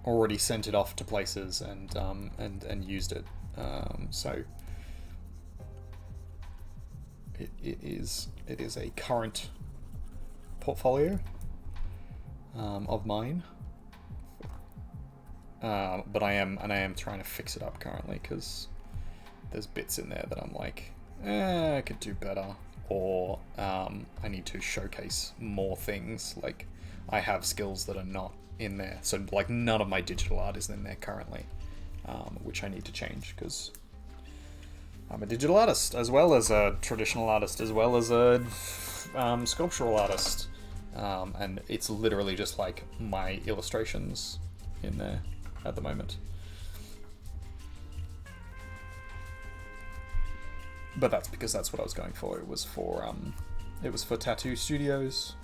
already sent it off to places and used it. So it is a current portfolio of mine. But I am trying to fix it up currently, because there's bits in there that I'm like, I could do better, or I need to showcase more things. Like, I have skills that are not in there, so like none of my digital art is in there currently, which I need to change, because I'm a digital artist as well as a traditional artist as well as a sculptural artist, and it's literally just like my illustrations in there at the moment. But that's because that's what I was going for. It was for tattoo studios,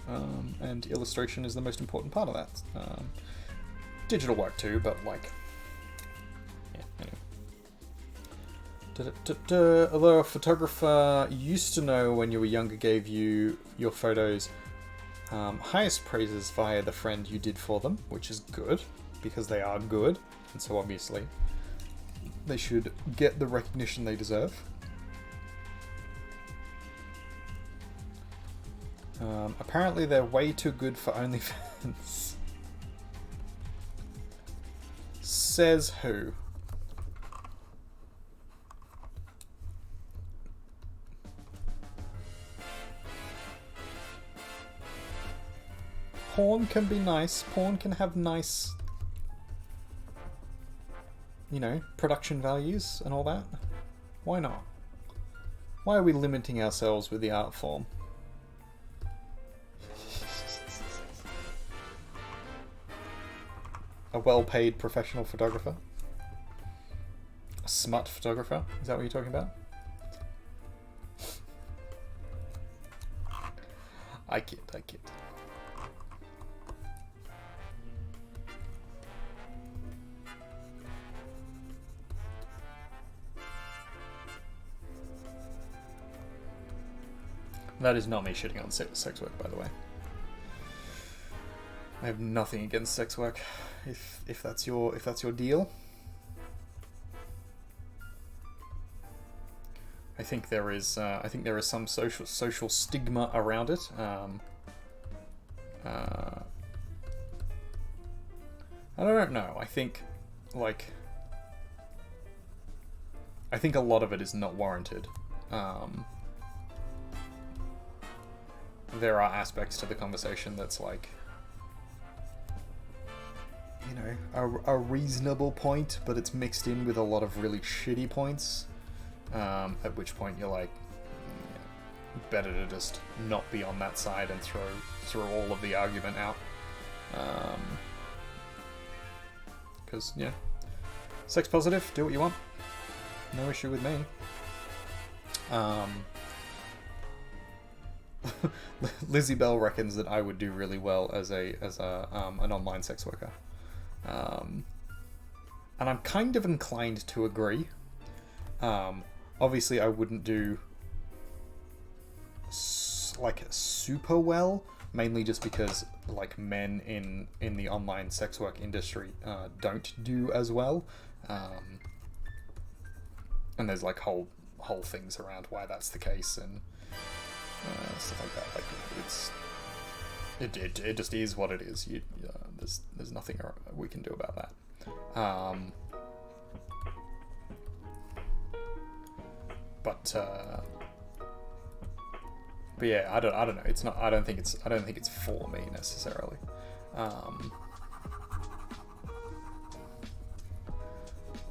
and illustration is the most important part of that. Digital work too, but like, yeah, anyway. Although a photographer used to know when you were younger gave you your photos highest praises via the friend you did for them, which is good, because they are good, and so obviously they should get the recognition they deserve. Apparently they're way too good for OnlyFans. Says who? Porn can be nice. Porn can have nice, production values and all that. Why not? Why are we limiting ourselves with the art form? A well-paid professional photographer? A smut photographer? Is that what you're talking about? I kid. That is not me shitting on sex work, by the way. I have nothing against sex work, if that's your deal. I think there is some social stigma around it. I don't know. I think a lot of it is not warranted. There are aspects to the conversation that's like, a reasonable point, but it's mixed in with a lot of really shitty points, at which point you're like, better to just not be on that side and throw all of the argument out. Because, sex positive, do what you want. No issue with me. Lizzie Bell reckons that I would do really well as an online sex worker. And I'm kind of inclined to agree. Obviously I wouldn't do super well, mainly just because men in the online sex work industry don't do as well, and there's whole things around why that's the case and stuff like that. It just is what it is. There's nothing we can do about that. But yeah, I don't know. I don't think it's for me necessarily.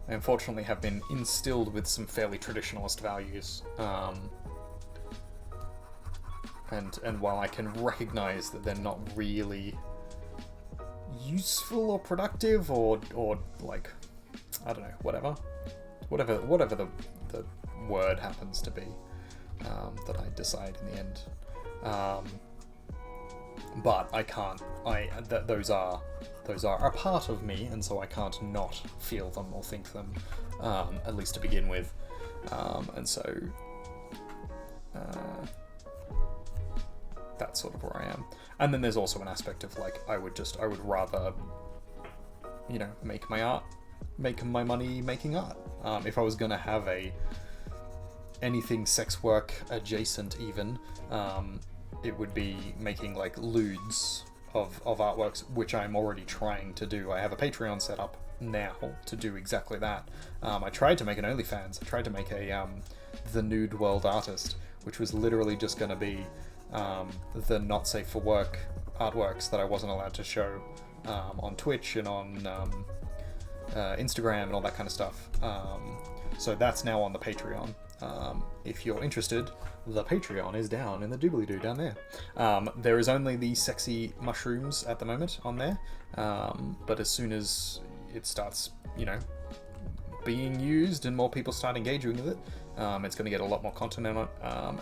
They unfortunately have been instilled with some fairly traditionalist values. And while I can recognize that they're not really useful or productive or like, I don't know, whatever the word happens to be, that I decide in the end. But I can't. Those are a part of me, and so I can't not feel them or think them, at least to begin with. And so that's sort of where I am. And then there's also an aspect of like I would rather, make my money making art. If I was gonna have anything sex work adjacent even, it would be making like lewds of artworks, which I'm already trying to do. I have a Patreon set up now to do exactly that. I tried to make an OnlyFans. I tried to make a The Nude World Artist, which was literally just going to be the not safe for work artworks that I wasn't allowed to show on Twitch and on Instagram and all that kind of stuff. So that's now on the Patreon. If you're interested, the Patreon is down in the doobly-doo down there. There is only the sexy mushrooms at the moment on there, but as soon as it starts, being used and more people start engaging with it, it's going to get a lot more content on it,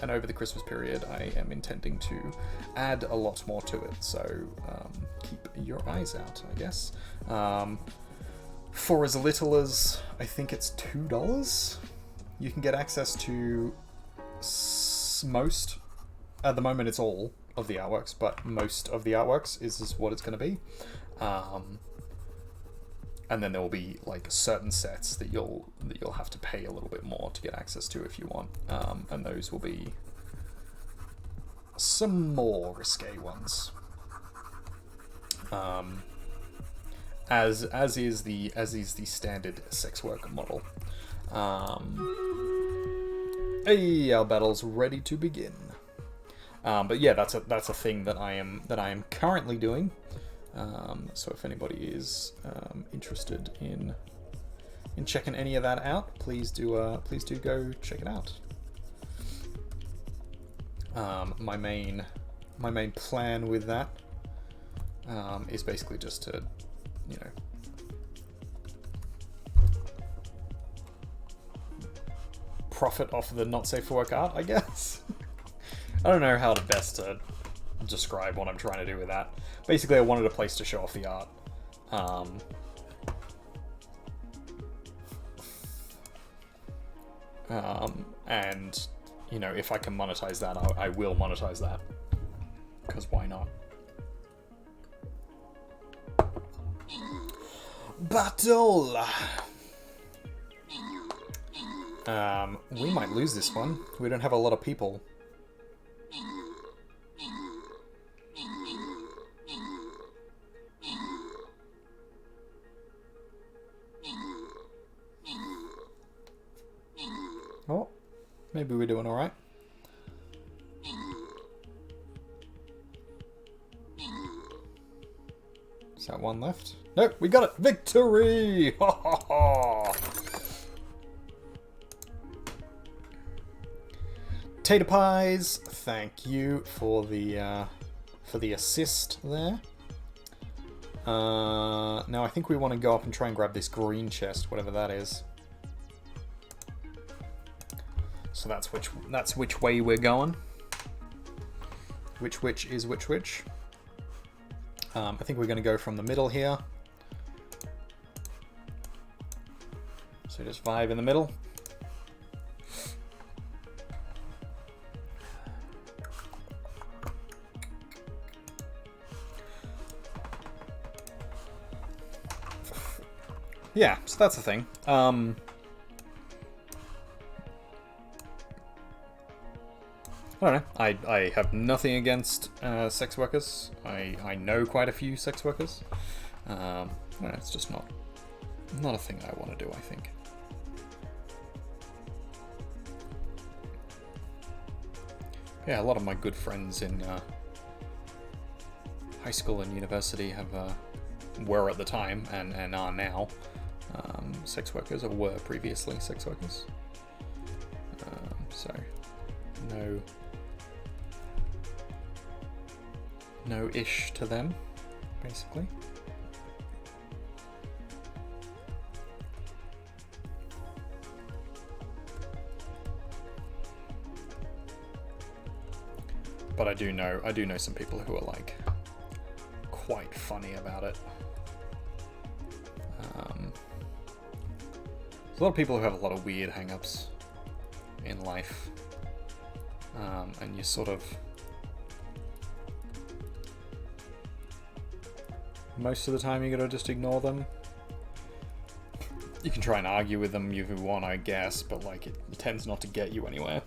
and over the Christmas period I am intending to add a lot more to it, so keep your eyes out, I guess. For as little as, I think it's $2, you can get access to most, at the moment it's all of the artworks, but most of the artworks is what it's going to be. And then there will be like certain sets that you'll have to pay a little bit more to get access to if you want, and those will be some more risque ones. As is the standard sex work model. Hey, our battle's ready to begin. But yeah, that's a thing that I am currently doing. So if anybody is interested in checking any of that out, please do go check it out. My main plan with that is basically just to, profit off the not safe for work art, I guess. I don't know how to best to describe what I'm trying to do with that. Basically, I wanted a place to show off the art. And, if I can monetize that, I will monetize that. Because why not? Battle! We might lose this one. We don't have a lot of people. Oh, maybe we're doing alright. Is that one left? Nope, we got it! Victory! Ha ha ha! Tater Pies, thank you for the assist there. Now I think we want to go up and try and grab this green chest, whatever that is. So that's which way we're going. Which is which. I think we're going to go from the middle here. So just 5 in the middle. Yeah, so that's the thing. I don't know. I have nothing against sex workers. I know quite a few sex workers. I don't know, it's just not a thing I want to do, I think. Yeah, a lot of my good friends in high school and university have were at the time and are now sex workers, or were previously sex workers. So no ish to them, basically. But I do know some people who are like quite funny about it. There's a lot of people who have a lot of weird hang-ups in life, and you sort of, most of the time you gotta just ignore them. You can try and argue with them if you want, I guess, but like it tends not to get you anywhere.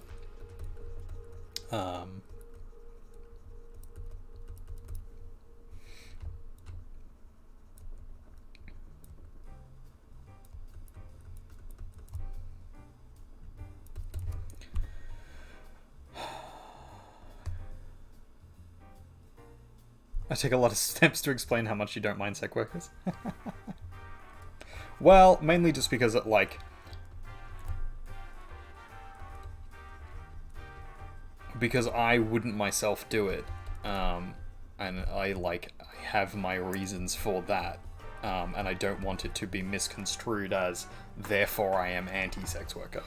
I take a lot of steps to explain how much you don't mind sex workers. Well, mainly just because it, like, because I wouldn't myself do it, and I have my reasons for that, and I don't want it to be misconstrued as therefore I am anti-sex worker,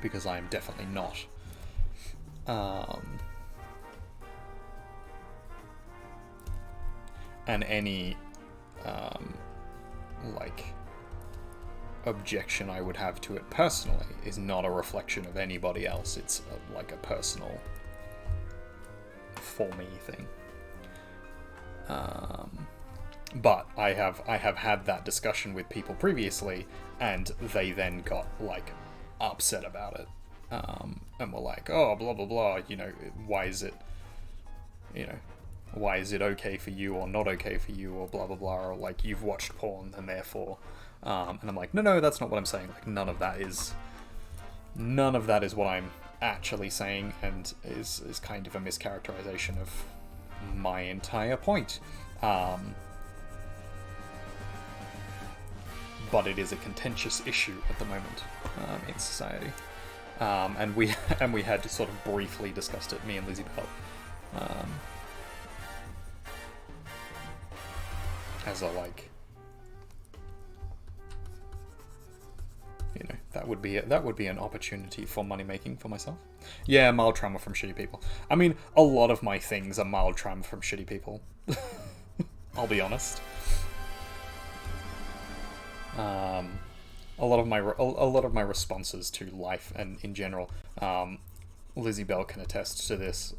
because I am definitely not. And any like objection I would have to it personally is not a reflection of anybody else. It's like a personal, for me thing. But I have had that discussion with people previously, and they then got like upset about it, and were like, "Oh, blah blah blah. You know, why is it? You know, why is it okay for you or not okay for you, or blah blah blah, or like you've watched porn and therefore," and I'm like, no, that's not what I'm saying. Like none of that is what I'm actually saying, and is kind of a mischaracterization of my entire point. But it is a contentious issue at the moment in society, and we had sort of briefly discussed it, me and Lizzie Bell. As a, like, you know, that would be an opportunity for money making for myself. Yeah, mild trauma from shitty people. I mean, a lot of my things are mild trauma from shitty people. I'll be honest. A lot of my responses to life and in general, Lizzie Bell can attest to this.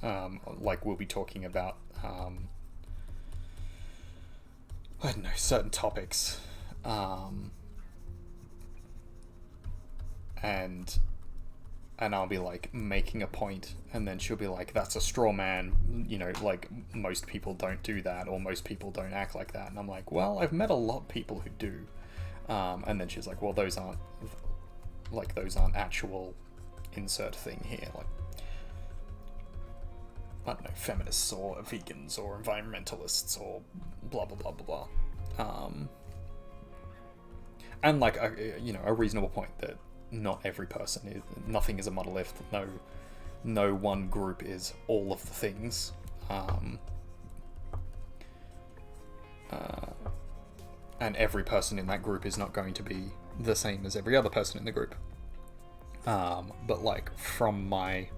Like we'll be talking about. I don't know, certain topics, and I'll be like making a point, and then she'll be like, "That's a straw man," you know, like most people don't do that, or most people don't act like that, and I'm like, "Well, I've met a lot of people who do," and then she's like, "Well, those aren't actual insert thing here, like." I don't know, feminists or vegans or environmentalists or blah blah blah blah blah, and like a reasonable point that not every person is, nothing is a monolith. No one group is all of the things, and every person in that group is not going to be the same as every other person in the group. But like from my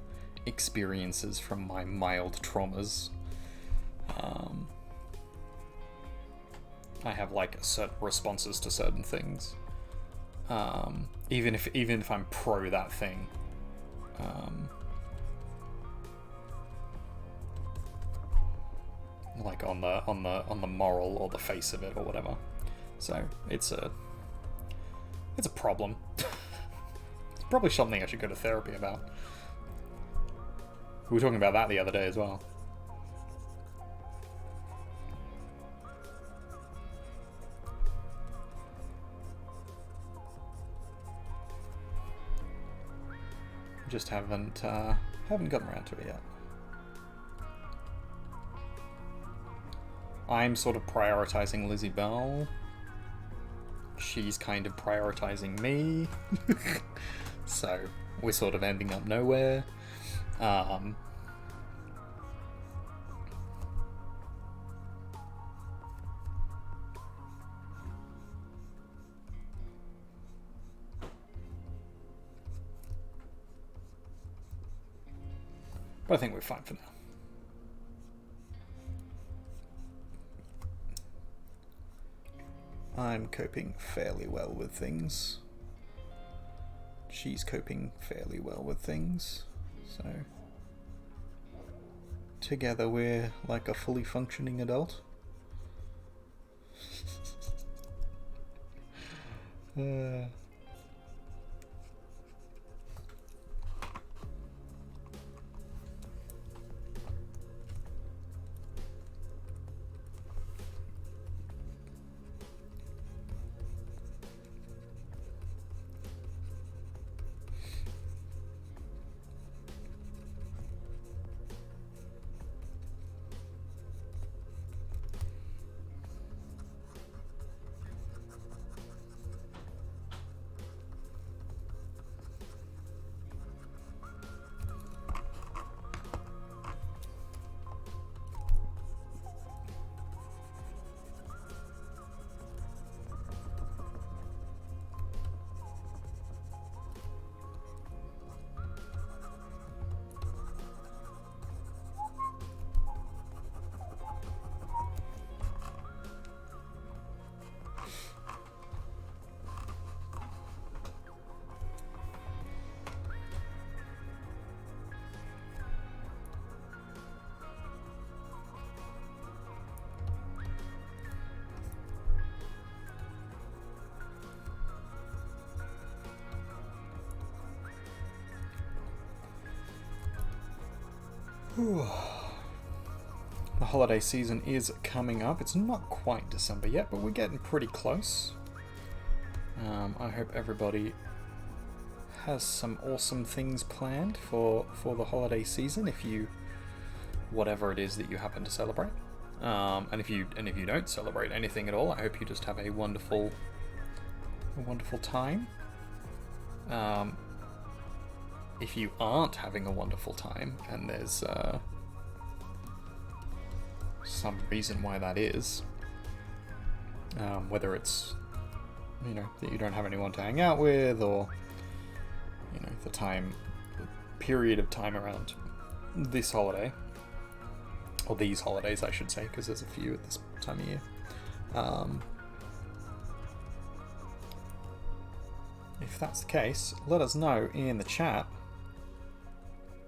experiences, from my mild traumas, I have like certain responses to certain things, even if I'm pro that thing, like on the moral or the face of it or whatever. So it's a problem. It's probably something I should go to therapy about. We were talking about that the other day as well. Just haven't gotten around to it yet. I'm sort of prioritizing Lizzie Bell. She's kind of prioritizing me. So we're sort of ending up nowhere. But I think we're fine for now. I'm coping fairly well with things. She's coping fairly well with things. So together we're like a fully functioning adult. The holiday season is coming up. It's not quite December yet, but we're getting pretty close. I hope everybody has some awesome things planned for the holiday season. If you, whatever it is that you happen to celebrate, and if you don't celebrate anything at all, I hope you just have a wonderful time. If you aren't having a wonderful time, and there's some reason why that is, whether it's, you know, that you don't have anyone to hang out with, or, you know, the period of time around this holiday, or these holidays I should say, because there's a few at this time of year. If that's the case, let us know in the chat.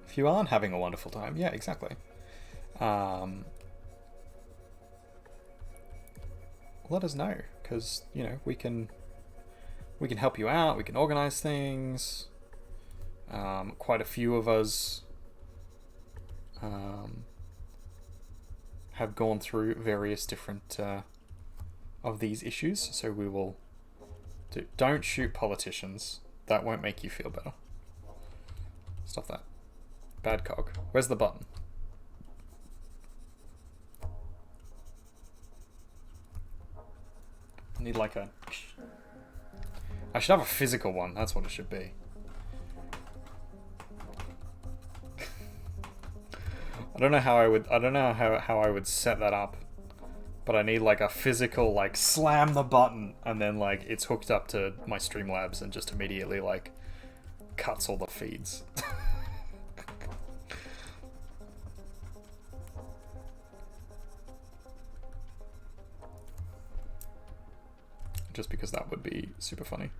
If you aren't having a wonderful time, yeah, exactly. Let us know, because, you know, we can help you out. We can organize things. Quite a few of us have gone through various different of these issues, so we will don't shoot politicians. That won't make you feel better. Stop that. Bad cog. Where's the button? I need like a... I should have a physical one. That's what it should be. I don't know how I would set that up. But I need like a physical, like, slam the button and then like it's hooked up to my Streamlabs and just immediately like cuts all the feeds. Just because that would be super funny.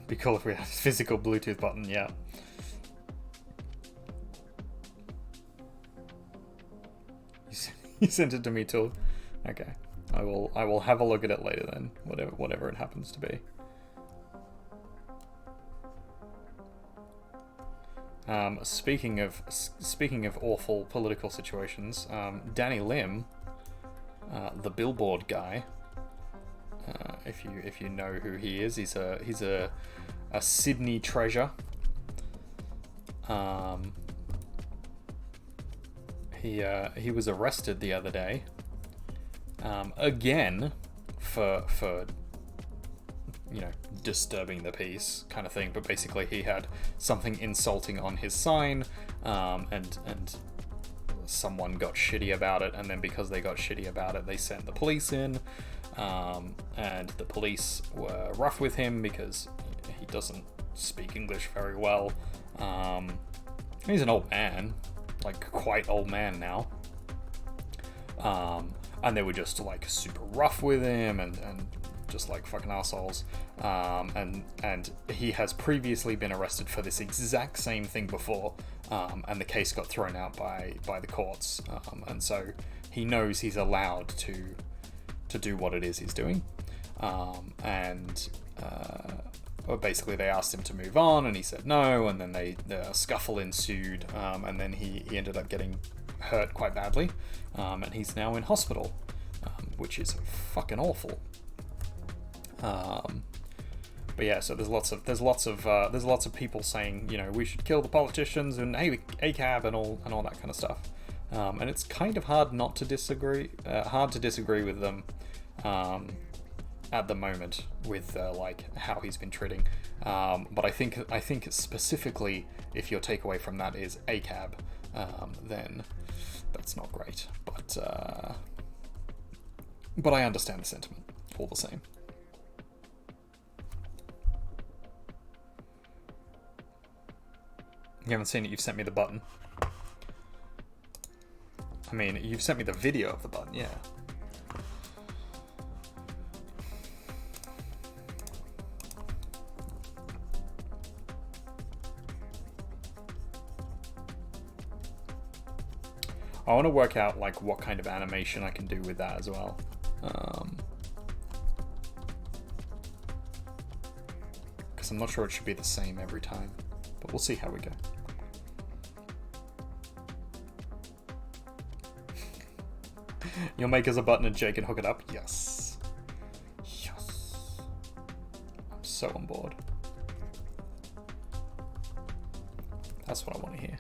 Be cool if we had a physical Bluetooth button, yeah. You sent it to me too. Okay. I will have a look at it later then, whatever it happens to be. Speaking of awful political situations, Danny Lim, the Billboard guy, if you know who he is, he's a Sydney treasure. He was arrested the other day, again for disturbing the peace kind of thing, but basically he had something insulting on his sign, and someone got shitty about it, and then because they got shitty about it, they sent the police in, and the police were rough with him because he doesn't speak English very well. He's an old man, like quite old man now, and they were just like super rough with him and just like fucking assholes. And he has previously been arrested for this exact same thing before, and the case got thrown out by the courts, and so he knows he's allowed to do what it is he's doing, well, basically they asked him to move on and he said no, and then the scuffle ensued, and then he ended up getting hurt quite badly, and he's now in hospital, which is fucking awful. But yeah, so there's lots of people saying, we should kill the politicians and ACAB and all that kind of stuff, and it's kind of hard not to disagree, with them, at the moment with like how he's been treating, but I think specifically if your takeaway from that is ACAB, then that's not great, but I understand the sentiment all the same. You haven't seen it, you've sent me the button. I mean, you've sent me the video of the button, yeah. I want to work out like what kind of animation I can do with that as well. Because I'm not sure it should be the same every time, but we'll see how we go. You'll make us a button and Jake can hook it up? Yes. Yes. I'm so on board. That's what I want to hear.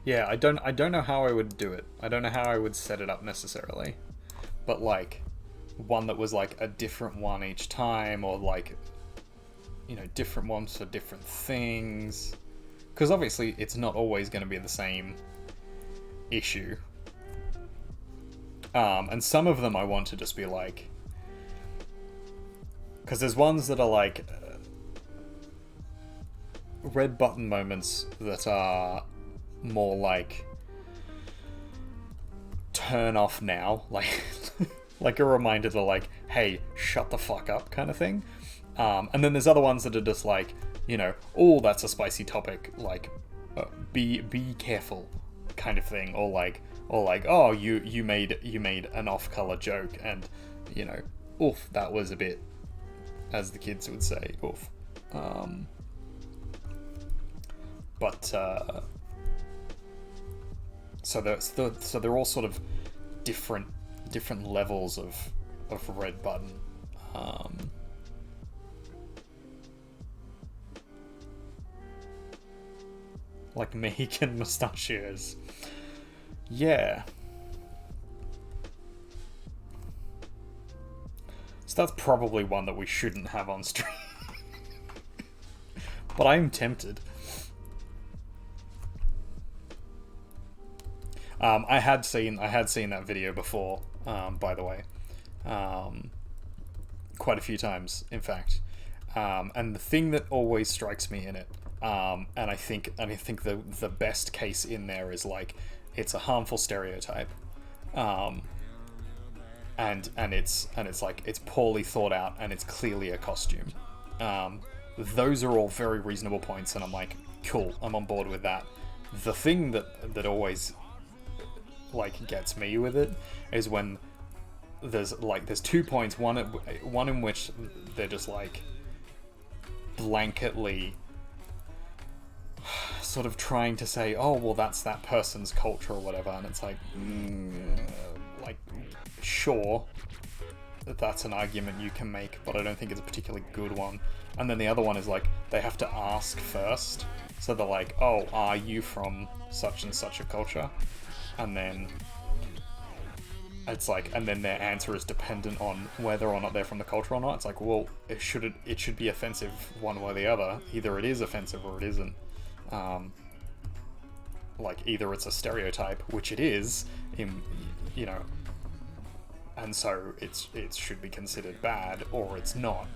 Yeah, I don't know how I would do it. I don't know how I would set it up necessarily. But like one that was like a different one each time, or like, different ones for different things. Because obviously it's not always going to be the same issue. And some of them I want to just be like, because there's ones that are like red button moments that are more like turn off now, like like a reminder to like, hey, shut the fuck up kind of thing. And then there's other ones that are just like, oh, that's a spicy topic, like be careful kind of thing, or like oh, you made an off-color joke, and oof, that was a bit, as the kids would say, oof. But so they're all sort of different levels of red button. Like Mexican mustachios. Yeah. So that's probably one that we shouldn't have on stream. But I'm tempted. I had seen that video before, by the way, quite a few times, in fact. And the thing that always strikes me in it, and I think the best case in there is like it's a harmful stereotype, and it's like it's poorly thought out and it's clearly a costume. Those are all very reasonable points, and I'm like, cool, I'm on board with that. The thing that always like gets me with it is when there's 2 points, one in which they're just like blanketly sort of trying to say, oh well, that's that person's culture or whatever, and it's like sure, that's an argument you can make, but I don't think it's a particularly good one. And then the other one is like they have to ask first, so they're like, oh, are you from such and such a culture? And then it's like, and then their answer is dependent on whether or not they're from the culture or not. It's like, well, it should be offensive one way or the other. Either it is offensive or it isn't. Like either it's a stereotype, which it is, and so it should be considered bad, or it's not.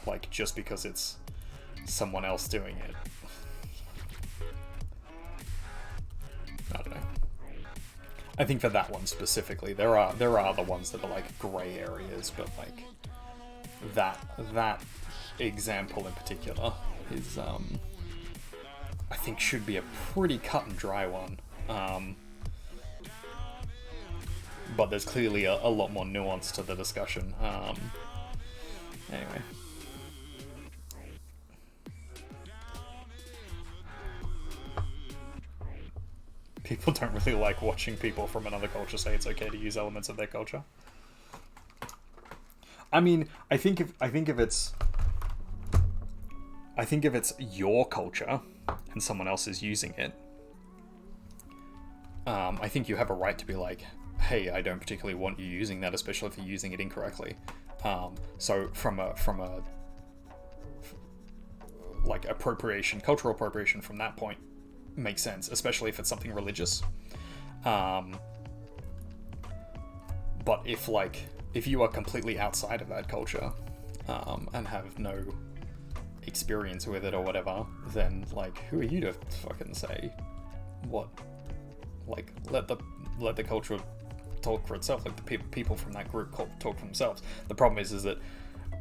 Like just because it's someone else doing it. I don't know. I think for that one specifically, there are other ones that are like grey areas, but like that example in particular is I think should be a pretty cut and dry one. But there's clearly a lot more nuance to the discussion. Anyway. People don't really like watching people from another culture say it's okay to use elements of their culture. I mean, I think if it's your culture and someone else is using it, I think you have a right to be like, hey, I don't particularly want you using that, especially if you're using it incorrectly. So from a like cultural appropriation from that point makes sense, especially if it's something religious. But if you are completely outside of that culture and have no experience with it or whatever, then like who are you to fucking say what? Like let the culture talk for itself. Like the people from that group talk for themselves. The problem is that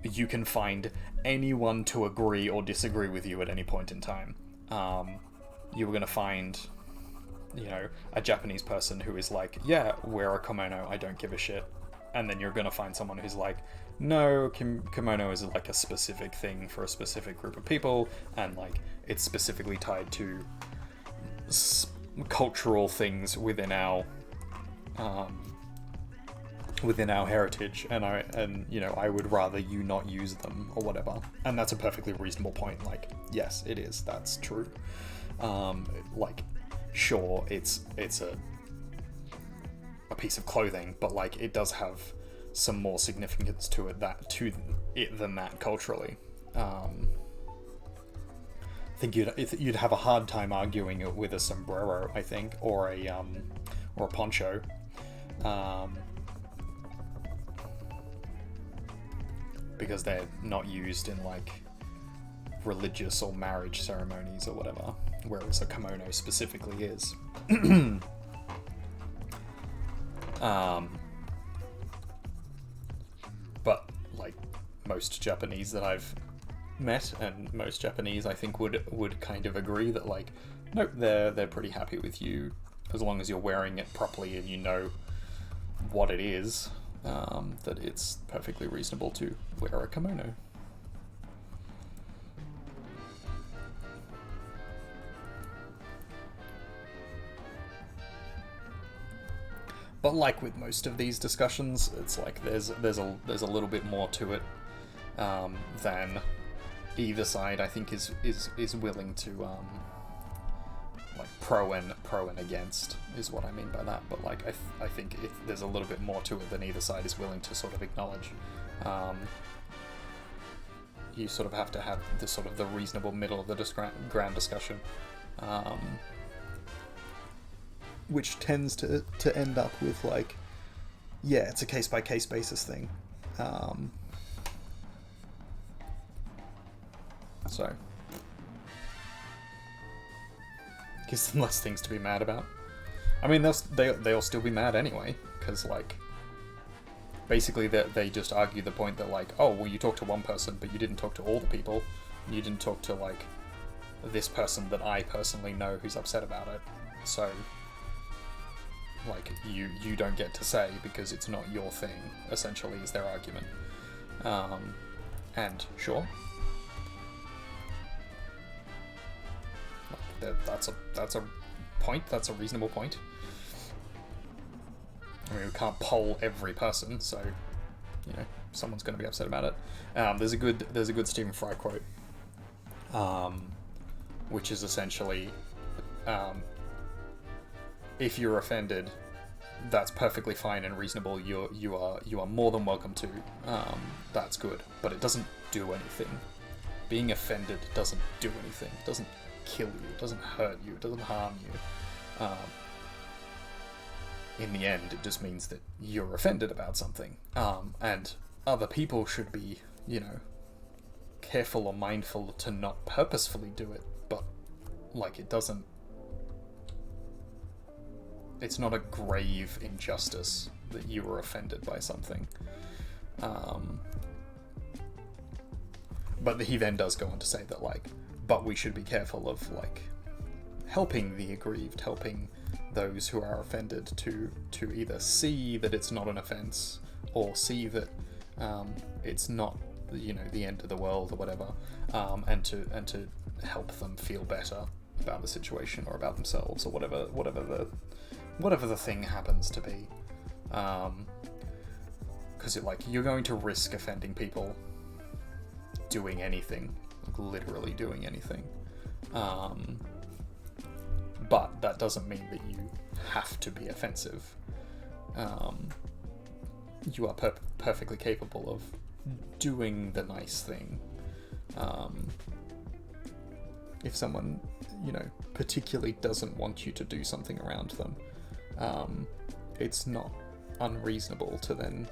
you can find anyone to agree or disagree with you at any point in time. You were going to find, a Japanese person who is like, yeah, wear a kimono, I don't give a shit. And then you're going to find someone who's like, no, kimono is like a specific thing for a specific group of people, and like it's specifically tied to cultural things within our heritage, and I would rather you not use them or whatever. And that's a perfectly reasonable point. Like, yes, it is. That's true. Like, sure, it's a piece of clothing, but like it does have some more significance to it than that culturally. I think you'd have a hard time arguing it with a sombrero, I think, or a poncho. Because they're not used in like religious or marriage ceremonies or whatever, whereas a kimono specifically is. But like most Japanese that I've met, and most Japanese I think would kind of agree that like, nope, they're pretty happy with you as long as you're wearing it properly and you know what it is. That it's perfectly reasonable to wear a kimono. But like with most of these discussions, it's like there's a little bit more to it than either side, I think, is willing to like pro and against is what I mean by that. But like I think there's a little bit more to it than either side is willing to sort of acknowledge. You sort of have to have the reasonable middle of the grand discussion, which tends to end up with like, yeah, it's a case by case basis thing. So gives them less things to be mad about. I mean, they'll still be mad anyway, because like basically they just argue the point that like, oh well, you talked to one person but you didn't talk to all the people, you didn't talk to like this person that I personally know who's upset about it, so like you don't get to say because it's not your thing, essentially, is their argument. And sure, that's a point, that's a reasonable point. I mean, we can't poll every person, so you know someone's going to be upset about it. There's a good Stephen Fry quote, which is essentially, if you're offended, that's perfectly fine and reasonable. You are more than welcome to. That's good, but it doesn't do anything. Being offended doesn't do anything. It doesn't kill you. It doesn't hurt you. It doesn't harm you. In the end, it just means that you're offended about something, and other people should be, you know, careful or mindful to not purposefully do it, but like it's not a grave injustice that you were offended by something. But he then does go on to say that like, but we should be careful of like helping the aggrieved, helping those who are offended to either see that it's not an offense, or see that it's not, you know, the end of the world or whatever, and to help them feel better about the situation or about themselves or whatever the thing happens to be. Because like, you're going to risk offending people doing anything, like literally doing anything. But that doesn't mean that you have to be offensive. You are perfectly capable of doing the nice thing. If someone, you know, particularly doesn't want you to do something around them, it's not unreasonable to then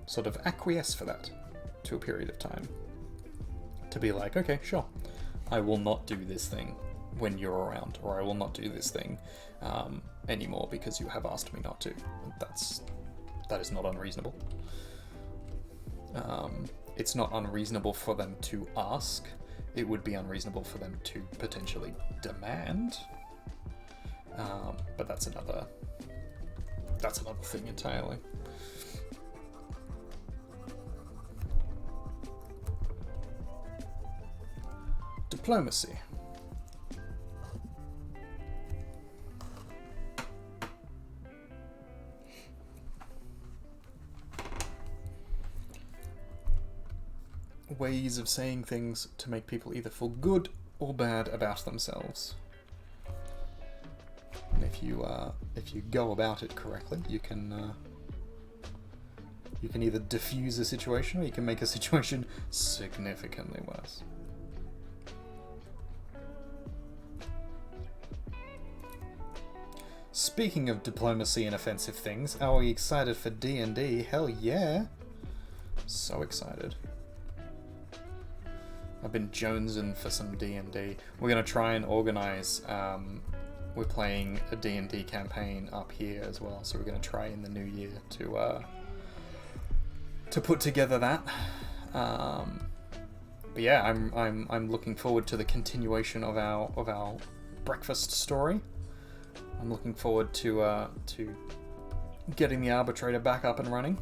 sort of acquiesce for that to a period of time. To be like, okay, sure, I will not do this thing when you're around, or I will not do this thing anymore because you have asked me not to. That is not unreasonable. It's not unreasonable for them to ask. It would be unreasonable for them to potentially demand. But that's another thing entirely. Diplomacy. Ways of saying things to make people either feel good or bad about themselves. And if you go about it correctly, you can either diffuse a situation or you can make a situation significantly worse. Speaking of diplomacy and offensive things, are we excited for D&D? Hell yeah! So excited. I've been jonesing for some D&D. We're going to try and organise, we're playing a D&D campaign up here as well, so we're going to try in the new year to put together that. But yeah, I'm looking forward to the continuation of our breakfast story. I'm looking forward to getting the arbitrator back up and running.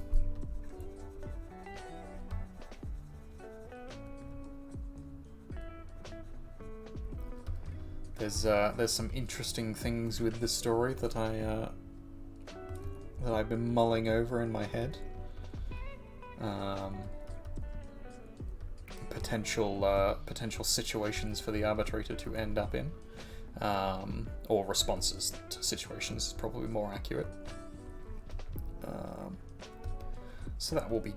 There's some interesting things with the story that that I've been mulling over in my head. Potential situations for the arbitrator to end up in, or responses to situations is probably more accurate. So that will be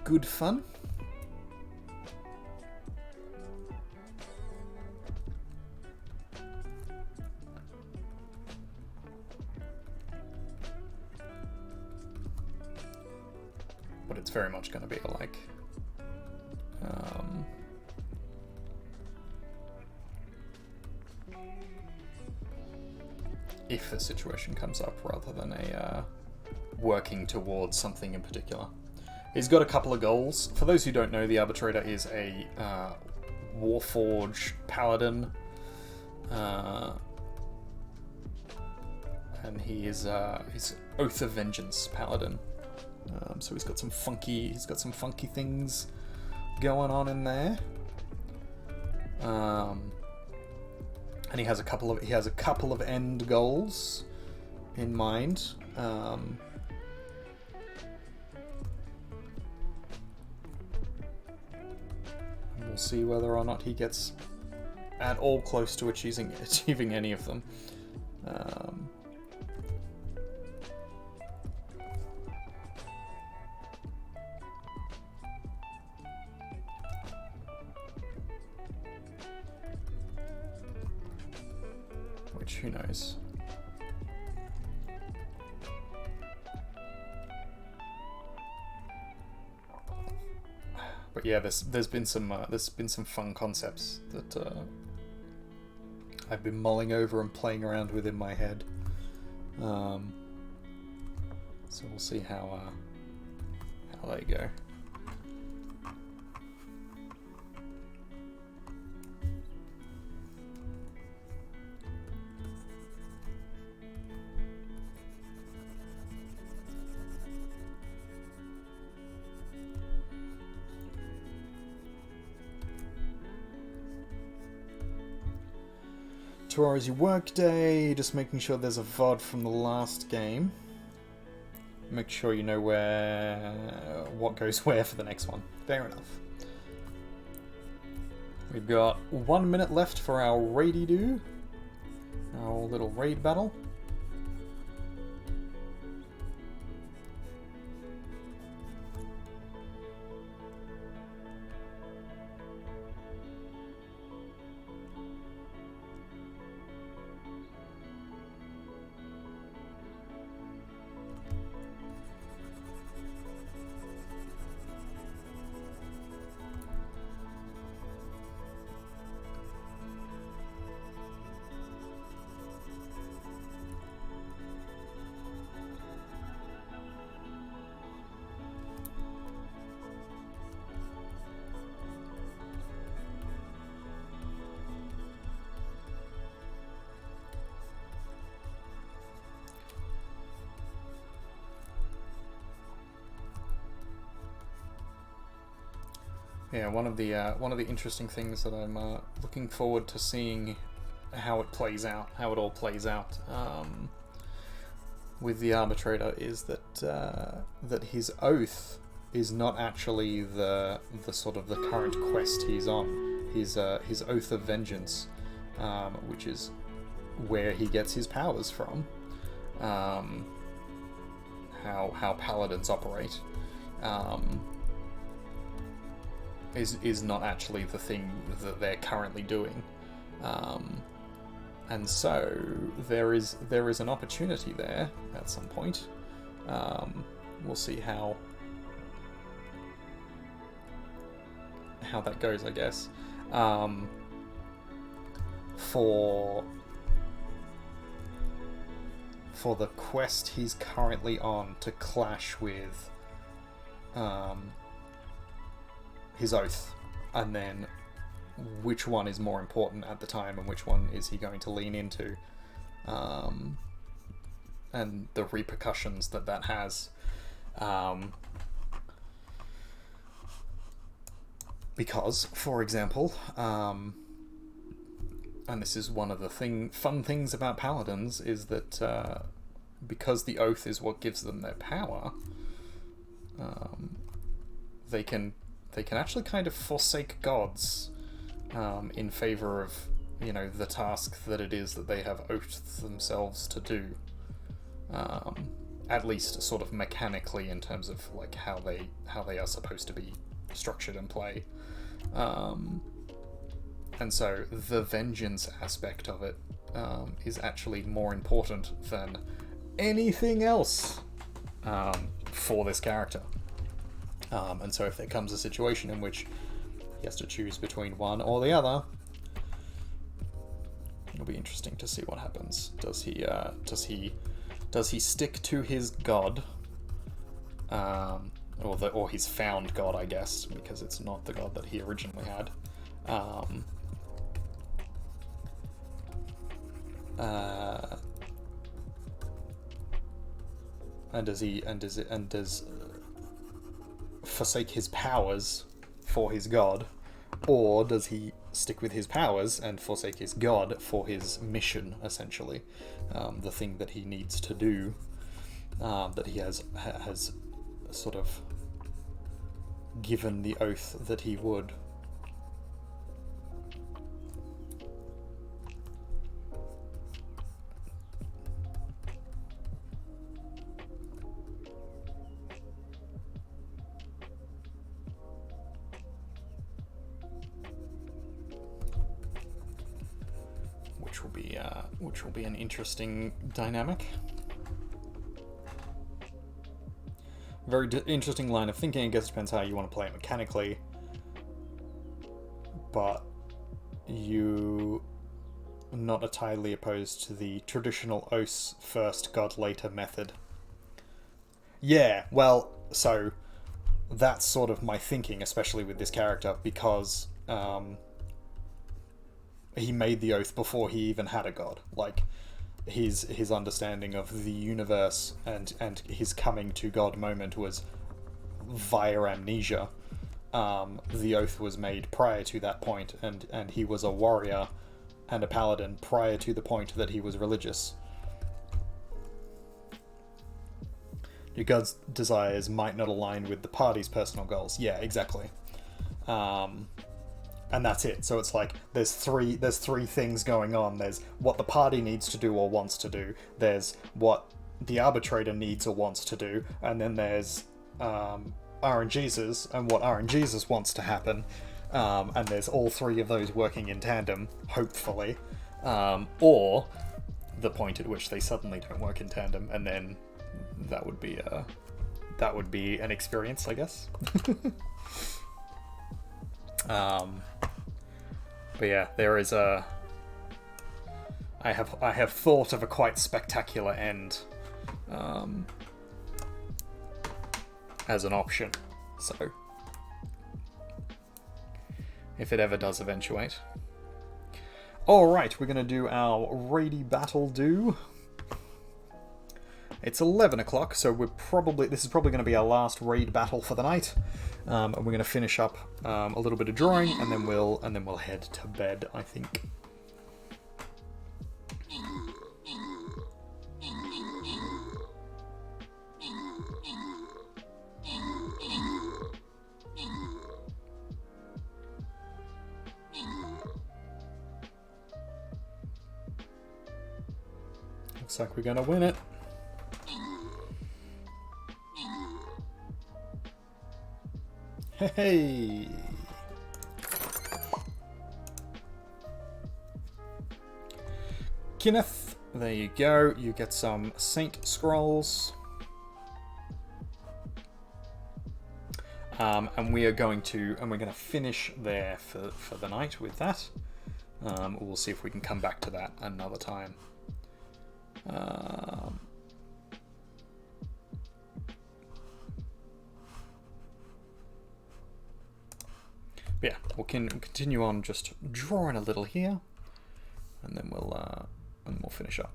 good fun. But it's very much going to be like if the situation comes up rather than a working towards something in particular. He's got a couple of goals. For those who don't know, the Arbitrator is a Warforged Paladin, and he is his Oath of Vengeance Paladin. So he's got some funky things going on in there. And he has a couple of end goals in mind. We'll see whether or not he gets at all close to achieving any of them. Which, who knows? But yeah, there's been some fun concepts that I've been mulling over and playing around with in my head. So we'll see how they go. Tomorrow's your work day, just making sure there's a VOD from the last game. Make sure you know what goes where for the next one. Fair enough. We've got 1 minute left for our raidy-do. Our little raid battle. Yeah, one of the interesting things that I'm looking forward to seeing how it all plays out with the Arbitrator is that his oath is not actually the sort of the current quest he's on. His Oath of Vengeance, which is where he gets his powers from, how paladins operate. Is not actually the thing that they're currently doing, and so there is an opportunity there at some point. We'll see how that goes, I guess. For the quest he's currently on to clash with his oath, and then which one is more important at the time and which one is he going to lean into, and the repercussions that has, because, for example, and this is one of the fun things about paladins, is that because the oath is what gives them their power, they can actually kind of forsake gods in favor of, you know, the task that it is that they have oathed themselves to do. At least sort of mechanically in terms of like how they are supposed to be structured and play. And so the vengeance aspect of it is actually more important than anything else for this character. And so if there comes a situation in which he has to choose between one or the other, it'll be interesting to see what happens. Does he stick to his god, or his found god, I guess, because it's not the god that he originally had. And does forsake his powers for his god, or does he stick with his powers and forsake his god for his mission, essentially, the thing that he needs to do, that he has sort of given the oath that he would. Which will be an interesting dynamic. Very interesting line of thinking. I guess it depends how you want to play it mechanically. But you are not entirely opposed to the traditional Oaths first, God later method. Yeah, well, so that's sort of my thinking, especially with this character, because he made the oath before he even had a god. Like, his understanding of the universe and his coming to God moment was via amnesia. The oath was made prior to that point, and he was a warrior and a paladin prior to the point that he was religious. Your god's desires might not align with the party's personal goals. Yeah, exactly. And that's it. So it's like there's three things going on. There's what the party needs to do or wants to do. There's what the arbitrator needs or wants to do, and then there's RNGesus and what RNGesus wants to happen. And there's all three of those working in tandem, hopefully, or the point at which they suddenly don't work in tandem, and then that would be an experience, I guess. But yeah, there is I have thought of a quite spectacular end as an option. So if it ever does eventuate. Alright, we're gonna do our raidy battle do. It's 11 o'clock, so this is probably going to be our last raid battle for the night, and we're going to finish up a little bit of drawing, and then we'll head to bed, I think. Looks like we're going to win it. Hey! Kenneth, there you go. You get some Saint Scrolls. And we're going to finish there for the night with that. We'll see if we can come back to that another time. Yeah, we can continue on just drawing a little here, and then we'll finish up.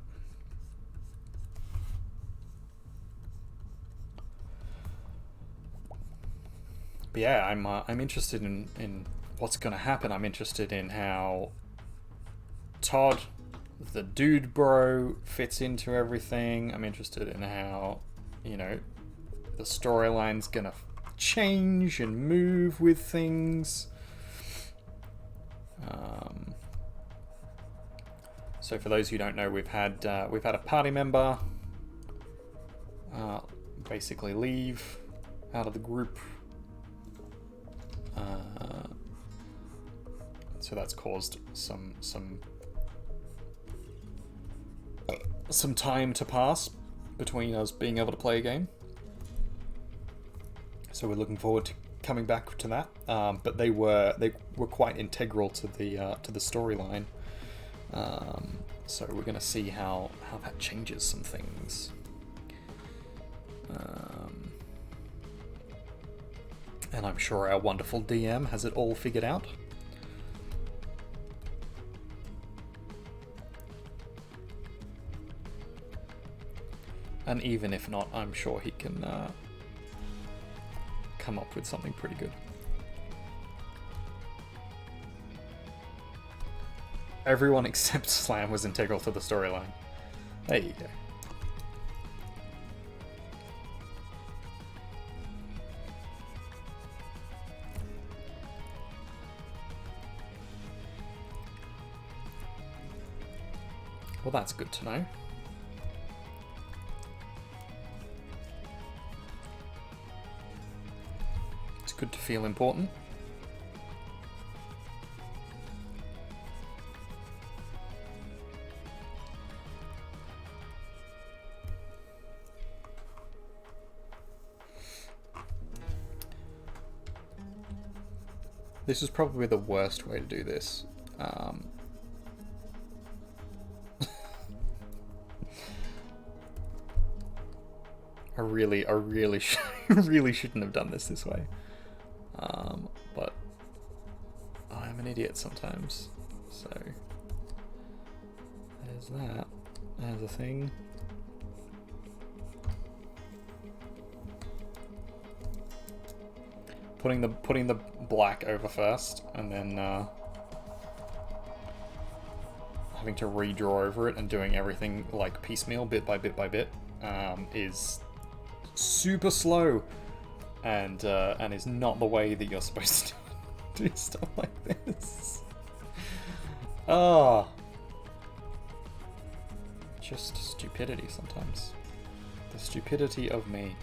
But yeah, I'm interested in what's going to happen. I'm interested in how Todd the dude bro fits into everything. I'm interested in how, you know, the storyline's gonna change and move with things. So for those who don't know, we've had a party member basically leave out of the group. So that's caused some time to pass between us being able to play a game. So we're looking forward to coming back to that. But they were quite integral to the storyline. So we're going to see how that changes some things. And I'm sure our wonderful DM has it all figured out. And even if not, I'm sure he can come up with something pretty good. Everyone except Slam was integral to the storyline. There you go. Well, that's good to know. It's good to feel important. This is probably the worst way to do this. I really really shouldn't have done this way. But I'm an idiot sometimes. So there's that. There's a thing. Putting the black over first, and then having to redraw over it and doing everything like piecemeal, bit by bit by bit, is super slow, and is not the way that you're supposed to do stuff like this. Just stupidity sometimes. The stupidity of me.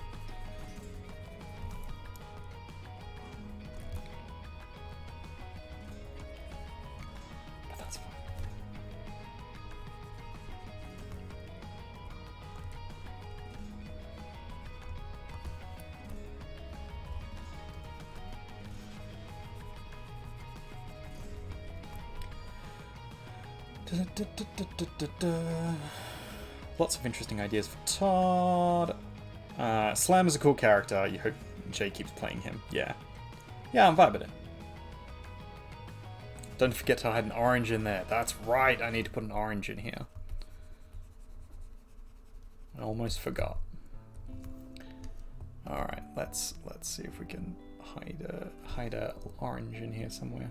But that's fine. Lots of interesting ideas for Todd. Slam is a cool character. You hope Jay keeps playing him. Yeah, I'm vibing it. Don't forget to hide an orange in there. That's right. I need to put an orange in here. I almost forgot. All right, let's see if we can hide a orange in here somewhere.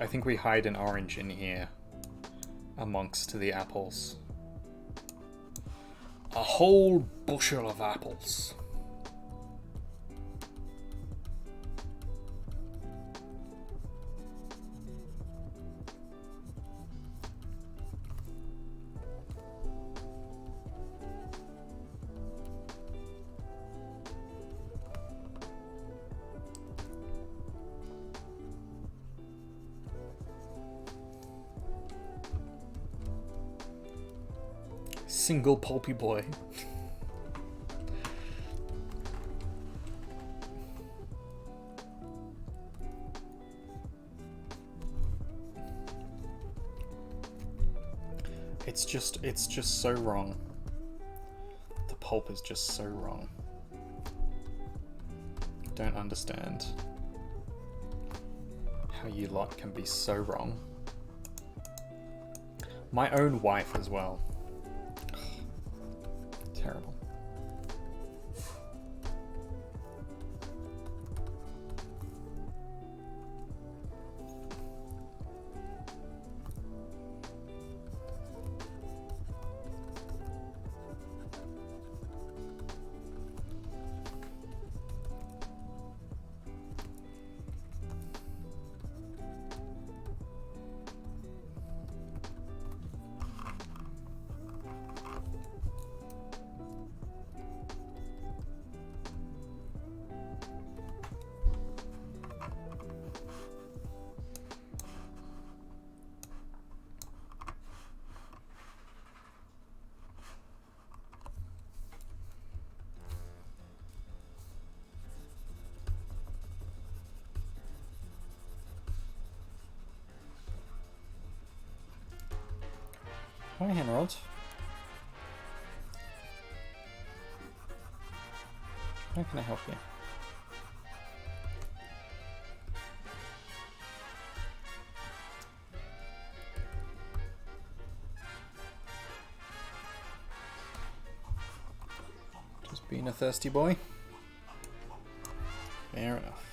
I think we hide an orange in here amongst the apples. A whole bushel of apples. Single pulpy boy. It's just so wrong. The pulp is just so wrong. Don't understand how you lot can be so wrong. My own wife as well. Terrible. Hi, Henrod. How can I help you? Just being a thirsty boy? Fair enough.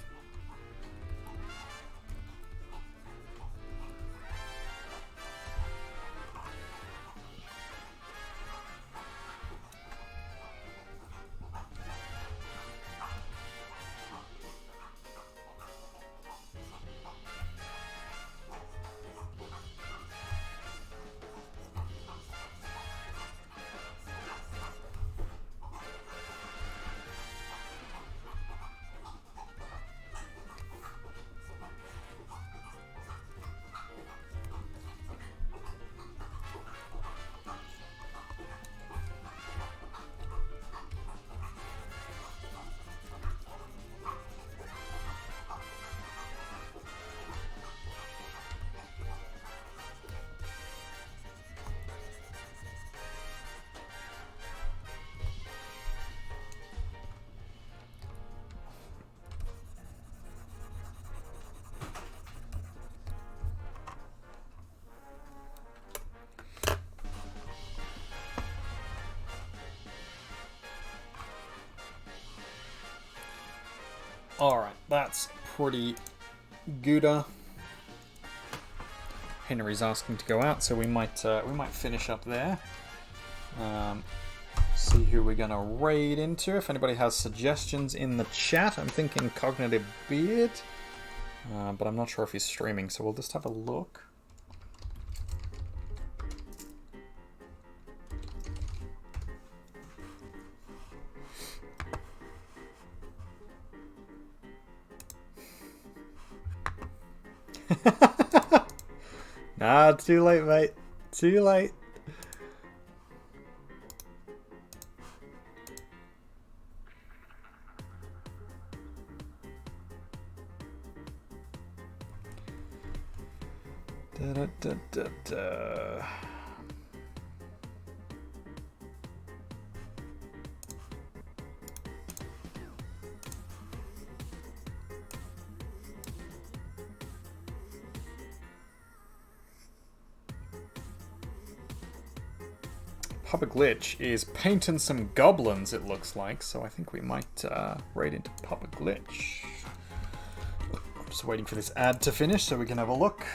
Alright, that's pretty gooder. Henry's asking to go out, so we might finish up there. See who we're gonna raid into. If anybody has suggestions in the chat, I'm thinking Cognitive Beard, but I'm not sure if he's streaming, so we'll just have a look. Nah, too late, mate. Too late. Da, da, da, da, da. Papa Glitch is painting some goblins, it looks like, so I think we might raid into Papa Glitch. I'm just waiting for this ad to finish so we can have a look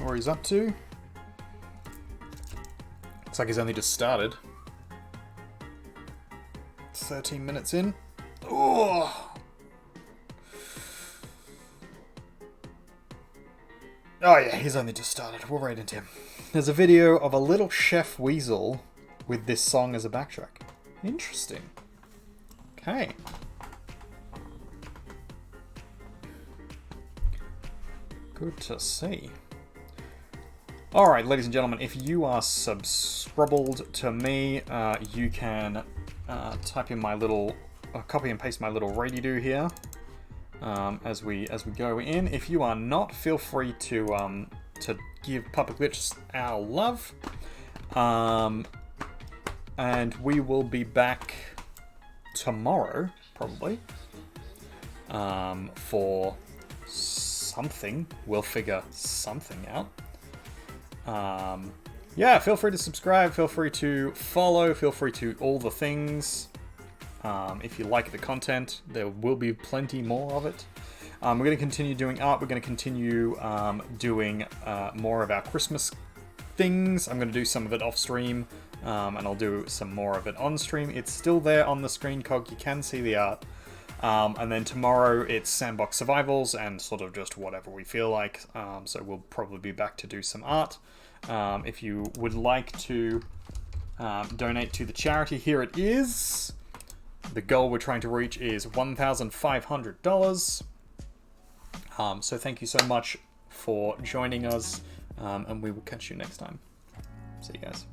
what he's up to. Looks like he's only just started. 13 minutes in. Oh! Oh yeah, he's only just started. We'll raid into him. There's a video of a little Chef Weasel with this song as a backtrack. Interesting. Okay. Good to see. Alright, ladies and gentlemen, if you are subscribed to me, you can type in my little, copy and paste my little rady-do here as we go in. If you are not, feel free to give Papa Glitch our love. And we will be back tomorrow, probably, for something. We'll figure something out. Yeah, feel free to subscribe, feel free to follow, feel free to all the things. If you like the content, there will be plenty more of it. We're going to continue doing art. We're going to continue doing more of our Christmas things. I'm going to do some of it off stream, and I'll do some more of it on stream. It's still there on the screen, Cog. You can see the art. And then tomorrow it's Sandbox Survivals and sort of just whatever we feel like. So we'll probably be back to do some art. If you would like to donate to the charity, here it is. The goal we're trying to reach is $1,500. So thank you so much for joining us, and we will catch you next time. See you guys.